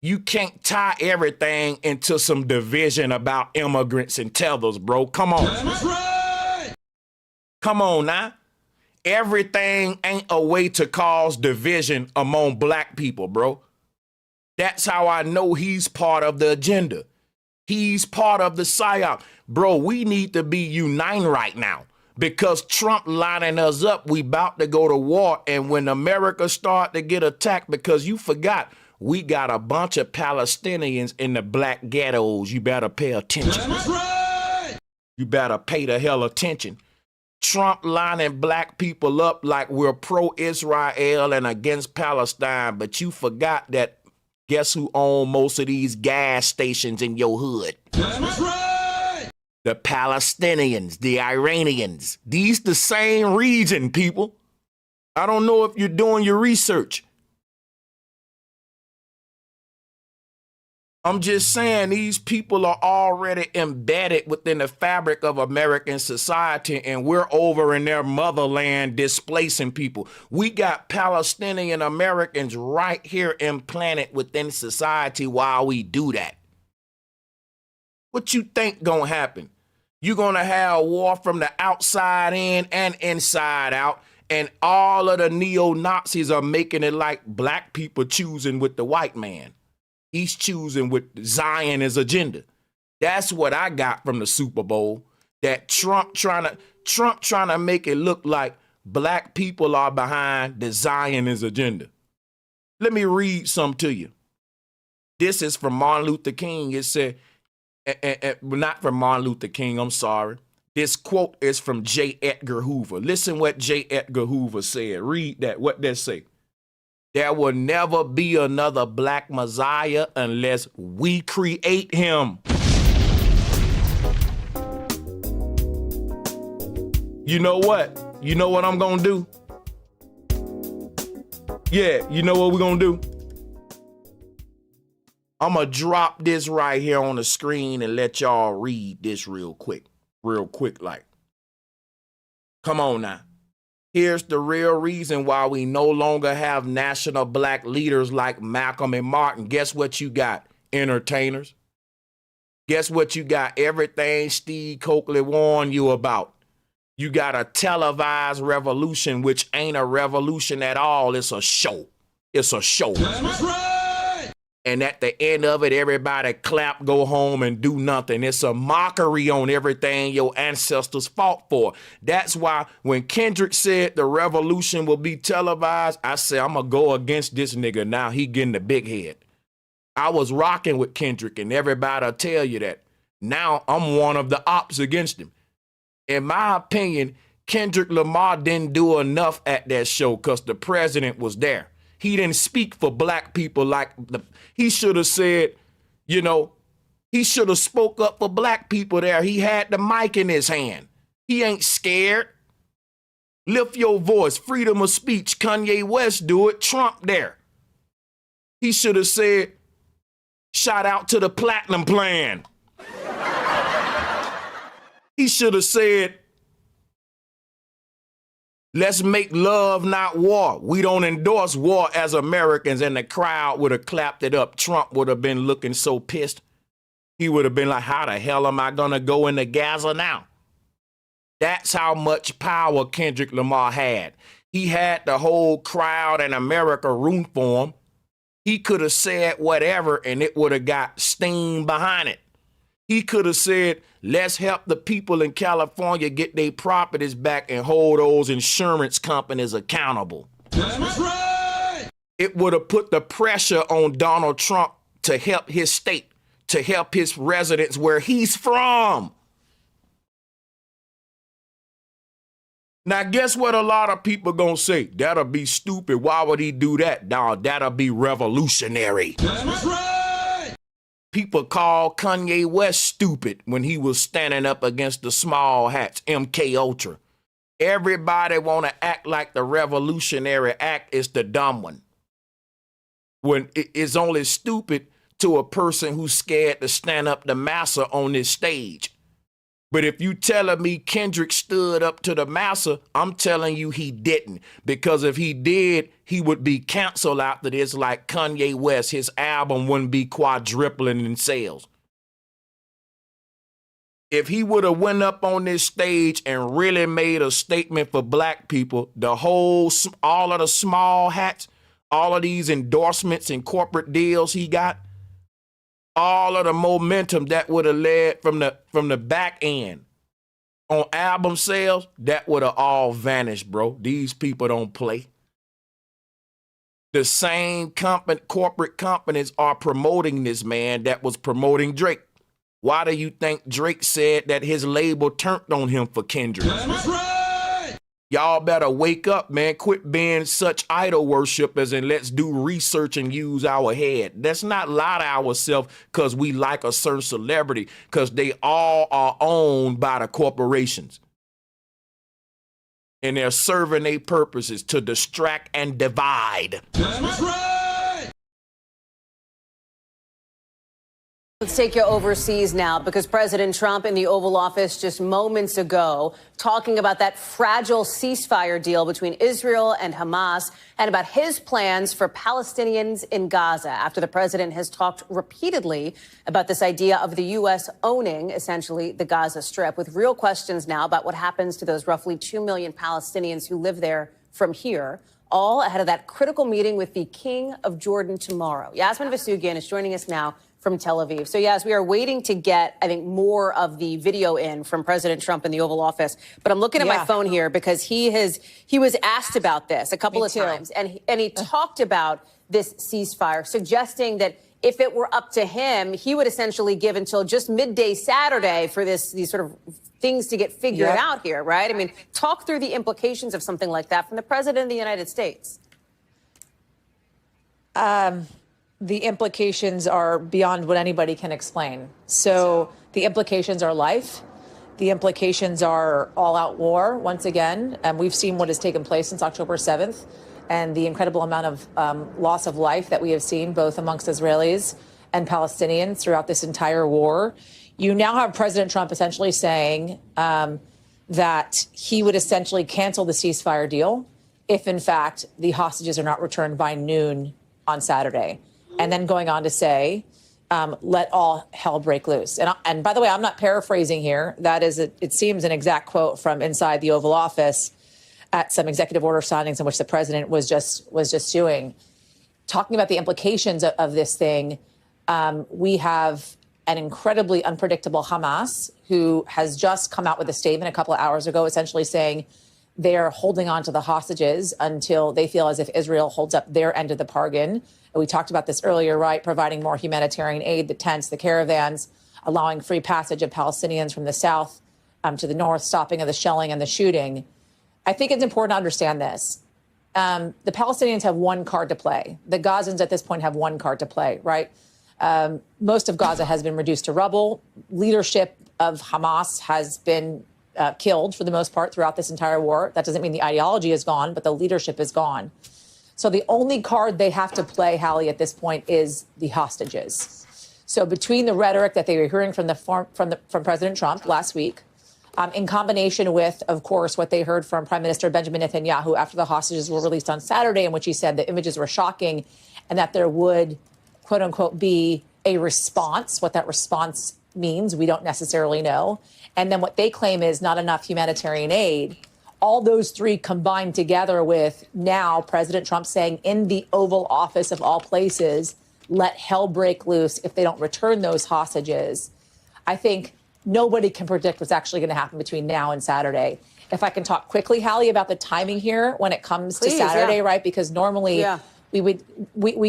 You can't tie everything into some division about immigrants and tethers, bro. Come on. That's right. Come on now. Everything ain't a way to cause division among black people, bro. That's how I know he's part of the agenda. He's part of the psyop. Bro, we need to be uniting right now because Trump lining us up. We about to go to war. And when America start to get attacked, because you forgot, we got a bunch of Palestinians in the black ghettos. You better pay attention. That's right. You better pay the hell attention. Trump lining black people up like we're pro-Israel and against Palestine, but you forgot that guess who owns most of these gas stations in your hood? That's right. The Palestinians, the Iranians. These the same region, people. I don't know if you're doing your research. I'm just saying these people are already embedded within the fabric of American society, and we're over in their motherland displacing people. We got Palestinian Americans right here implanted within society while we do that. What you think gonna happen? You're gonna have war from the outside in and inside out, and all of the neo-Nazis are making it like black people choosing with the white man. He's choosing with Zionist agenda. That's what I got from the Super Bowl. That Trump trying to make it look like black people are behind the Zionist agenda. Let me read some to you. This is from Martin Luther King. It said, not from Martin Luther King, I'm sorry. This quote is from J. Edgar Hoover. Listen what J. Edgar Hoover said. Read that. What that say? There will never be another black Messiah unless we create him. You know what? You know what I'm gonna do? Yeah, you know what we're gonna do? I'm gonna drop this right here on the screen and let y'all read this real quick like. Come on now. Here's the real reason why we no longer have national black leaders like Malcolm and Martin. Guess what you got? Entertainers. Guess what you got? Everything Steve Coakley warned you about. You got a televised revolution, which ain't a revolution at all. It's a show. It's a show. That's right. And at the end of it, everybody clap, go home, and do nothing. It's a mockery on everything your ancestors fought for. That's why when Kendrick said the revolution will be televised, I said, I'm going to go against this nigga now. He getting the big head. I was rocking with Kendrick, and everybody will tell you that. Now I'm one of the ops against him. In my opinion, Kendrick Lamar didn't do enough at that show because the president was there. He didn't speak for black people he should have said, you know, he should have spoke up for black people there. He had the mic in his hand. He ain't scared. Lift your voice, freedom of speech. Kanye West do it, Trump there. He should have said, shout out to the Platinum Plan. He should have said, let's make love, not war. We don't endorse war as Americans, and the crowd would have clapped it up. Trump would have been looking so pissed. He would have been like, how the hell am I going to go into Gaza now? That's how much power Kendrick Lamar had. He had the whole crowd in America root for him. He could have said whatever, and it would have got steam behind it. He could have said, let's help the people in California get their properties back and hold those insurance companies accountable. That's right. It would have put the pressure on Donald Trump to help his state, to help his residents where he's from. Now, guess what a lot of people gonna say? That'll be stupid. Why would he do that? Nah, that'll be revolutionary. That's right. People call Kanye West stupid when he was standing up against the small hats, MK Ultra. Everybody want to act like the revolutionary act is the dumb one. When it's only stupid to a person who's scared to stand up to massa on this stage. But if you telling me Kendrick stood up to the massa, I'm telling you he didn't. Because if he did, he would be canceled after this like Kanye West. His album wouldn't be quadrupling in sales. If he would have went up on this stage and really made a statement for black people, all of the small hats, all of these endorsements and corporate deals he got, all of the momentum that would have led from the back end on album sales, that would have all vanished, bro. These people don't play. The same corporate companies are promoting this man that was promoting Drake. Why do you think Drake said that his label turned on him for Kendrick? That's right. Y'all better wake up, man. Quit being such idol worshipers and let's do research and use our head. Let's not lie to ourselves because we like a certain celebrity, because they all are owned by the corporations. And they're serving their purposes to distract and divide. That's right. Let's take you overseas now, because President Trump in the Oval Office just moments ago talking about that fragile ceasefire deal between Israel and Hamas and about his plans for Palestinians in Gaza, after the president has talked repeatedly about this idea of the U.S. owning, essentially, the Gaza Strip, with real questions now about what happens to those roughly 2 million Palestinians who live there from here, all ahead of that critical meeting with the King of Jordan tomorrow. Yasmin Vasugian is joining us now from Tel Aviv. So, yes, we are waiting to get, I think, more of the video in from President Trump in the Oval Office. But I'm looking at my phone here because he was asked about this a couple of times, and he talked about this ceasefire, suggesting that if it were up to him, he would essentially give until just midday Saturday for these sort of things to get figured out here, right? I mean, talk through the implications of something like that from the president of the United States. The implications are beyond what anybody can explain. So the implications are life. The implications are all-out war, once again. And we've seen what has taken place since October 7th and the incredible amount of loss of life that we have seen both amongst Israelis and Palestinians throughout this entire war. You now have President Trump essentially saying that he would essentially cancel the ceasefire deal if, in fact, the hostages are not returned by noon on Saturday. And then going on to say, let all hell break loose. And by the way, I'm not paraphrasing here. That is, it seems, an exact quote from inside the Oval Office at some executive order signings in which the president was just doing. Talking about the implications of this thing, we have an incredibly unpredictable Hamas who has just come out with a statement a couple of hours ago, essentially saying they're holding on to the hostages until they feel as if Israel holds up their end of the bargain. We talked about this earlier, right? Providing more humanitarian aid, the tents, the caravans, allowing free passage of Palestinians from the south to the north, stopping of the shelling and the shooting. I think it's important to understand this. The Palestinians have one card to play. The Gazans at this point have one card to play, right? Most of Gaza has been reduced to rubble. Leadership of Hamas has been killed for the most part throughout this entire war. That doesn't mean the ideology is gone, but the leadership is gone. So the only card they have to play, Hallie, at this point is the hostages. So between the rhetoric that they were hearing from President Trump last week, in combination with, of course, what they heard from Prime Minister Benjamin Netanyahu after the hostages were released on Saturday, in which he said the images were shocking and that there would, quote unquote, be a response. What that response means, we don't necessarily know. And then what they claim is not enough humanitarian aid. All those three combined together with now President Trump saying in the Oval Office of all places, let hell break loose if they don't return those hostages. I think nobody can predict what's actually going to happen between now and Saturday. If I can talk quickly, Hallie, about the timing here when it comes to Saturday, right? Because normally we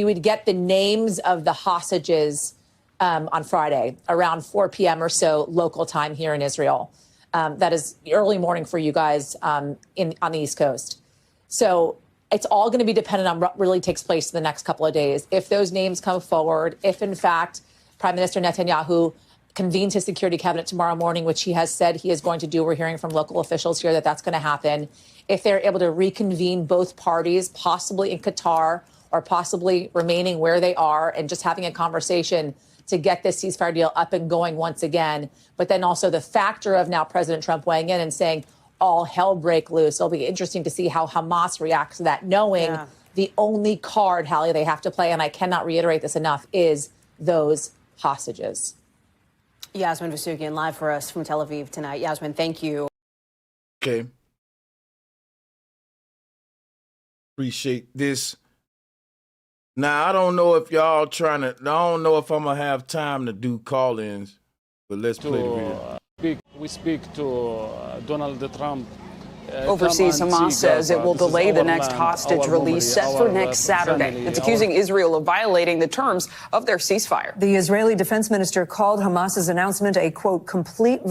would get the names of the hostages on Friday around 4 p.m. or so local time here in Israel. That is early morning for you guys on the East Coast. So it's all going to be dependent on what really takes place in the next couple of days. If those names come forward, if in fact Prime Minister Netanyahu convenes his security cabinet tomorrow morning, which he has said he is going to do. We're hearing from local officials here that that's going to happen. If they're able to reconvene both parties, possibly in Qatar or possibly remaining where they are and just having a conversation to get this ceasefire deal up and going once again. But then also the factor of now President Trump weighing in and saying all hell break loose. It'll be interesting to see how Hamas reacts to that, knowing the only card, Hallie, they have to play, and I cannot reiterate this enough, is those hostages. Yasmin Vasugian live for us from Tel Aviv tonight. Yasmin, thank you. Okay. Appreciate this. Now, I don't know if y'all I don't know if I'm going to have time to do call-ins, but let's play the video. We speak to Donald Trump. Overseas, Hamas says it will delay the next hostage release set for next Saturday. It's accusing Israel of violating the terms of their ceasefire. The Israeli defense minister called Hamas's announcement a, quote, complete.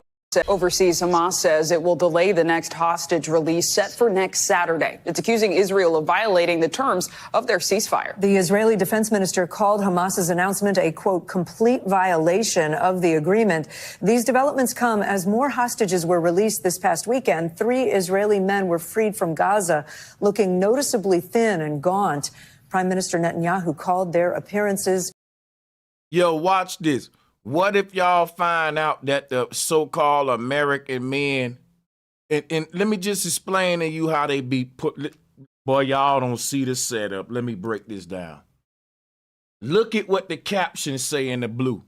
Overseas, Hamas says it will delay the next hostage release set for next Saturday. It's accusing Israel of violating the terms of their ceasefire. The Israeli defense minister called Hamas's announcement a, quote, complete violation of the agreement. These developments come as more hostages were released this past weekend. 3 Israeli men were freed from Gaza, looking noticeably thin and gaunt. Prime Minister Netanyahu called their appearances. Yo, watch this. What if y'all find out that the so-called American men, and let me just explain to you how they be put. Boy, y'all don't see the setup. Let me break this down. Look at what the captions say in the blue.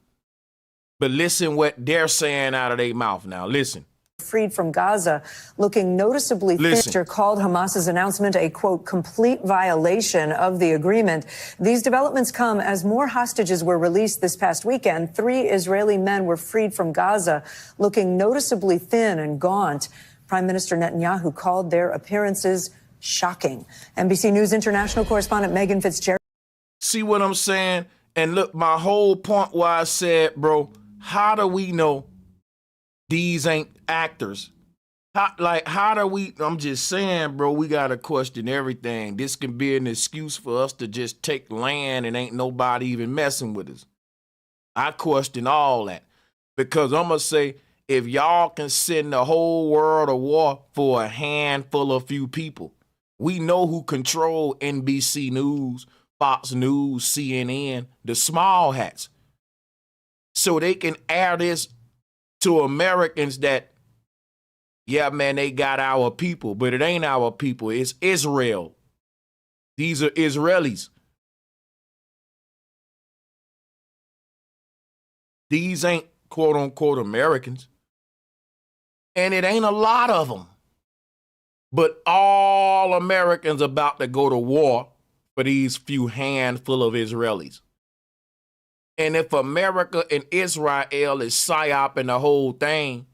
But listen what they're saying out of their mouth now. Listen. Freed from Gaza, looking noticeably thinner, called Hamas's announcement a, quote, complete violation of the agreement. These developments come as more hostages were released this past weekend. 3 Israeli men were freed from Gaza, looking noticeably thin and gaunt. Prime Minister Netanyahu called their appearances shocking. NBC News international correspondent Megan Fitzgerald. See what I'm saying? And look, my whole point why I said, bro, how do we know these ain't actors? How do we, I'm just saying, bro, we got to question everything. This can be an excuse for us to just take land and ain't nobody even messing with us. I question all that because I'm going to say, if y'all can send the whole world to war for a handful of few people, we know who control NBC News, Fox News, CNN, the small hats. So they can air this to Americans that, yeah, man, they got our people, but it ain't our people. It's Israel. These are Israelis. These ain't quote unquote Americans. And it ain't a lot of them. But all Americans about to go to war for these few handful of Israelis. And if America and Israel is psyoping the whole thing,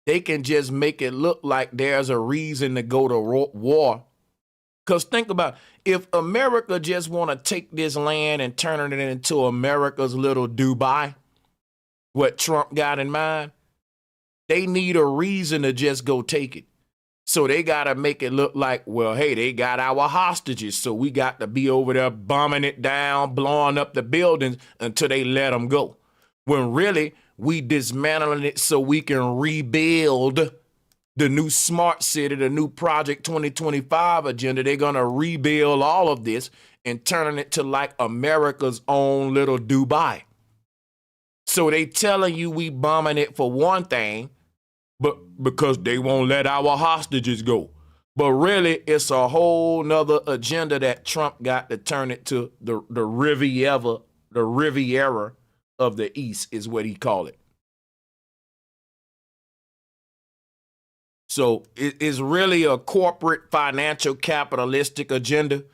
they can just make it look like there's a reason to go to war. Because think about it, if America just want to take this land and turn it into America's little Dubai, what Trump got in mind, they need a reason to just go take it. So they got to make it look like, well, hey, they got our hostages, so we got to be over there bombing it down, blowing up the buildings until they let them go. When really, we dismantling it so we can rebuild the new smart city, the new Project 2025 agenda. They're going to rebuild all of this and turning it to like America's own little Dubai. So they telling you we bombing it for one thing, but because they won't let our hostages go. But really, it's a whole nother agenda that Trump got to turn it to the Riviera of the East is what he called it. So it's really a corporate financial capitalistic agenda,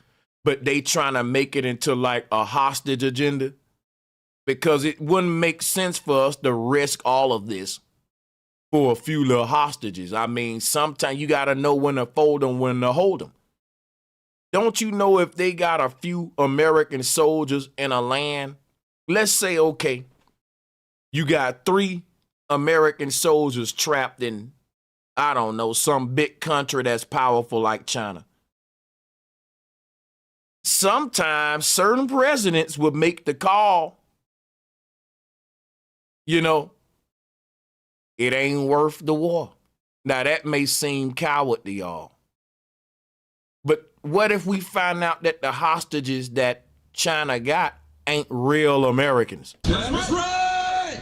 but they trying to make it into like a hostage agenda because it wouldn't make sense for us to risk all of this for a few little hostages. I mean, sometimes you got to know when to fold them, when to hold them. Don't you know if they got a few American soldiers in a land, let's say, okay, you got 3 American soldiers trapped in, I don't know, some big country that's powerful like China. Sometimes certain presidents would make the call, you know, it ain't worth the war. Now, that may seem coward to y'all. But what if we find out that the hostages that China got ain't real Americans? That's right.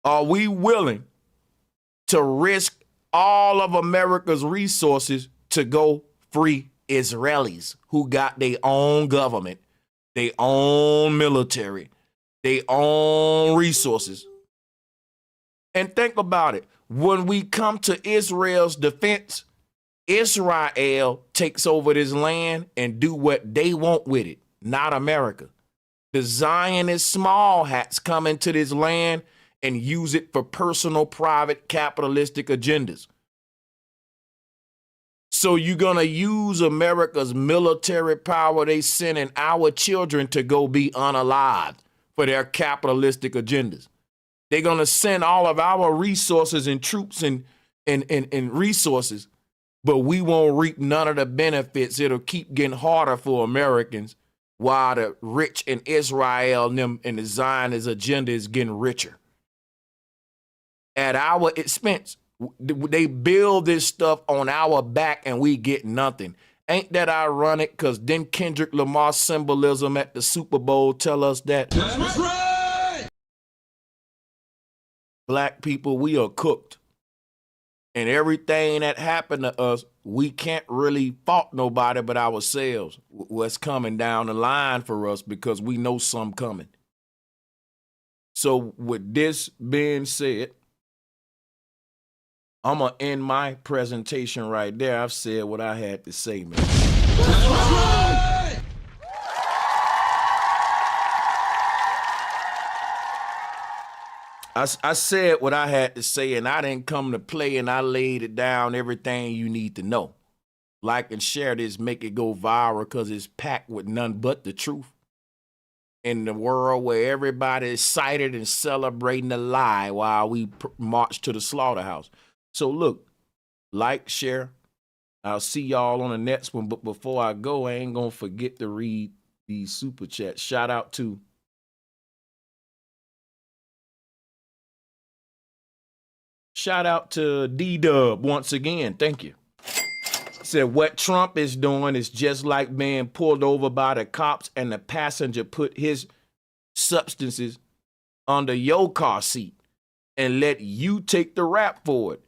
Are we willing to risk all of America's resources to go free Israelis who got their own government, their own military, their own resources? And think about it. When we come to Israel's defense, Israel takes over this land and do what they want with it, not America. The Zionist small hats come into this land and use it for personal, private, capitalistic agendas. So you're going to use America's military power they sending our children to go be unalived for their capitalistic agendas. They're going to send all of our resources and troops and resources, but we won't reap none of the benefits. It'll keep getting harder for Americans while the rich in Israel and them and the Zionist agenda is getting richer. At our expense, they build this stuff on our back and we get nothing. Ain't that ironic? Because didn't Kendrick Lamar Symbolism at the Super Bowl tell us that? That's right. Black people, we are cooked. And everything that happened to us, we can't really fault nobody but ourselves. What's coming down the line for us, because we know some coming. So with this being said, I'm going to end my presentation right there. I've said what I had to say, man. I said what I had to say, and I didn't come to play, and I laid it down, everything you need to know. Like and share this, make it go viral, because it's packed with none but the truth. In the world where everybody is excited and celebrating the lie while we march to the slaughterhouse. So look, like, share. I'll see y'all on the next one. But before I go, I ain't going to forget to read these super chats. Shout out to D-Dub once again. Thank you. Said what Trump is doing is just like being pulled over by the cops and the passenger put his substances under your car seat and let you take the rap for it.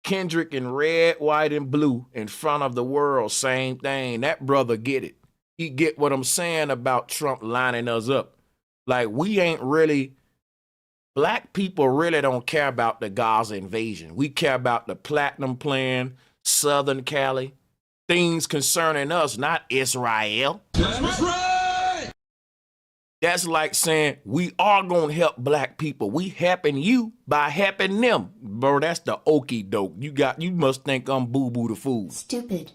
Kendrick in red, white, and blue in front of the world, same thing. That brother get it. He get what I'm saying about Trump lining us up. Like, we ain't really, black people really don't care about the Gaza invasion. We care about the Platinum Plan, Southern Cali, things concerning us, not Israel. That's right. That's like saying we are going to help black people. We helping you by helping them. Bro, that's the okie doke. You must think I'm boo-boo the fool. Stupid.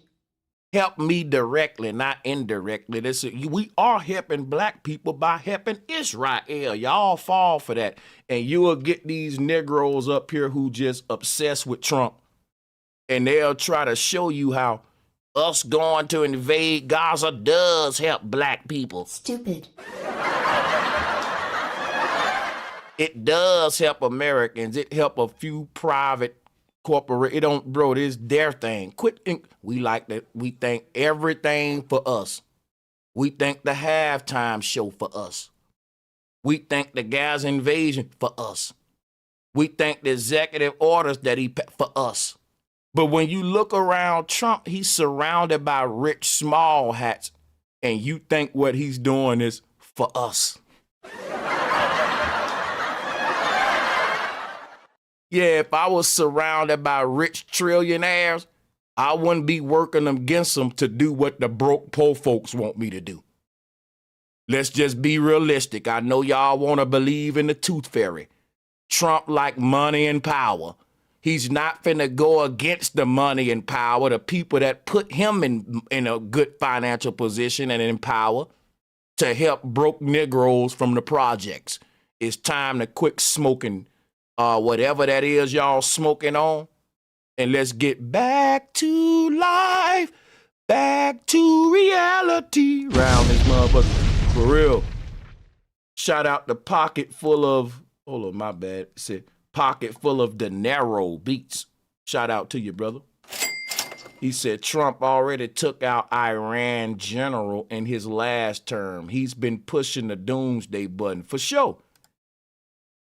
Help me directly, not indirectly. We are helping black people by helping Israel. Y'all fall for that. And you will get these Negroes up here who just obsessed with Trump. And they'll try to show you how us going to invade Gaza does help black people. Stupid. It does help Americans. It help a few private corporate. It don't, bro, this their thing. Quit. We like that. We think everything for us. We think the halftime show for us. We think the Gaza invasion for us. We think the executive orders that he for us. But when you look around Trump, he's surrounded by rich small hats, and you think what he's doing is for us. Yeah, if I was surrounded by rich trillionaires, I wouldn't be working against them to do what the broke poor folks want me to do. Let's just be realistic. I know y'all want to believe in the tooth fairy. Trump like money and power. He's not finna go against the money and power, the people that put him in a good financial position and in power to help broke Negroes from the projects. It's time to quit smoking whatever that is y'all smoking on, and let's get back to life, back to reality round this motherfucker. For real. Shout out the pocket full of, hold on, my bad. It said pocket full of De Niro beats. Shout out to you, brother. He said Trump already took out Iran general in his last term. He's been pushing the doomsday button for sure.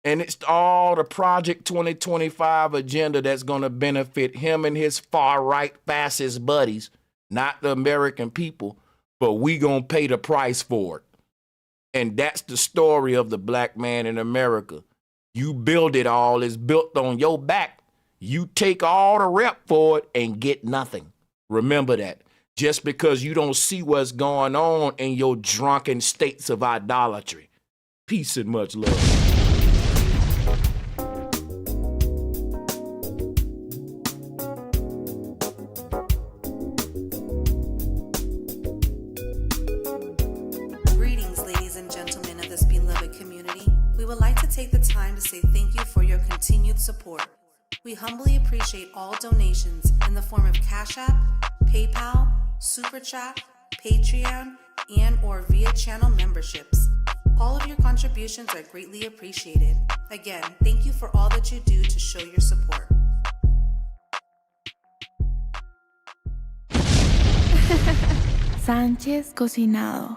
And it's all the Project 2025 agenda that's going to benefit him and his far-right fascist buddies, not the American people, but we going to pay the price for it. And that's the story of the black man in America. You build it all, it's built on your back. You take all the rep for it and get nothing. Remember that. Just because you don't see what's going on in your drunken states of idolatry. Peace and much love. Support. We humbly appreciate all donations in the form of Cash App, PayPal, Super Chat, Patreon, and or via channel memberships. All of your contributions are greatly appreciated. Again, thank you for all that you do to show your support. Sánchez Cocinado.